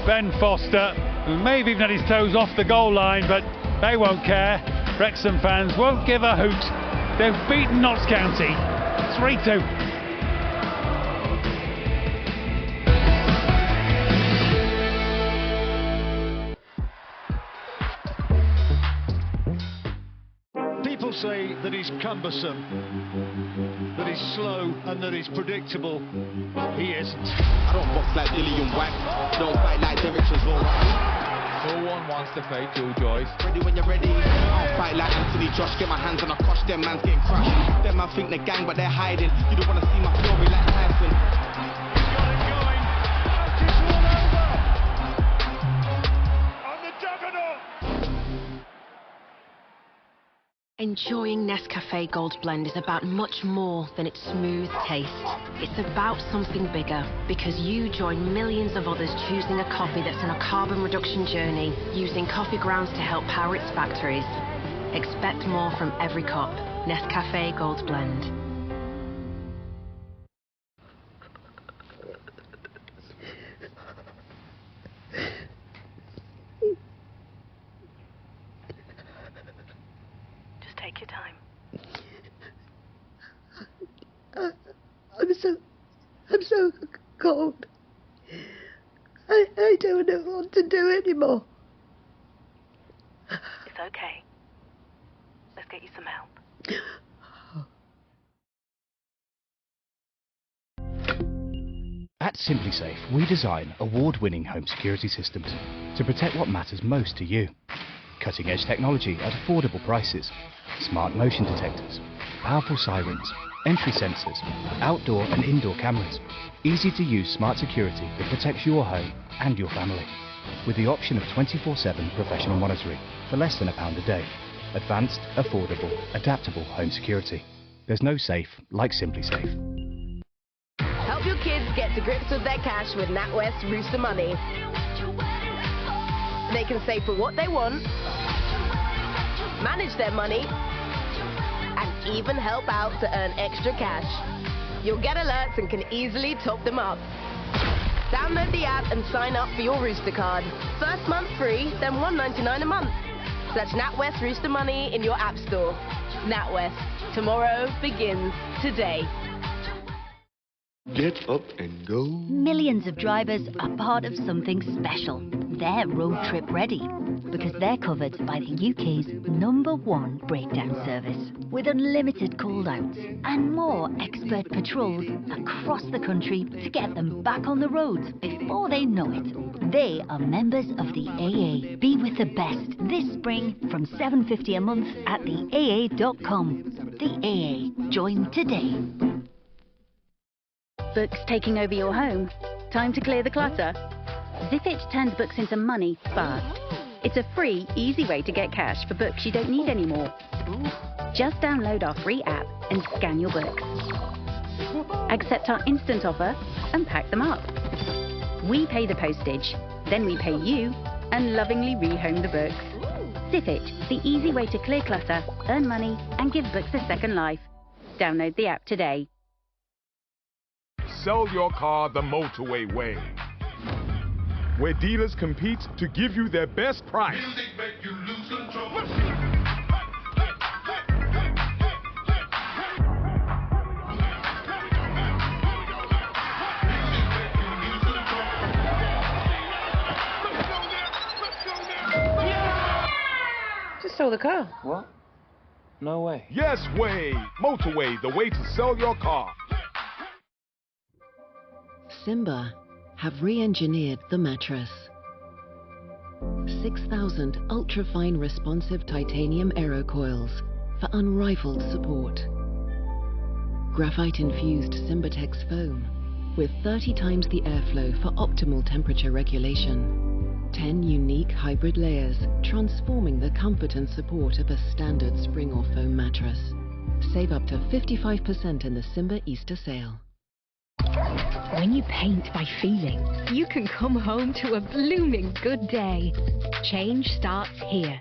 Ben Foster, who may have even had his toes off the goal line, but they won't care. Wrexham fans won't give a hoot. They've beaten Notts County 3-2. People say that he's cumbersome, that he's slow and that he's predictable. He isn't. I don't box like Dillian White, don't fight like Derrickson's alright. No one wants to fight Joe Joyce. Ready when you're ready. I'll fight like Anthony Josh, get my hands on a crush, them man's getting crushed. Them man think they're gang but they're hiding. You don't want to see my fury like Tyson. Enjoying Nescafe Gold Blend is about much more than its smooth taste. It's about something bigger, because you join millions of others choosing a coffee that's on a carbon reduction journey, using coffee grounds to help power its factories. Expect more from every cup. Nescafe Gold Blend. cold. I don't know what to do anymore. It's okay. Let's get you some help. At SimpliSafe, we design award-winning home security systems to protect what matters most to you. Cutting-edge technology at affordable prices, smart motion detectors, powerful sirens, entry sensors, outdoor and indoor cameras, easy-to-use smart security that protects your home and your family, with the option of 24/7 professional monitoring for less than £1 a day. Advanced, affordable, adaptable home security. There's no safe like SimpliSafe. Help your kids get to grips with their cash with NatWest Rooster Money. They can save for what they want, manage their money, and even help out to earn extra cash. You'll get alerts and can easily top them up. Download the app and sign up for your Rooster card. First month free, then $1.99 a month. Search NatWest Rooster Money in your app store. NatWest. Tomorrow begins today. Get up and go. Millions of drivers are part of something special. They're road trip ready because they're covered by the UK's #1 breakdown service with unlimited call-outs and more expert patrols across the country to get them back on the roads before they know it. They are members of the AA. Be with the best this spring from £7.50 a month at theaa.com. The AA. Join today. Books taking over your home? Time to clear the clutter? Zippage turns books into money fast. It's a free, easy way to get cash for books you don't need anymore. Just download our free app and scan your books. Accept our instant offer and pack them up. We pay the postage, then we pay you and lovingly rehome the books. Zippage, the easy way to clear clutter, earn money and give books a second life. Download the app today. Sell your car the motorway way, where dealers compete to give you their best price. Just stole the car. What? No way. Yes way. Motorway, the way to sell your car. Simba have re-engineered the mattress. 6,000 ultra-fine responsive titanium aerocoils for unrivaled support. Graphite-infused Simbatex foam with 30 times the airflow for optimal temperature regulation. 10 unique hybrid layers transforming the comfort and support of a standard spring or foam mattress. Save up to 55% in the Simba Easter sale. When you paint by feeling, you can come home to a blooming good day. Change starts here.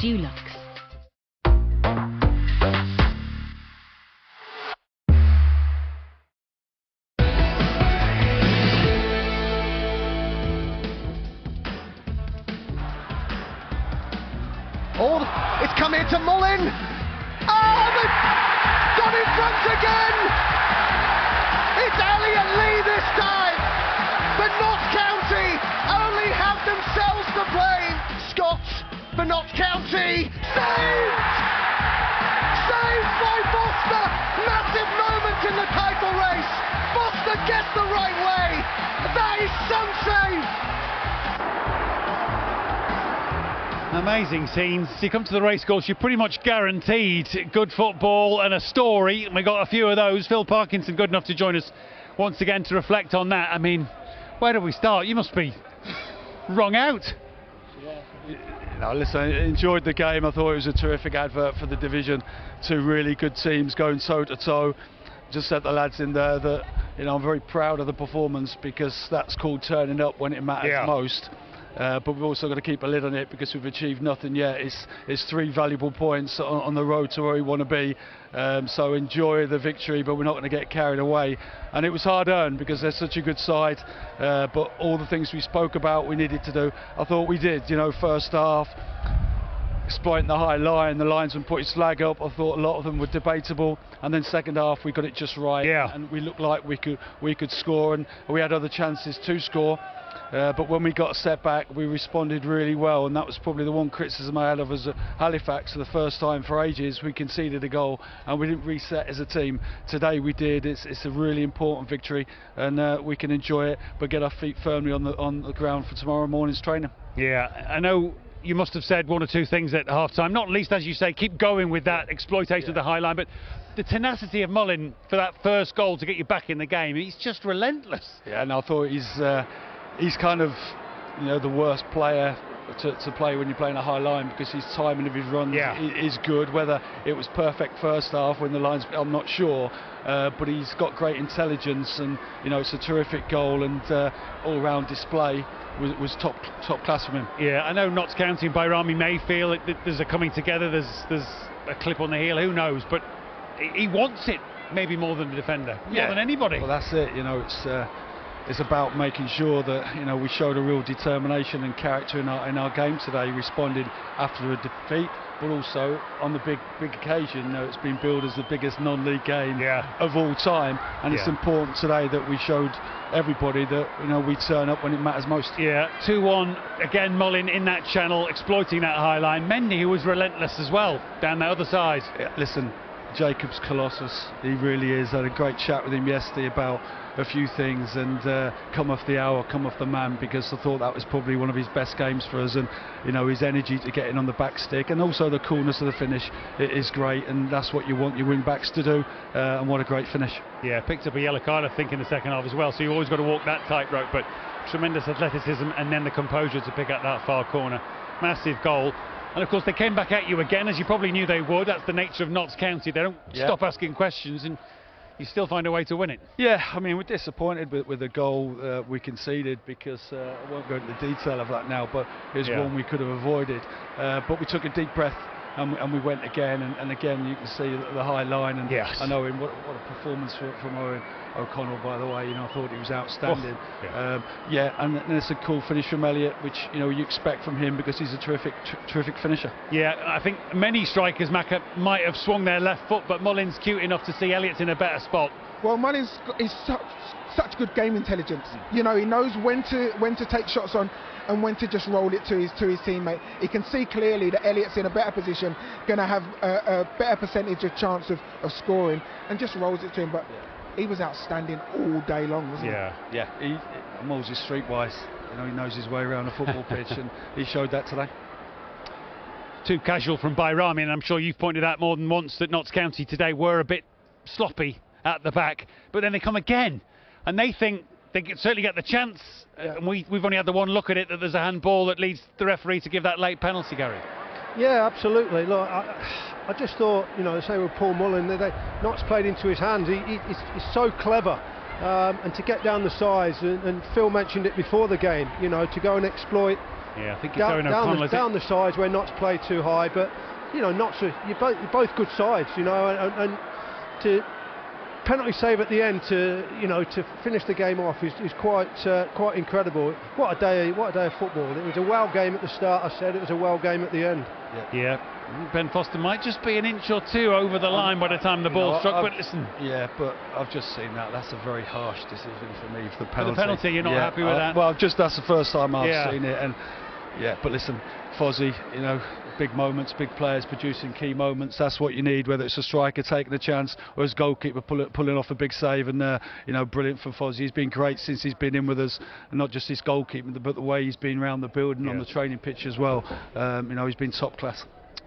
Dulux. Oh, it's come here to Mullin. Oh, they've got in front again. It's Elliot Lee this time. But Notts County only have themselves to blame. Scott for Notts County. Saved! Saved by Foster. Massive moment in the title race. Foster gets the right way. That is some save. Amazing scenes. You come to the racecourse, you're pretty much guaranteed good football and a story. We got a few of those. Phil Parkinson good enough to join us once again to reflect on that. I mean, where do we start? You must be wrung out. No, listen, I enjoyed the game. I thought it was a terrific advert for the division. Two really good teams going toe to toe. Just said the lads in there that, you know, I'm very proud of the performance because that's called turning up when it matters most. But we've also got to keep a lid on it because we've achieved nothing yet. It's 3 valuable points on the road to where we want to be. So enjoy the victory, but we're not going to get carried away. And it was hard earned because they're such a good side. But all the things we spoke about we needed to do, I thought we did. You know, first half, exploiting the high line, the linesman put his flag up. I thought a lot of them were debatable, and then second half we got it just right, and we looked like we could score, and we had other chances to score. But when we got a setback, we responded really well, and that was probably the one criticism I had of us at Halifax. For the first time for ages, we conceded a goal and we didn't reset as a team. Today we did. It's a really important victory, and we can enjoy it, but get our feet firmly on the ground for tomorrow morning's training. Yeah, I know you must have said one or two things at half-time, not least, as you say, keep going with that exploitation of the high line, but the tenacity of Mullin for that first goal to get you back in the game, he's just relentless. Yeah, and I thought he's kind of, you know, the worst player to play when you're playing a high line, because his timing of his runs is good. Whether it was perfect first half when the lines, I'm not sure, but he's got great intelligence, and you know, it's a terrific goal, and all-round display was top class from him. Yeah, I know Notts County and Bayrami may feel that there's a coming together, there's a clip on the heel, who knows, but he wants it maybe more than the defender, more than anybody. Well, that's it, you know, it's about making sure that, you know, we showed a real determination and character in our game today. Responded after a defeat, but also on the big occasion. You know, it's been billed as the biggest non-league game of all time, and it's important today that we showed everybody that, you know, we turn up when it matters most. Yeah, 2-1 again. Mullin in that channel, exploiting that high line. Mendy, who was relentless as well down the other side. Yeah, listen, Jacob's colossus. He really is. I had a great chat with him yesterday about a few things, and come off the hour, come off the man, because I thought that was probably one of his best games for us, and you know, his energy to get in on the back stick, and also the coolness of the finish, it is great, and that's what you want your wing backs to do, and what a great finish. Yeah, picked up a yellow card I think in the second half as well, so you always got to walk that tightrope, but tremendous athleticism and then the composure to pick out that far corner. Massive goal. And of course they came back at you again, as you probably knew they would. That's the nature of Notts County. They don't stop asking questions, and you still find a way to win it. Yeah, I mean, we're disappointed with the goal we conceded, because I won't go into the detail of that now, but it was one we could have avoided. But we took a deep breath, and we went again, and again you can see the high line, and I know him, what a performance from Owen O'Connell, by the way. You know, I thought he was outstanding. And it's a cool finish from Elliott, which, you know, you expect from him, because he's a terrific finisher. Yeah, I think many strikers, Macca, might have swung their left foot, but Mullin's cute enough to see Elliott's in a better spot. Well, Mullin's is such good game intelligence. You know, he knows when to take shots on and when to just roll it to his teammate. He can see clearly that Elliott's in a better position, going to have a better percentage of chance of scoring, and just rolls it to him. But he was outstanding all day long, wasn't he? Yeah. He Moses streetwise. You know, he knows his way around a football pitch, and he showed that today. Too casual from Bayrami, and I'm sure you've pointed out more than once that Notts County today were a bit sloppy at the back, but then they come again, and they think they can certainly get the chance, and we've only had the one look at it, that there's a handball that leads the referee to give that late penalty, Gary. Yeah, absolutely. Look, I just thought, you know, say with Paul Mullin, Notts played into his hands. He's so clever, and to get down the sides, and Phil mentioned it before the game, you know, to go and exploit. Yeah, I think down the sides where Notts played too high, but you know, Notts you're both good sides, you know, and to penalty save at the end to finish the game off is quite incredible. What a day of football. It was a well game at the start. I said it was a well game at the end. Yeah. Ben Foster might just be an inch or two over the line by the time the ball struck, but listen. Yeah, but I've just seen that. That's a very harsh decision for me for the penalty. For the penalty, you're not happy with that? Well, that's the first time I've seen it, and but listen, Fozzie, you know, big moments, big players producing key moments. That's what you need, whether it's a striker taking a chance or his goalkeeper pulling off a big save. And you know, brilliant from Fozzie. He's been great since he's been in with us, and not just his goalkeeping, but the way he's been around the building on the training pitch as well. You know, he's been top class.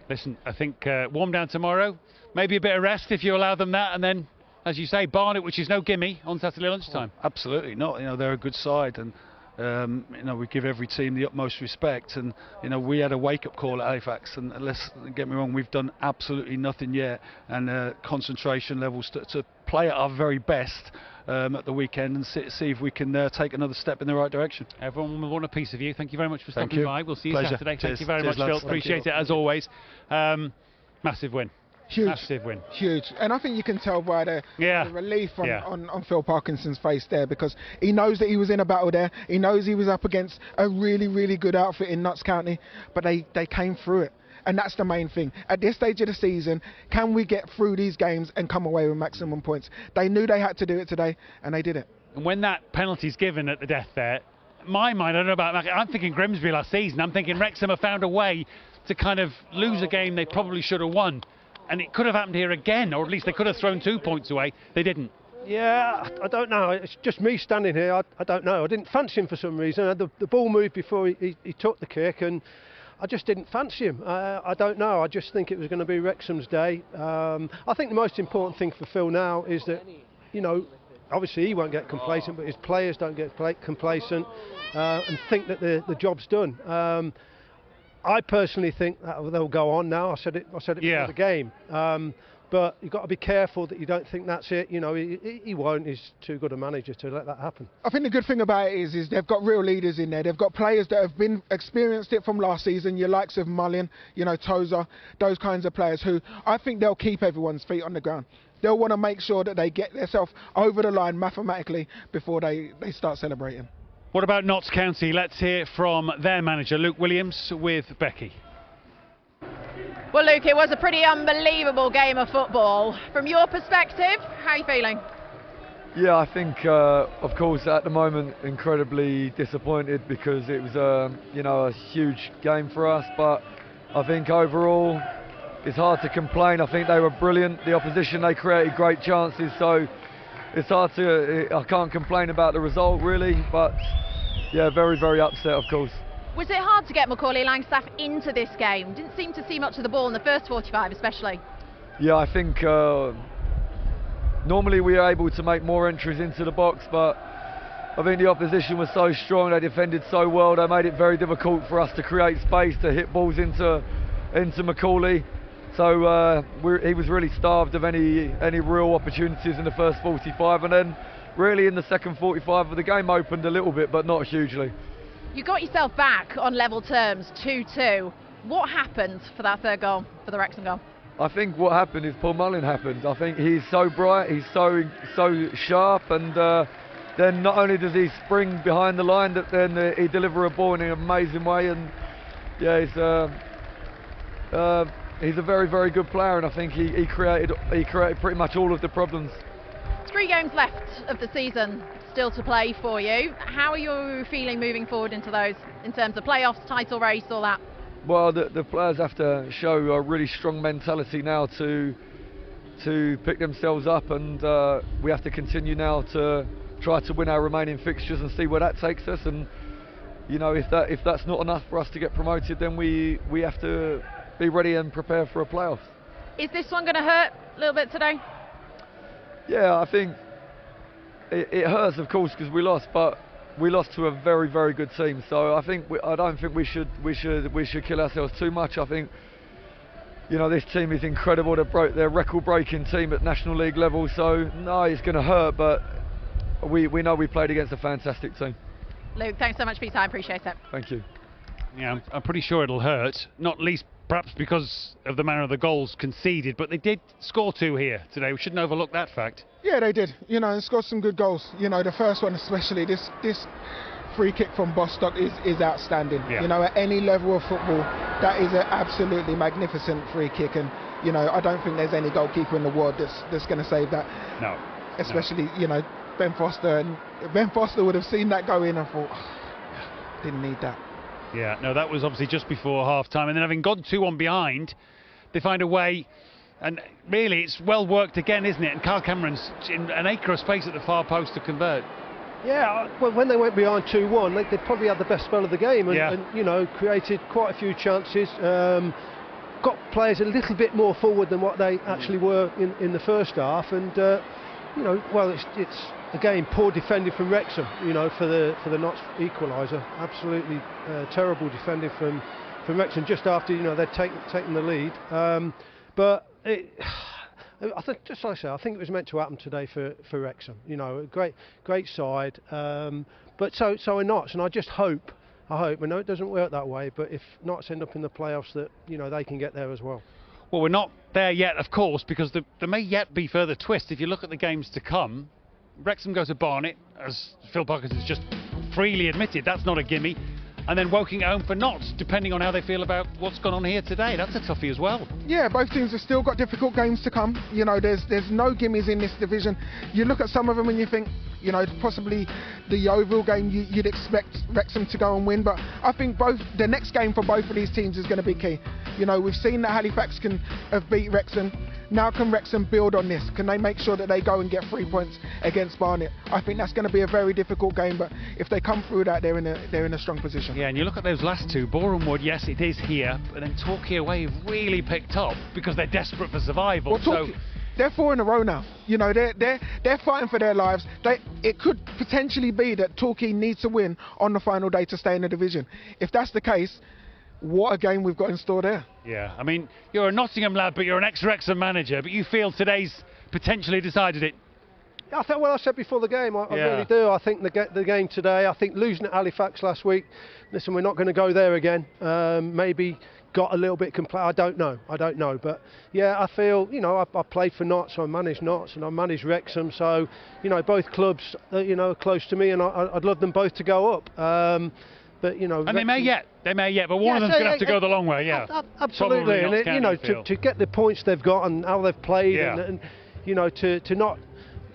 Listen, I think warm down tomorrow, maybe a bit of rest if you allow them that, and then, as you say, Barnet, which is no gimme, on Saturday lunchtime. Well, absolutely not. You know, they're a good side, and you know, we give every team the utmost respect, and you know, we had a wake-up call at Halifax, and let's get me wrong, we've done absolutely nothing yet, and concentration levels to play at our very best at the weekend, and see if we can take another step in the right direction. Everyone will want a piece of you. Thank you very much for stopping by. We'll see you Saturday. Cheers. Thank you very much, Phil. Appreciate it as always. Massive win. Huge. Massive win. Huge. And I think you can tell by the relief on Phil Parkinson's face there, because he knows that he was in a battle there. He knows he was up against a really, really good outfit in Notts County, but they came through it. and that's the main thing. At this stage of the season, can we get through these games and come away with maximum points? They knew they had to do it today, and they did it. And when that penalty's given at the death there, my mind, I don't know about Mac, I'm thinking Grimsby last season. I'm thinking Wrexham have found a way to kind of lose a game they probably should have won. And it could have happened here again, or at least they could have thrown 2 points away. They didn't. Yeah, I don't know. It's just me standing here. I don't know. I didn't fancy him for some reason. The ball moved before he took the kick, and I just didn't fancy him. I don't know. I just think it was going to be Wrexham's day. I think the most important thing for Phil now is that, you know, obviously he won't get complacent, but his players don't get complacent and think that the job's done. I personally think that they'll go on now. I said it before the game. But you've got to be careful that you don't think that's it. You know, he won't. He's too good a manager to let that happen. I think the good thing about it is they've got real leaders in there. They've got players that have been experienced it from last season. Your likes of Mullin, you know, Tozer, those kinds of players who I think they'll keep everyone's feet on the ground. They'll want to make sure that they get themselves over the line mathematically before they start celebrating. What about Notts County? Let's hear from their manager, Luke Williams, with Becky. Well, Luke, it was a pretty unbelievable game of football. From your perspective, how are you feeling? Yeah, I think, of course, at the moment, incredibly disappointed because it was, you know, a huge game for us. But I think overall, it's hard to complain. I think they were brilliant. The opposition, they created great chances. So it's hard to, I can't complain about the result really. But yeah, very, very upset, of course. Was it hard to get Macaulay Langstaff into this game? Didn't seem to see much of the ball in the first 45 especially. Yeah, I think normally we are able to make more entries into the box, but I think the opposition was so strong, they defended so well, they made it very difficult for us to create space to hit balls into Macaulay. So he was really starved of any real opportunities in the first 45, and then really in the second 45 of the game opened a little bit, but not hugely. You got yourself back on level terms, 2-2. What happened for that third goal, for the Wrexham goal? I think what happened is Paul Mullin happened. I think he's so bright, he's so sharp, and then not only does he spring behind the line, that then he deliver a ball in an amazing way. And yeah, he's a very, very good player, and I think he created pretty much all of the problems. 3 games left of the season still to play for you. How are you feeling moving forward into those, in terms of playoffs, title race, all that? Well, the players have to show a really strong mentality now to pick themselves up, and we have to continue now to try to win our remaining fixtures and see where that takes us. And you know, if that's not enough for us to get promoted, then we have to be ready and prepare for a playoff. Is this one going to hurt a little bit today? Yeah, I think it hurts, of course, because we lost, but we lost to a very, very good team. So I don't think we should kill ourselves too much. I think, you know, this team is incredible. They're record-breaking team at National League level. So no, it's going to hurt, but we know we played against a fantastic team. Luke, thanks so much for your time. Appreciate it. Thank you. Yeah, I'm pretty sure it'll hurt, not least perhaps because of the manner of the goals conceded, but they did score 2 here today. We shouldn't overlook that fact. Yeah, they did. You know, and scored some good goals. You know, the first one especially, this free kick from Bostock is outstanding. Yeah. You know, at any level of football, that is an absolutely magnificent free kick, and you know, I don't think there's any goalkeeper in the world that's going to save that. No. Especially, you know, Ben Foster, and Ben Foster would have seen that go in and thought, oh, didn't need that. Yeah, no, that was obviously just before half-time, and then having gone 2-1 behind, they find a way, and really it's well worked again, isn't it? And Carl Cameron's in an acre of space at the far post to convert. Yeah, well, when they went behind 2-1, they probably had the best spell of the game, and you know, created quite a few chances. Got players a little bit more forward than what they actually were in the first half, and you know, well, it's again poor defending from Wrexham. You know, for the Notts equaliser, absolutely terrible defending from Wrexham just after, you know, they'd taken the lead. But I think, just like I say, I think it was meant to happen today for Wrexham. You know, a great side, but so are Notts, and I just hope. I know it doesn't work that way, but if Notts end up in the playoffs, that, you know, they can get there as well. Well, we're not there yet, of course, because there may yet be further twists. If you look at the games to come, Wrexham go to Barnet, as Phil Parkinson has just freely admitted. That's not a gimme. and then Woking at home for Notts, depending on how they feel about what's gone on here today. That's a toughie as well. Yeah, both teams have still got difficult games to come. You know, there's no gimmies in this division. You look at some of them and you think, you know, possibly the Yeovil game you'd expect Wrexham to go and win, but I think the next game for both of these teams is going to be key. You know, we've seen that Halifax have beat Wrexham. Now can Wrexham build on this? Can they make sure that they go and get 3 points against Barnet? I think that's going to be a very difficult game, but if they come through that, they're in a strong position. Yeah, and you look at those last two, Boreham Wood, yes, it is here, but then Torquay away have really picked up because they're desperate for survival. Well, they're 4 in a row now. You know, they're fighting for their lives. It could potentially be that Torquay needs to win on the final day to stay in the division. If that's the case, what a game we've got in store there. Yeah, I mean, you're a Nottingham lad, but you're an ex-Wrexham manager, but you feel today's potentially decided it. I think, well, I said before the game, I really do. I think the game today, I think losing at Halifax last week, listen, we're not going to go there again. Maybe got a little bit I don't know. But yeah, I feel, you know, I played for Notts, I managed Notts, and I managed Wrexham. So, you know, both clubs, you know, are close to me, and I'd love them both to go up. But, you know, and they may yet, but one of them's going to have to go the long way, absolutely. And you know, to get the points they've got and how they've played, and you know, to not,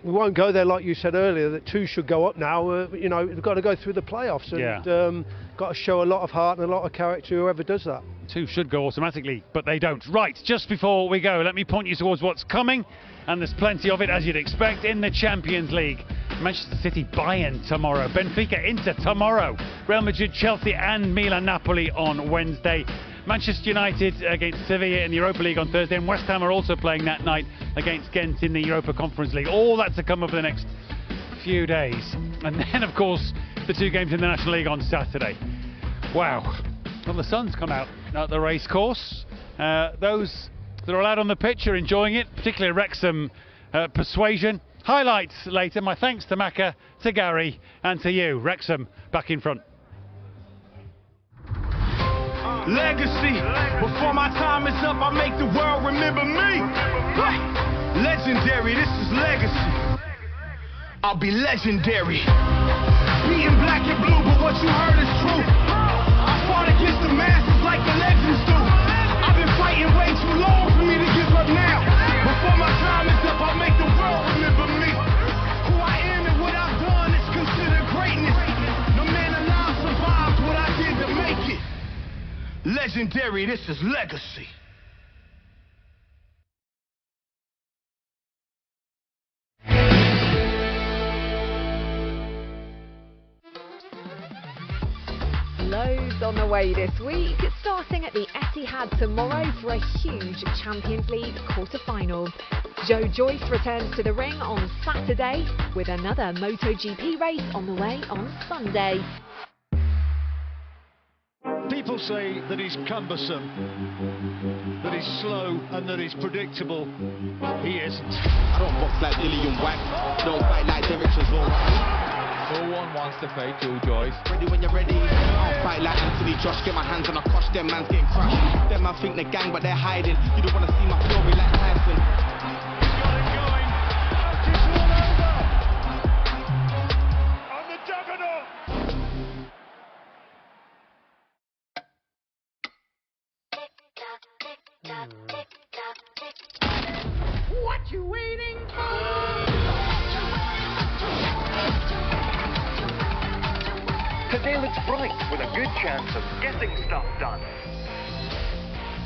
we won't go there like you said earlier, that 2 should go up now. You know, we've got to go through the playoffs, and got to show a lot of heart and a lot of character whoever does that. 2 should go automatically, but they don't. Right, just before we go, let me point you towards what's coming, and there's plenty of it, as you'd expect, in the Champions League. Manchester City, Bayern tomorrow, Benfica, Inter tomorrow, Real Madrid, Chelsea and Milan, Napoli on Wednesday, Manchester United against Sevilla in the Europa League on Thursday, and West Ham are also playing that night against Ghent in the Europa Conference League. All that to come over the next few days. And then, of course, the 2 games in the National League on Saturday. Wow. Well, the sun's come out at the racecourse. Those that are allowed on the pitch are enjoying it, particularly Wrexham Persuasion. Highlights later. My thanks to Macca, to Gary and to you. Wrexham back in front. Legacy. Before my time is up, I make the world remember me. Legendary, this is legacy. I'll be legendary. Beating black and blue, but what you heard is true. I fought against the masses like the legends do. I've been fighting way too long for me to give up now. Before my time is up, I'll make the world remember me. Who I am and what I've done is considered greatness. No man alive survived what I did to make it. Legendary, this is legacy. Loads on the way this week, starting at the Etihad tomorrow for a huge Champions League quarter-final. Joe Joyce returns to the ring on Saturday with another MotoGP race on the way on Sunday. People say that he's cumbersome, that he's slow and that he's predictable. He isn't. I don't box like Dilly and Wang, don't fight like Derek Chisholm. No one wants to fight Joe Joyce. Ready when you're ready. I'll fight like Anthony Josh, get my hands on a crush, them man's getting crushed. Them man think they're gang, but they're hiding. You don't want to see my fury like Tyson. Got it going. It's all over. On the juggernaut. What you waiting for? Today looks bright with a good chance of getting stuff done.